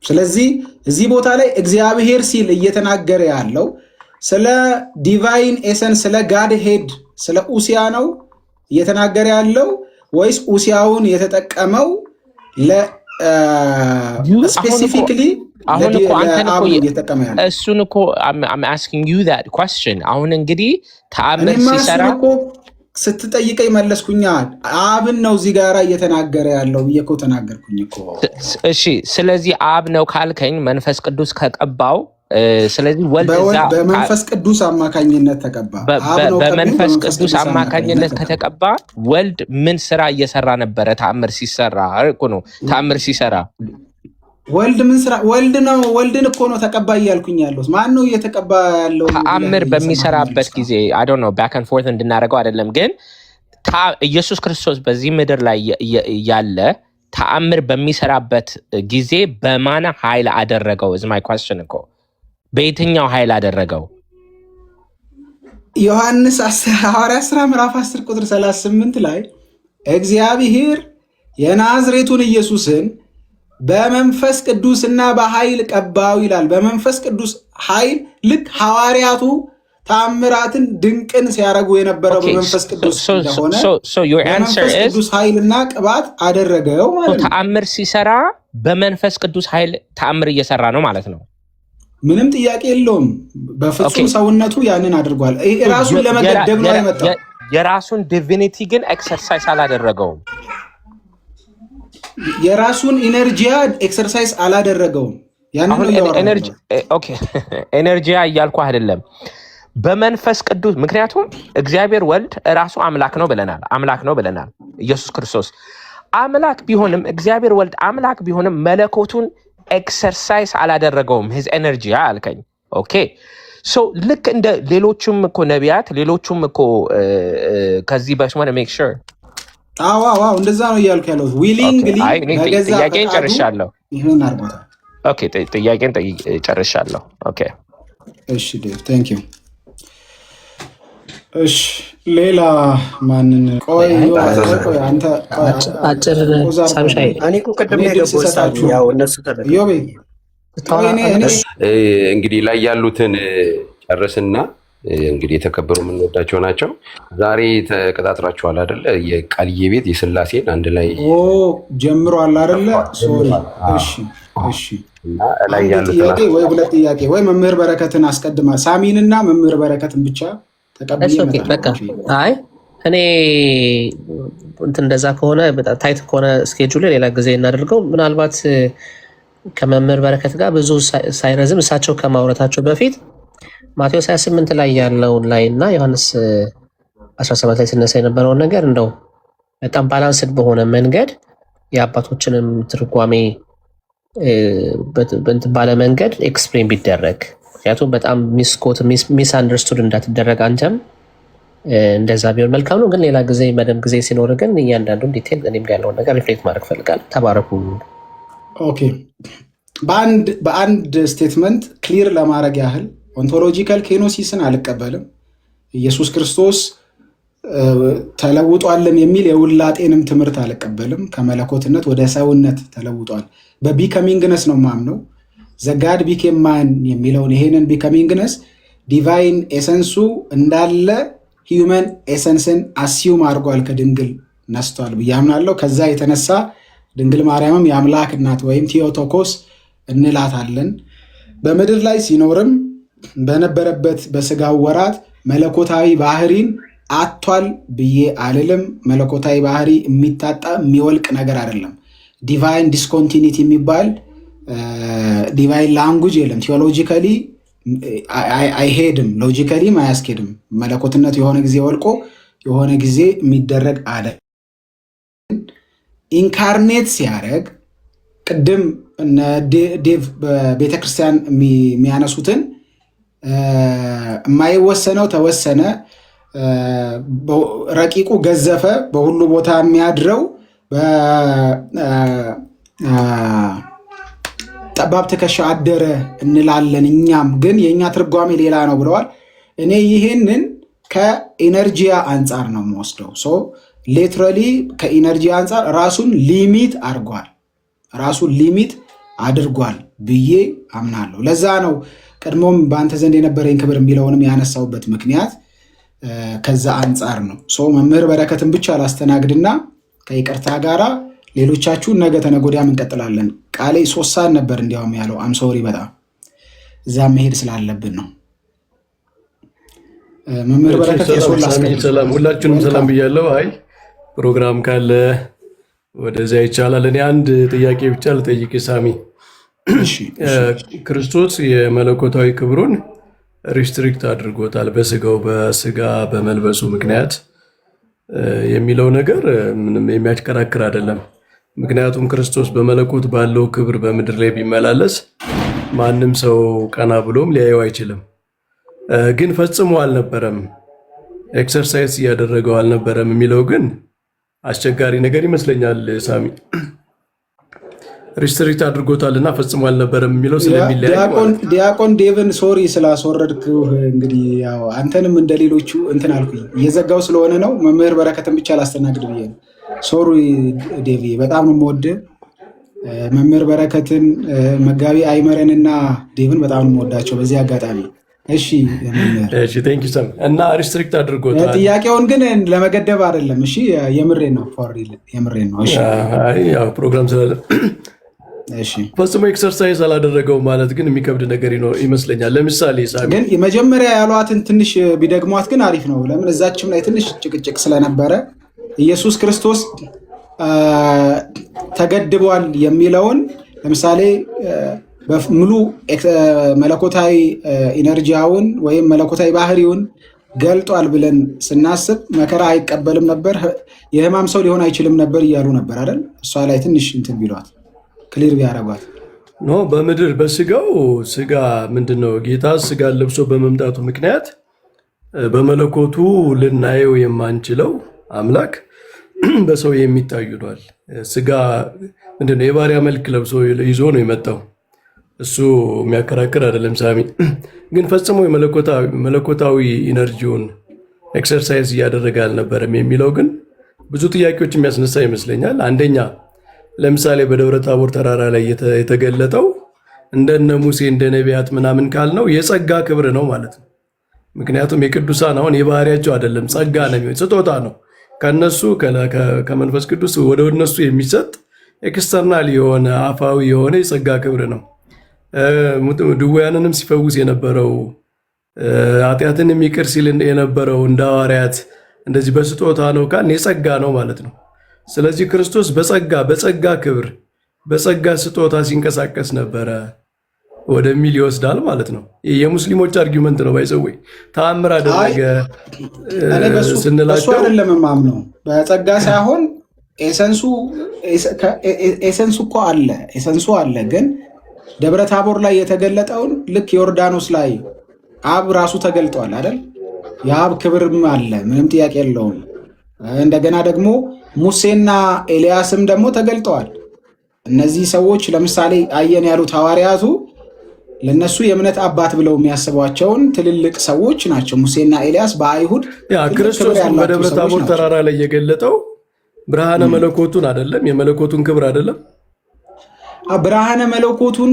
ስለዚህ እዚህ ቦታ ላይ እግዚአብሔር ሲል እየተናገረ ያለው ስለ ዲቫይን ኤሰንስ ስለ ጋድ ሄድ ስለ ኡሲያ ነው እየተናገረ ያለው ወይስ ኡሲያውን የተጠቀመው ስፔሲፊክሊ አሁን እኮ አንተን እኮ እሱን እኮ I'm asking you that question። አሁን እንግዲህ ተአምር ሲሰራ ስትጠይቀኝ መለስኩኛ። አብን ነው እዚህ ጋራ እየተናገረ ያለው ብዬ እኮ ተናገርኩኝ እኮ። እሺ ስለዚህ አብ ነው ካልከኝ መንፈስ ቅዱስ ከቀባው ስለዚህ ወልድ በመንፈስ ቅዱስ አማካኝነት ተቀባ። በመንፈስ ቅዱስ አማካኝነት ከተቀባ ወልድ ምን ስራ እየሰራ ነበረ? ተአምር ሲሰራ እኮ ነው። ተአምር ሲሰራ ወልድ ምን ስራ? ወልድ ነው። ወልድን እኮ ነው ተቀባ እያልኩኝ ያለው። ማን ነው እየተቀባ ያለው? ተአምር በሚሰራበት ጊዜ I don't know back and forth እንድናደርገው አይደለም፣ ግን ኢየሱስ ክርስቶስ በዚህ ምድር ላይ ያለ ተአምር በሚሰራበት ጊዜ በማን ኃይል አደረገው? is my question እኮ በየትኛው ኃይል አደረገው? ዮሐንስ ሐዋርያት ሥራ ምዕራፍ 10 ቁጥር 38 ላይ እግዚአብሔር የናዝሬቱን ኢየሱስን በመንፈስ ቅዱስና በኃይል ቀባው ይላል። በመንፈስ ቅዱስ ኃይል ልክ ሐዋርያቱ ተአምራትን ድንቅን ሲያረጉ የነበረው በመንፈስ ቅዱስ እንደሆነ በመንፈስ ቅዱስ ኃይልና ቅባት አደረገው ማለት ነው። ተአምር ሲሰራ በመንፈስ ቅዱስ ኃይል ተአምር እየሰራ ነው ማለት ነው። ምንም ጥያቄ የለውም። በፍጹም ሰውነቱ ያንን አድርጓል። ራሱን ለመገደብ ነው የመጣው። የራሱን ዲቪኒቲ ግን ኤክሰርሳይዝ አላደረገውም። የራሱን ኢነርጂያ ኤክሰርሳይዝ አላደረገውም። ያንን ኤነርጂያ እያልኩ አይደለም፣ በመንፈስ ቅዱስ። ምክንያቱም እግዚአብሔር ወልድ ራሱ አምላክ ነው ብለናል። ኢየሱስ ክርስቶስ አምላክ ቢሆንም እግዚአብሔር ወልድ አምላክ ቢሆንም መለኮቱን ኤክሰርሳይዝ አላደረገውም። ሂዝ ኤነርጂ አልከኝ። ኦኬ ሶ ልክ እንደ ሌሎቹም እኮ ነቢያት ሌሎቹም እኮ ከዚህ በሽመን ሜክ ሹር አዎ እንደዛ ነው እያልኩ ያለው። ዊሊንግሊ ጥያቄን ጨርሻለሁ። ይሄን አርጎታ። ኦኬ ጥያቄን ጨርሻለሁ። ኦኬ እሺ ዴቭ ቴንክ ዩ። እሺ ሌላ ማንን? ቆይ አንተ አጭር ሳምሻይ እኔ እኮ ቅድም የገባሁት ያው እነሱ ዮቤ እንግዲህ ላይ ያሉትን ጨርስና እንግዲህ የተከበሩ የምንወዳቸው ናቸው። ዛሬ ተቀጣጥራችኋል አይደለ? የቃልዬ ቤት የስላሴን አንድ ላይ ጀምሯል አይደለ? ሶሪ እሺ ላይ ያሉት ጥያቄ ወይ ሁለት ጥያቄ ወይ መምህር በረከትን አስቀድማ ሳሚንና መምህር በረከትን ብቻ ተቀብዬ በቃ አይ እኔ እንደዛ ከሆነ በጣም ታይት ከሆነ ስኬጁል ሌላ ጊዜ እናደርገው። ምናልባት ከመምህር በረከት ጋር ብዙ ሳይረዝም እሳቸው ከማውራታቸው በፊት ማቴዎስ 28 ላይ ያለውን ላይ እና ዮሐንስ 17 ላይ ሲነሳ የነበረውን ነገር እንደው በጣም ባላንስድ በሆነ መንገድ የአባቶችንም ትርጓሜ ባለ መንገድ ኤክስፕሌን ቢደረግ፣ ምክንያቱም በጣም ሚስ አንደርስቱድ እንዳትደረግ አንተም እንደዛ ቢሆን መልካም ነው። ግን ሌላ ጊዜ መደም ጊዜ ሲኖር ግን እያንዳንዱን ዲቴል እኔም ጋር ያለውን ነገር ሪፍሌክት ማድረግ ፈልጋለሁ። ተባረኩ። ኦኬ በአንድ ስቴትመንት ክሊር ለማድረግ ያህል ኦንቶሎጂካል ኬኖሲስን አልቀበልም። ኢየሱስ ክርስቶስ ተለውጧልን የሚል የውላጤንም ትምህርት አልቀበልም። ከመለኮትነት ወደ ሰውነት ተለውጧል። በቢከሚንግነስ ነው ማምነው። ዘጋድ ቢኬም ማን የሚለውን ይሄንን ቢከሚንግነስ ዲቫይን ኤሰንሱ እንዳለ ሂዩመን ኤሰንስን አሲዩም አድርጓል ከድንግል ነስቷል ብዬ አምናለሁ። ከዛ የተነሳ ድንግል ማርያምም የአምላክ እናት ወይም ቴዎቶኮስ እንላታለን። በምድር ላይ ሲኖርም በነበረበት በስጋው ወራት መለኮታዊ ባህሪን አቷል ብዬ አልልም። መለኮታዊ ባህሪ የሚታጣ የሚወልቅ ነገር አይደለም። ዲቫይን ዲስኮንቲኒቲ የሚባል ዲቫይን ላንጉጅ የለም። ቴዎሎጂካሊ አይሄድም፣ ሎጂካሊም አያስኬድም። መለኮትነቱ የሆነ ጊዜ ወልቆ የሆነ ጊዜ የሚደረግ አለ። ኢንካርኔት ሲያደርግ ቅድም ዴቭ በቤተክርስቲያን የሚያነሱትን የማይወሰነው ተወሰነ፣ ረቂቁ ገዘፈ፣ በሁሉ ቦታ የሚያድረው ጠባብ ትከሻ አደረ እንላለን። እኛም ግን የእኛ ትርጓሜ ሌላ ነው ብለዋል። እኔ ይህንን ከኢነርጂያ አንጻር ነው የምወስደው። ሌትራሊ ከኢነርጂ አንጻር ራሱን ሊሚት አድርጓል ብዬ አምናለሁ። ለዛ ነው ቀድሞም በአንተ ዘንድ የነበረኝ ክብር የሚለውንም ያነሳውበት ምክንያት ከዛ አንጻር ነው። መምህር በረከትን ብቻ ላስተናግድና ከይቅርታ ጋራ ሌሎቻችሁን ነገ ተነገ ወዲያም እንቀጥላለን። ቃሌ 3 ሰዓት ነበር እንዲያውም ያለው። አምሶሪ በጣም እዛ መሄድ ስላለብን ነው። መምህር በረከት ሰላም፣ ሁላችሁንም ሰላም ብያለሁ። አይ ፕሮግራም ካለ ወደዚያ ይቻላል። እኔ አንድ ጥያቄ ብቻ ልጠይቅ ሳሚ። ክርስቶስ የመለኮታዊ ክብሩን ሪስትሪክት አድርጎታል በስጋ በመልበሱ ምክንያት የሚለው ነገር ምንም የሚያከራክር አይደለም። ምክንያቱም ክርስቶስ በመለኮት ባለው ክብር በምድር ላይ ቢመላለስ ማንም ሰው ቀና ብሎም ሊያየው አይችልም። ግን ፈጽሞ አልነበረም፣ ኤክሰርሳይዝ እያደረገው አልነበረም የሚለው ግን አስቸጋሪ ነገር ይመስለኛል። ሳሚ ሪስትሪክት አድርጎታልና ፈጽሞ አልነበረም የሚለው ስለሚለያይ ዲያቆን ዴቭን ሶሪ ስላስወረድክ እንግዲህ ያው አንተንም እንደሌሎቹ እንትን አልኩኝ። እየዘጋው ስለሆነ ነው። መምህር በረከትን ብቻ ላስተናግድ ብዬ ነው። ሶሪ ዴቪ፣ በጣም ነው የምወድህ። መምህር በረከትን፣ መጋቢ አይመረንና ዴቭን በጣም ነው የምወዳቸው በዚህ አጋጣሚ። እሺ ቴንክ ዩ ሰም እና ሪስትሪክት አድርጎታል። ጥያቄውን ግን ለመገደብ አይደለም። እሺ የምሬን ነው፣ የምሬን ነው። እሺ ያው ፕሮግራም ስላለ ፈጽሞ ኤክሰርሳይዝ አላደረገው ማለት ግን የሚከብድ ነገር ይመስለኛል። ለምሳሌ ሳሚ ግን የመጀመሪያ ያሏትን ትንሽ ቢደግሟት ግን አሪፍ ነው። ለምን እዛችም ላይ ትንሽ ጭቅጭቅ ስለነበረ ኢየሱስ ክርስቶስ ተገድቧል የሚለውን ለምሳሌ ሙሉ መለኮታዊ ኢነርጂያውን ወይም መለኮታዊ ባህሪውን ገልጧል ብለን ስናስብ መከራ አይቀበልም ነበር፣ የህማም ሰው ሊሆን አይችልም ነበር እያሉ ነበር አይደል? እሷ ላይ ትንሽ እንትን ቢሏት ክሊር ቢያረጓት ኖ በምድር በስጋው ስጋ ምንድነው ጌታ ስጋ ለብሶ በመምጣቱ ምክንያት በመለኮቱ ልናየው የማንችለው አምላክ በሰው የሚታዩቷል። ስጋ ምንድነው የባሪያ መልክ ለብሶ ይዞ ነው የመጣው። እሱ የሚያከራክር አይደለም ሳሚ። ግን ፈጽሞ መለኮታዊ ኢነርጂውን ኤክሰርሳይዝ እያደረገ አልነበረም የሚለው ግን ብዙ ጥያቄዎች የሚያስነሳ ይመስለኛል። አንደኛ ለምሳሌ በደብረ ታቦር ተራራ ላይ የተገለጠው እንደነ ሙሴ እንደ ነቢያት ምናምን ካልነው የጸጋ ክብር ነው ማለት ነው። ምክንያቱም የቅዱሳን አሁን የባህሪያቸው አይደለም፣ ጸጋ ነው፣ ስጦታ ነው። ከነሱ ከመንፈስ ቅዱስ ወደ እነሱ የሚሰጥ ኤክስተርናል የሆነ አፋዊ የሆነ የጸጋ ክብር ነው። ድውያንንም ሲፈውስ የነበረው ኃጢአትንም ይቅር ሲል የነበረው እንደ ሐዋርያት እንደዚህ በስጦታ ነው ካልን የጸጋ ነው ማለት ነው። ስለዚህ ክርስቶስ በጸጋ ክብር በጸጋ ስጦታ ሲንቀሳቀስ ነበረ ወደሚል ይወስዳል ማለት ነው። የሙስሊሞች አርጊመንት ነው። ባይዘወይ ተአምር አደረገ ስንላቸው አይደለም የማምነው በጸጋ ሳይሆን ኤሰንሱ እኮ አለ፣ ኤሰንሱ አለ። ግን ደብረ ታቦር ላይ የተገለጠውን ልክ ዮርዳኖስ ላይ አብ ራሱ ተገልጧል አይደል? የአብ ክብርም አለ፣ ምንም ጥያቄ የለውም። እንደገና ደግሞ ሙሴና ኤልያስም ደግሞ ተገልጠዋል። እነዚህ ሰዎች ለምሳሌ አየን ያሉት ሐዋርያቱ ለነሱ የእምነት አባት ብለው የሚያስቧቸውን ትልልቅ ሰዎች ናቸው። ሙሴና ኤልያስ በአይሁድ ክርስቶስ በደብረ ታቦር ተራራ ላይ የገለጠው ብርሃነ መለኮቱን አይደለም፣ የመለኮቱን ክብር አይደለም። ብርሃነ መለኮቱን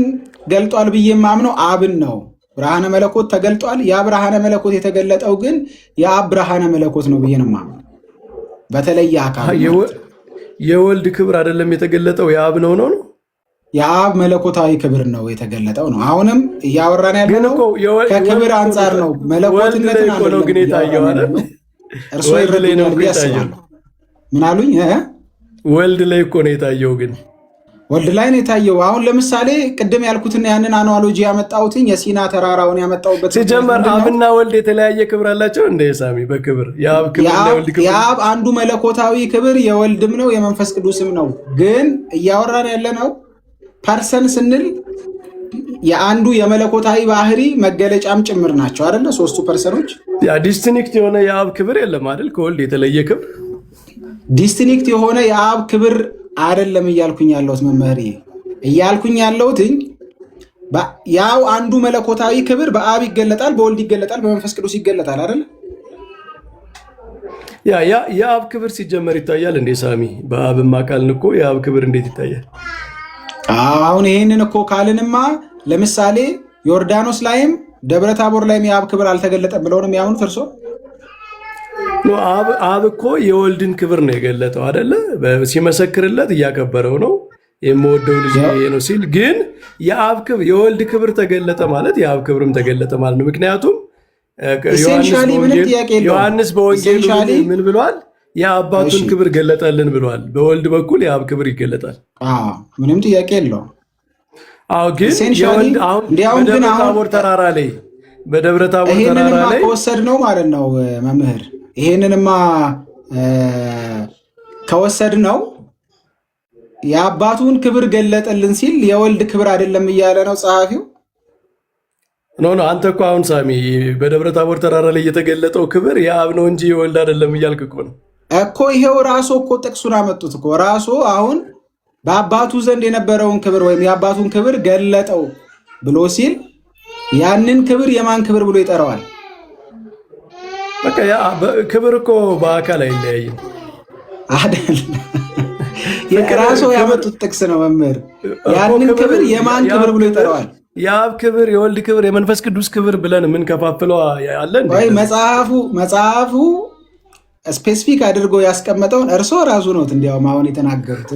ገልጧል ብዬ የማምነው አብን ነው። ብርሃነ መለኮት ተገልጧል። ያ ብርሃነ መለኮት የተገለጠው ግን የአብ ብርሃነ መለኮት ነው ብዬ ነው የማምነው። በተለየ አካል የወልድ ክብር አይደለም የተገለጠው የአብ ነው ነው የአብ መለኮታዊ ክብር ነው የተገለጠው ነው። አሁንም እያወራን ያለነው ከክብር አንጻር ነው። መለኮትነትን ነው ግን የታየው አይደል? እርሱ ይረዱኛል ብዬ አስባለሁ። ምን አሉኝ? ወልድ ላይ እኮ ነው የታየው ግን ወልድ ላይ ነው የታየው። አሁን ለምሳሌ ቅድም ያልኩትና ያንን አናሎጂ ያመጣሁትኝ የሲና ተራራውን ያመጣሁበት ሲጀመር አብና ወልድ የተለያየ ክብር አላቸው እንደ ሳሚ በክብር የአብ ክብር የወልድ ክብር የአብ አንዱ መለኮታዊ ክብር የወልድም ነው የመንፈስ ቅዱስም ነው። ግን እያወራን ያለነው ፐርሰን ስንል የአንዱ የመለኮታዊ ባህሪ መገለጫም ጭምር ናቸው አይደለ? ሶስቱ ፐርሰኖች ያ ዲስቲንክት የሆነ የአብ ክብር የለም አይደል? ከወልድ የተለየ ክብር ዲስቲንክት የሆነ የአብ ክብር አይደለም እያልኩኝ ያለሁት መምህር፣ እያልኩኝ ያለሁት ያው አንዱ መለኮታዊ ክብር በአብ ይገለጣል፣ በወልድ ይገለጣል፣ በመንፈስ ቅዱስ ይገለጣል አይደል? የአብ ክብር ሲጀመር ይታያል እንዴ ሳሚ? በአብማ ካልን እኮ የአብ ክብር እንዴት ይታያል? አሁን ይሄንን እኮ ካልንማ ለምሳሌ ዮርዳኖስ ላይም ደብረ ታቦር ላይም የአብ ክብር አልተገለጠም ብለው ነው የሚያምኑት እርሶ? አብ እኮ የወልድን ክብር ነው የገለጠው አይደለ? ሲመሰክርለት እያከበረው ነው የምወደው ልጅ ነው ሲል፣ ግን የአብ ክብር የወልድ ክብር ተገለጠ ማለት የአብ ክብርም ተገለጠ ማለት ነው። ምክንያቱም ዮሐንስ በወንጌሉ ምን ብሏል? የአባቱን ክብር ገለጠልን ብሏል። በወልድ በኩል የአብ ክብር ይገለጣል። ምንም ጥያቄ የለው። ግን በደብረ ታቦር ተራራ ላይ ከወሰድ ነው ማለት ነው መምህር፣ ይሄንንማ ከወሰድ ነው የአባቱን ክብር ገለጠልን ሲል የወልድ ክብር አይደለም እያለ ነው ጸሐፊው። ኖ አንተ እኮ አሁን ሳሚ በደብረ ታቦር ተራራ ላይ የተገለጠው ክብር የአብ ነው እንጂ የወልድ አይደለም እያልክ እኮ ነው እኮ። ይሄው ራሱ እኮ ጥቅሱን አመጡት እኮ ራሱ። አሁን በአባቱ ዘንድ የነበረውን ክብር ወይም የአባቱን ክብር ገለጠው ብሎ ሲል ያንን ክብር የማን ክብር ብሎ ይጠራዋል? በቃ ክብር እኮ በአካል አይለያይም አይደል? ራሱ ያመጡት ጥቅስ ነው መምህር። ያንን ክብር የማን ክብር ብሎ ይጠራዋል? የአብ ክብር፣ የወልድ ክብር፣ የመንፈስ ቅዱስ ክብር ብለን የምንከፋፍለው አለን ወይ? መጽሐፉ ስፔሲፊክ አድርጎ ያስቀመጠውን እርሶ ራሱ ነው እንዲያውም አሁን የተናገሩት።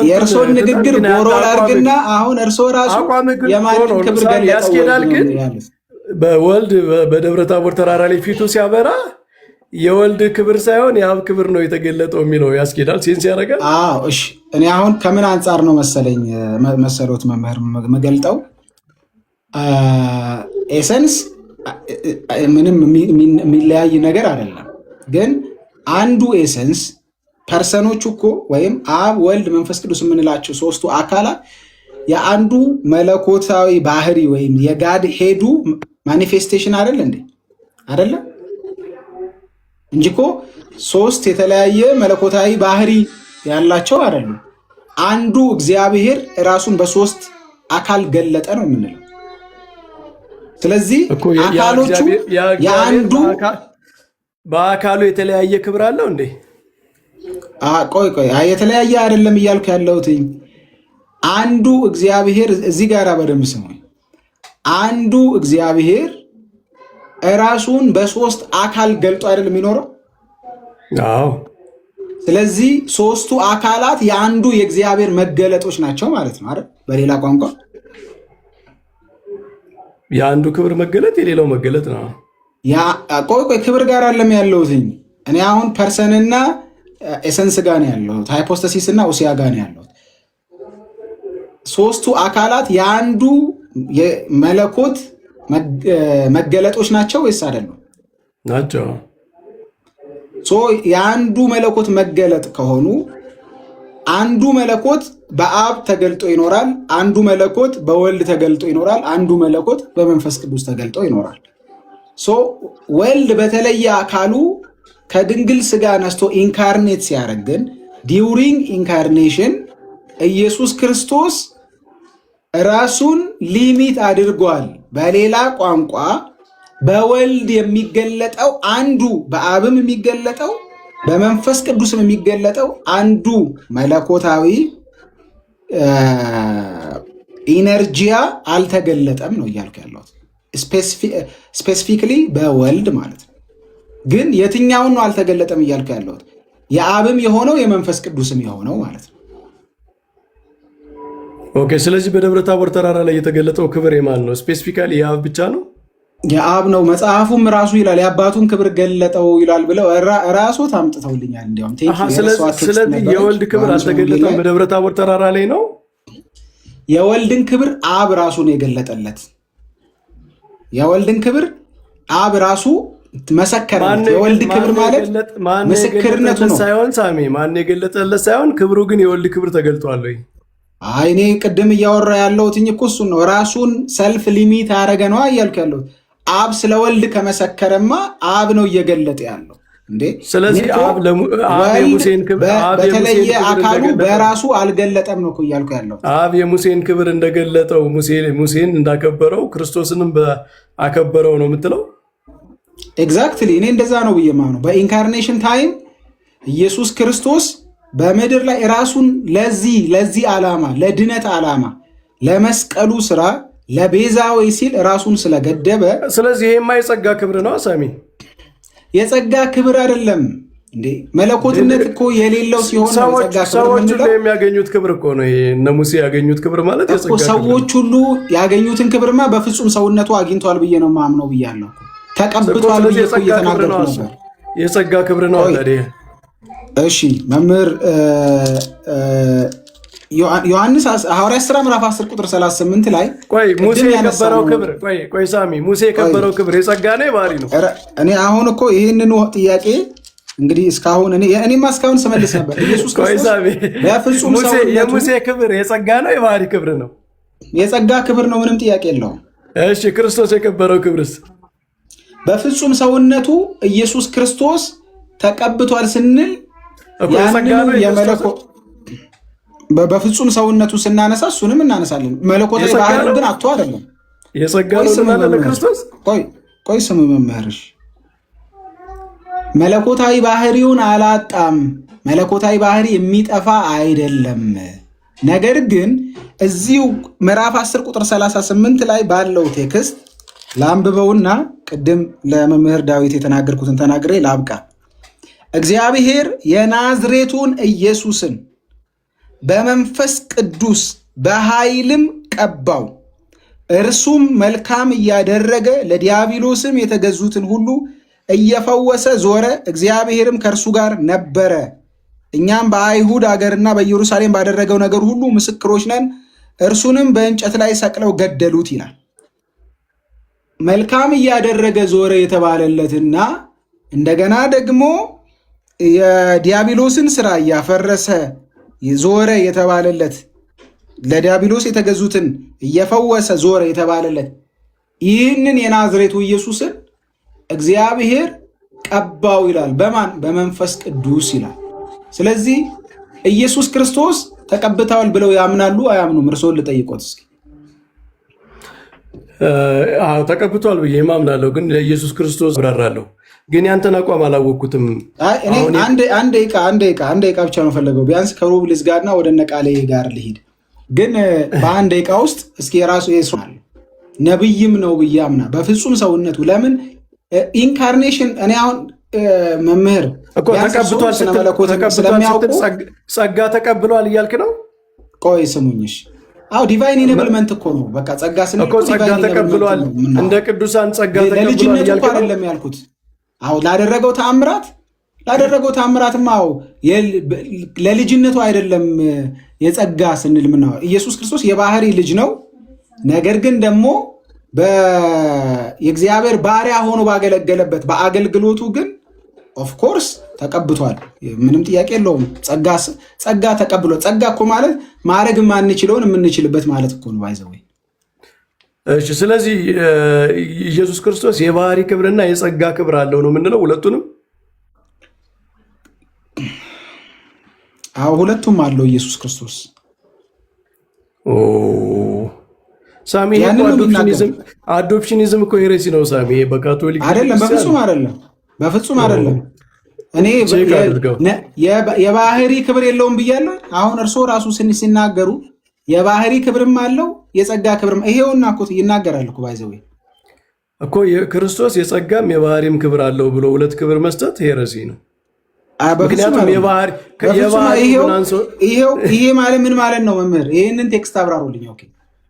የእርሶን ንግግር ቦሮል አድርግና አሁን እርሶ ራሱ የማንን ክብር ገለጠው ያስኬዳል። ግን በወልድ በደብረ ታቦር ተራራ ላይ ፊቱ ሲያበራ የወልድ ክብር ሳይሆን የአብ ክብር ነው የተገለጠው የሚለው ያስኬዳል። ሴንስ ያደርጋል። እሺ እኔ አሁን ከምን አንጻር ነው መሰሎት መምህር መገልጠው ኤሰንስ ምንም የሚለያይ ነገር አይደለም። ግን አንዱ ኤሰንስ ፐርሰኖቹ እኮ ወይም አብ፣ ወልድ፣ መንፈስ ቅዱስ የምንላቸው ሶስቱ አካላት የአንዱ መለኮታዊ ባህሪ ወይም የጋድ ሄዱ ማኒፌስቴሽን አይደል እንዴ? አይደለም እንጂ እኮ ሶስት የተለያየ መለኮታዊ ባህሪ ያላቸው አይደሉም። አንዱ እግዚአብሔር ራሱን በሶስት አካል ገለጠ ነው የምንለው። ስለዚህ አካሎቹ የአንዱ በአካሉ የተለያየ ክብር አለው እንዴ? ቆይ የተለያየ አይደለም እያልኩ ያለሁት አንዱ እግዚአብሔር እዚህ ጋር በደንብ ስሙኝ። አንዱ እግዚአብሔር ራሱን በሶስት አካል ገልጦ አይደለም የሚኖረው? አዎ። ስለዚህ ሶስቱ አካላት የአንዱ የእግዚአብሔር መገለጦች ናቸው ማለት ነው አይደል? በሌላ ቋንቋ የአንዱ ክብር መገለጥ የሌላው መገለጥ ነው። ቆይ ክብር ጋር አለም ያለሁት እኔ አሁን ፐርሰንና ኤሰንስ ጋር ነው ያለሁት፣ ሃይፖስተሲስ እና ኡሲያ ጋር ነው ያለሁት። ሶስቱ አካላት የአንዱ የመለኮት መገለጦች ናቸው ወይስ አይደሉም? ናቸው። የአንዱ መለኮት መገለጥ ከሆኑ አንዱ መለኮት በአብ ተገልጦ ይኖራል፣ አንዱ መለኮት በወልድ ተገልጦ ይኖራል፣ አንዱ መለኮት በመንፈስ ቅዱስ ተገልጦ ይኖራል። ወልድ በተለየ አካሉ ከድንግል ስጋ ነስቶ ኢንካርኔት ሲያደርግ ግን ዲዩሪንግ ኢንካርኔሽን ኢየሱስ ክርስቶስ ራሱን ሊሚት አድርጓል። በሌላ ቋንቋ በወልድ የሚገለጠው አንዱ በአብም የሚገለጠው በመንፈስ ቅዱስም የሚገለጠው አንዱ መለኮታዊ ኢነርጂያ አልተገለጠም ነው እያልኩ ያለሁት። ስፔሲፊክሊ በወልድ ማለት ነው። ግን የትኛውን ነው አልተገለጠም እያልኩ ያለሁት? የአብም የሆነው የመንፈስ ቅዱስም የሆነው ማለት ነው። ኦኬ። ስለዚህ በደብረ ታቦር ተራራ ላይ የተገለጠው ክብር የማን ነው? ስፔሲፊካሊ የአብ ብቻ ነው? የአብ ነው። መጽሐፉም ራሱ ይላል የአባቱን ክብር ገለጠው ይላል ብለው ራሱ ታምጥተውልኛል። እንዲያውም ስለዚህ የወልድ ክብር አልተገለጠም በደብረ ታቦር ተራራ ላይ ነው። የወልድን ክብር አብ ራሱ ነው የገለጠለት። የወልድን ክብር አብ ራሱ መሰከረለት። የወልድ ክብር ማለት ምስክርነቱ ነው ሳይሆን ሳሚ ማን የገለጠለት ሳይሆን ክብሩ ግን የወልድ ክብር ተገልጧል ወይ? አይ እኔ ቅድም እያወራ ያለሁት እኮ እሱን ነው። ራሱን ሰልፍ ሊሚት አደረገ ነው እያልኩ ያለሁት። አብ ስለ ወልድ ከመሰከረማ አብ ነው እየገለጠ ያለው እንዴ። ስለዚህ አብ የሙሴን ክብር በተለየ አካሉ በራሱ አልገለጠም ነው እያልኩ ያለው። አብ የሙሴን ክብር እንደገለጠው ሙሴን እንዳከበረው ክርስቶስንም አከበረው ነው የምትለው? ኤግዛክትሊ እኔ እንደዛ ነው ብዬ ማምነው። በኢንካርኔሽን ታይም ኢየሱስ ክርስቶስ በምድር ላይ ራሱን ለዚህ ዓላማ ለድነት ዓላማ ለመስቀሉ ስራ ለቤዛዊ ሲል ራሱን ስለገደበ፣ ስለዚህ ይሄማ የጸጋ ክብር ነው ሳሚ። የጸጋ ክብር አይደለም እንዴ? መለኮትነት እኮ የሌለው ሲሆን ሰዎች ሁሉ የሚያገኙት ክብር እኮ ነው። እነ ሙሴ ያገኙት ክብር ማለት የጸጋ ክብር። ሰዎች ሁሉ ያገኙትን ክብርማ በፍጹም ሰውነቱ አግኝቷል ብዬ ነው ማምነው ብያለሁ። ተቀብቷል ብዬ እኮ እየተናገርኩ ነበር። የጸጋ ክብር ነው ታዲያ። እሺ መምህር ዮሐንስ ሐዋርያት ሥራ ምዕራፍ 10 ቁጥር 38 ላይ ቆይ ሙሴ የከበረው ክብር ቆይ ሳሚ ሙሴ የከበረው ክብር የጸጋ ነው የባህሪ ነው? እኔ አሁን እኮ ይህንን ጥያቄ እንግዲህ እስካሁን እኔማ እስካሁን ስመልስ ነበር። ኢየሱስ ክርስቶስ በፍጹም ሰውነቱ የሙሴ ክብር የጸጋ ነው የባህሪ ክብር ነው? የጸጋ ክብር ነው፣ ምንም ጥያቄ የለውም። እሺ ክርስቶስ የከበረው ክብርስ? በፍጹም ሰውነቱ ኢየሱስ ክርስቶስ ተቀብቷል ስንል በፍጹም ሰውነቱ ስናነሳ እሱንም እናነሳለን። መለኮታዊ ባህሪውን ግን አጥቶ አይደለም። የጸጋ ነው ለክርስቶስ። ቆይ ስሙ መምህርሽ፣ መለኮታዊ ባህሪውን አላጣም። መለኮታዊ ባህሪ የሚጠፋ አይደለም። ነገር ግን እዚሁ ምዕራፍ 10 ቁጥር 38 ላይ ባለው ቴክስት ላንብበውና ቅድም ለመምህር ዳዊት የተናገርኩትን ተናግሬ ላብቃ። እግዚአብሔር የናዝሬቱን ኢየሱስን በመንፈስ ቅዱስ በኃይልም ቀባው፣ እርሱም መልካም እያደረገ ለዲያብሎስም የተገዙትን ሁሉ እየፈወሰ ዞረ፣ እግዚአብሔርም ከእርሱ ጋር ነበረ። እኛም በአይሁድ አገርና በኢየሩሳሌም ባደረገው ነገር ሁሉ ምስክሮች ነን። እርሱንም በእንጨት ላይ ሰቅለው ገደሉት ይላል። መልካም እያደረገ ዞረ የተባለለትና እንደገና ደግሞ የዲያብሎስን ስራ እያፈረሰ ዞረ የተባለለት ለዲያብሎስ የተገዙትን እየፈወሰ ዞረ የተባለለት ይህንን የናዝሬቱ ኢየሱስን እግዚአብሔር ቀባው ይላል። በማን? በመንፈስ ቅዱስ ይላል። ስለዚህ ኢየሱስ ክርስቶስ ተቀብተዋል ብለው ያምናሉ አያምኑም? እርስዎን ልጠይቆት እስኪ። ተቀብቷል ብዬ ማምናለሁ፣ ግን ኢየሱስ ክርስቶስ ብራራለሁ። ግን ያንተን አቋም አላወቅኩትም። አንድ ደቂቃ ብቻ ነው ፈለገው። ቢያንስ ከሩብ ልዝጋና ወደ ነቃሌ ጋር ልሂድ። ግን በአንድ ደቂቃ ውስጥ እስኪ የራሱ የሱናል ነብይም ነው ብዬ አምና በፍጹም ሰውነቱ ለምን ኢንካርኔሽን እኔ አሁን መምህር ተቀብቷል ስለሚያውቁ ጸጋ ተቀብሏል እያልክ ነው? ቆይ ስሙኝሽ። አዎ ዲቫይን ኢኔብልመንት እኮ ነው። በቃ ጸጋ ጸጋ ተቀብሏል፣ እንደ ቅዱሳን ጸጋ ተቀብሏል ለልጅነቱ እኮ አይደለም ያልኩት። አዎ ላደረገው ተአምራትማ አዎ ለልጅነቱ አይደለም የጸጋ ስንል ምናው ኢየሱስ ክርስቶስ የባህሪ ልጅ ነው። ነገር ግን ደግሞ የእግዚአብሔር ባሪያ ሆኖ ባገለገለበት በአገልግሎቱ ግን ኦፍኮርስ ተቀብቷል። ምንም ጥያቄ የለውም። ጸጋ ተቀብሎ ጸጋ እኮ ማለት ማድረግ የማንችለውን የምንችልበት ማለት እኮ ነው። ባይዘው እሺ። ስለዚህ ኢየሱስ ክርስቶስ የባህሪ ክብርና የጸጋ ክብር አለው ነው የምንለው? ሁለቱንም? አዎ ሁለቱም አለው ኢየሱስ ክርስቶስ። ሳሚ አዶፕሽኒዝም እኮ ሄሬሲ ነው ሳሚ። በካቶሊክ አይደለም፣ በፍጹም አይደለም። እኔ የባህሪ ክብር የለውም ብያለሁ። አሁን እርስዎ ራሱ ሲናገሩ የባህሪ ክብርም አለው የጸጋ ክብርም ይሄውና እኮ ይናገራል እኮ ባይዘው እኮ ክርስቶስ የጸጋም የባህሪም ክብር አለው ብሎ ሁለት ክብር መስጠት ሄረሲ ነው። ምክንያቱም ይሄ ማለት ምን ማለት ነው መምህር? ይህንን ቴክስት አብራሩልኝ። ኦኬ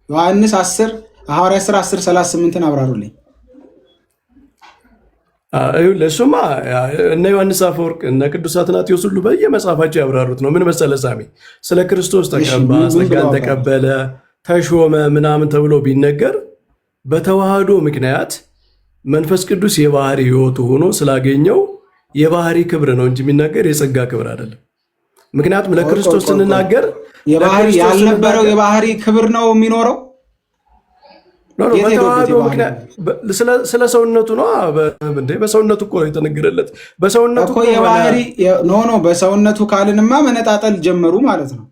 ዮሐንስ 10 ሐዋርያት ሥራ 10:38 አብራሩልኝ። ለሱማ እነ ዮሐንስ አፈወርቅ እነ ቅዱስ አትናቴዎስ ሁሉ በየመጽሐፋቸው ያብራሩት ነው። ምን መሰለህ ሳሚ፣ ስለ ክርስቶስ ተቀባ፣ ጸጋን ተቀበለ፣ ተሾመ ምናምን ተብሎ ቢነገር በተዋህዶ ምክንያት መንፈስ ቅዱስ የባህሪ ሕይወቱ ሆኖ ስላገኘው የባህሪ ክብር ነው እንጂ የሚናገር የጸጋ ክብር አይደለም። ምክንያቱም ለክርስቶስ ስንናገር ያልነበረው የባህሪ ክብር ነው የሚኖረው። በተዋህዶ ምክንያት ስለ ሰውነቱ ነው። በሰውነቱ እኮ የተነገረለት በሰውነቱ እኮ የባህሪ በሰውነቱ ካልንማ መነጣጠል ጀመሩ ማለት ነው።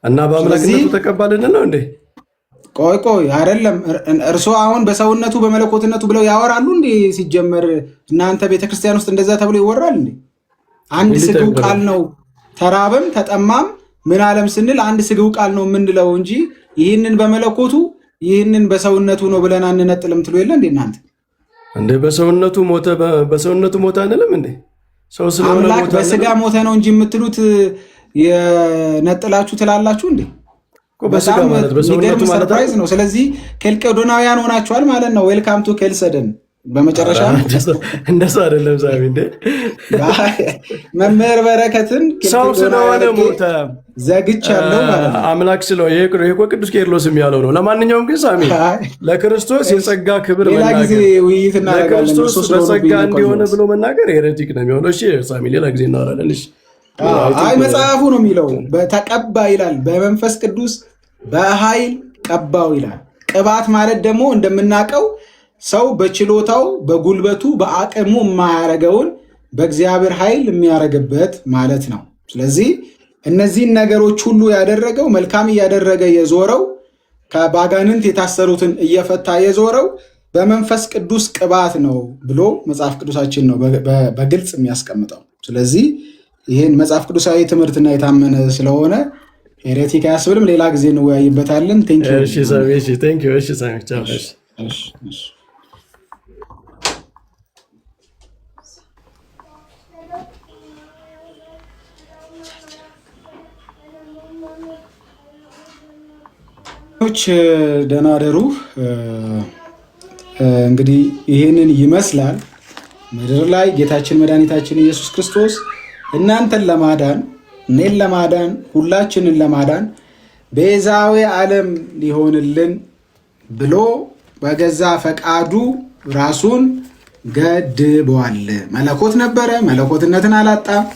እና በአምላክነቱ ተቀባልን ነው እንዴ? ቆይ አይደለም። እርሶ አሁን በሰውነቱ በመለኮትነቱ ብለው ያወራሉ እንዴ? ሲጀመር እናንተ ቤተክርስቲያን ውስጥ እንደዛ ተብሎ ይወራል እንዴ? አንድ ስግው ቃል ነው። ተራበም ተጠማም ምን አለም ስንል አንድ ስግው ቃል ነው የምንለው እንጂ ይህንን በመለኮቱ ይህንን በሰውነቱ ነው ብለን አንነጥልም ትሉ የለ እንዴ እናንተ? እንዴ በሰውነቱ ሞተ አንልም እንዴ? ሰው ስለሆነ አምላክ በስጋ ሞተ ነው እንጂ የምትሉት የነጥላችሁ ትላላችሁ እንዴ? በጣም የሚገርም ሰርፕራይዝ ነው። ስለዚህ ኬልቄዶናውያን ሆናችኋል ማለት ነው። ዌልካም ቱ ኬልሰደን። በመጨረሻ እንደሱ አይደለም ዛሬ እንደ መምህር በረከትን ሰው ስለሆነ ሞተ ዘግቻለሁ ማለት ነው። አምላክ ስለሆነ ይሄ ቅዱስ ቄርሎስም ያለው ነው። ለማንኛውም ግን ሳሚ ለክርስቶስ የጸጋ ክብር መናገር ለክርስቶስ በጸጋ እንዲሆነ ብሎ መናገር ሄሬቲክ ነው የሚሆነው። እሺ ሳሚ ሌላ ጊዜ እናወራለን። እሺ አይ መጽሐፉ ነው የሚለው በተቀባ ይላል። በመንፈስ ቅዱስ በኃይል ቀባው ይላል። ቅባት ማለት ደግሞ እንደምናውቀው ሰው በችሎታው በጉልበቱ በአቅሙ የማያረገውን በእግዚአብሔር ኃይል የሚያረግበት ማለት ነው። ስለዚህ እነዚህን ነገሮች ሁሉ ያደረገው መልካም እያደረገ የዞረው ከባጋንንት የታሰሩትን እየፈታ የዞረው በመንፈስ ቅዱስ ቅባት ነው ብሎ መጽሐፍ ቅዱሳችን ነው በግልጽ የሚያስቀምጠው። ስለዚህ ይህን መጽሐፍ ቅዱሳዊ ትምህርትና የታመነ ስለሆነ ሄሬቲክ አያስብልም። ሌላ ጊዜ እንወያይበታለን። ደህና አደሩ። እንግዲህ ይህንን ይመስላል ምድር ላይ ጌታችን መድኃኒታችን ኢየሱስ ክርስቶስ እናንተን ለማዳን እኔን ለማዳን ሁላችንን ለማዳን ቤዛዊ ዓለም ሊሆንልን ብሎ በገዛ ፈቃዱ ራሱን ገድቧል። መለኮት ነበረ፣ መለኮትነትን አላጣም።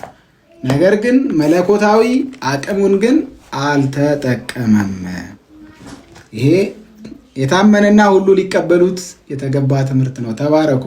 ነገር ግን መለኮታዊ አቅሙን ግን አልተጠቀመም። ይሄ የታመነና ሁሉ ሊቀበሉት የተገባ ትምህርት ነው። ተባረኩ።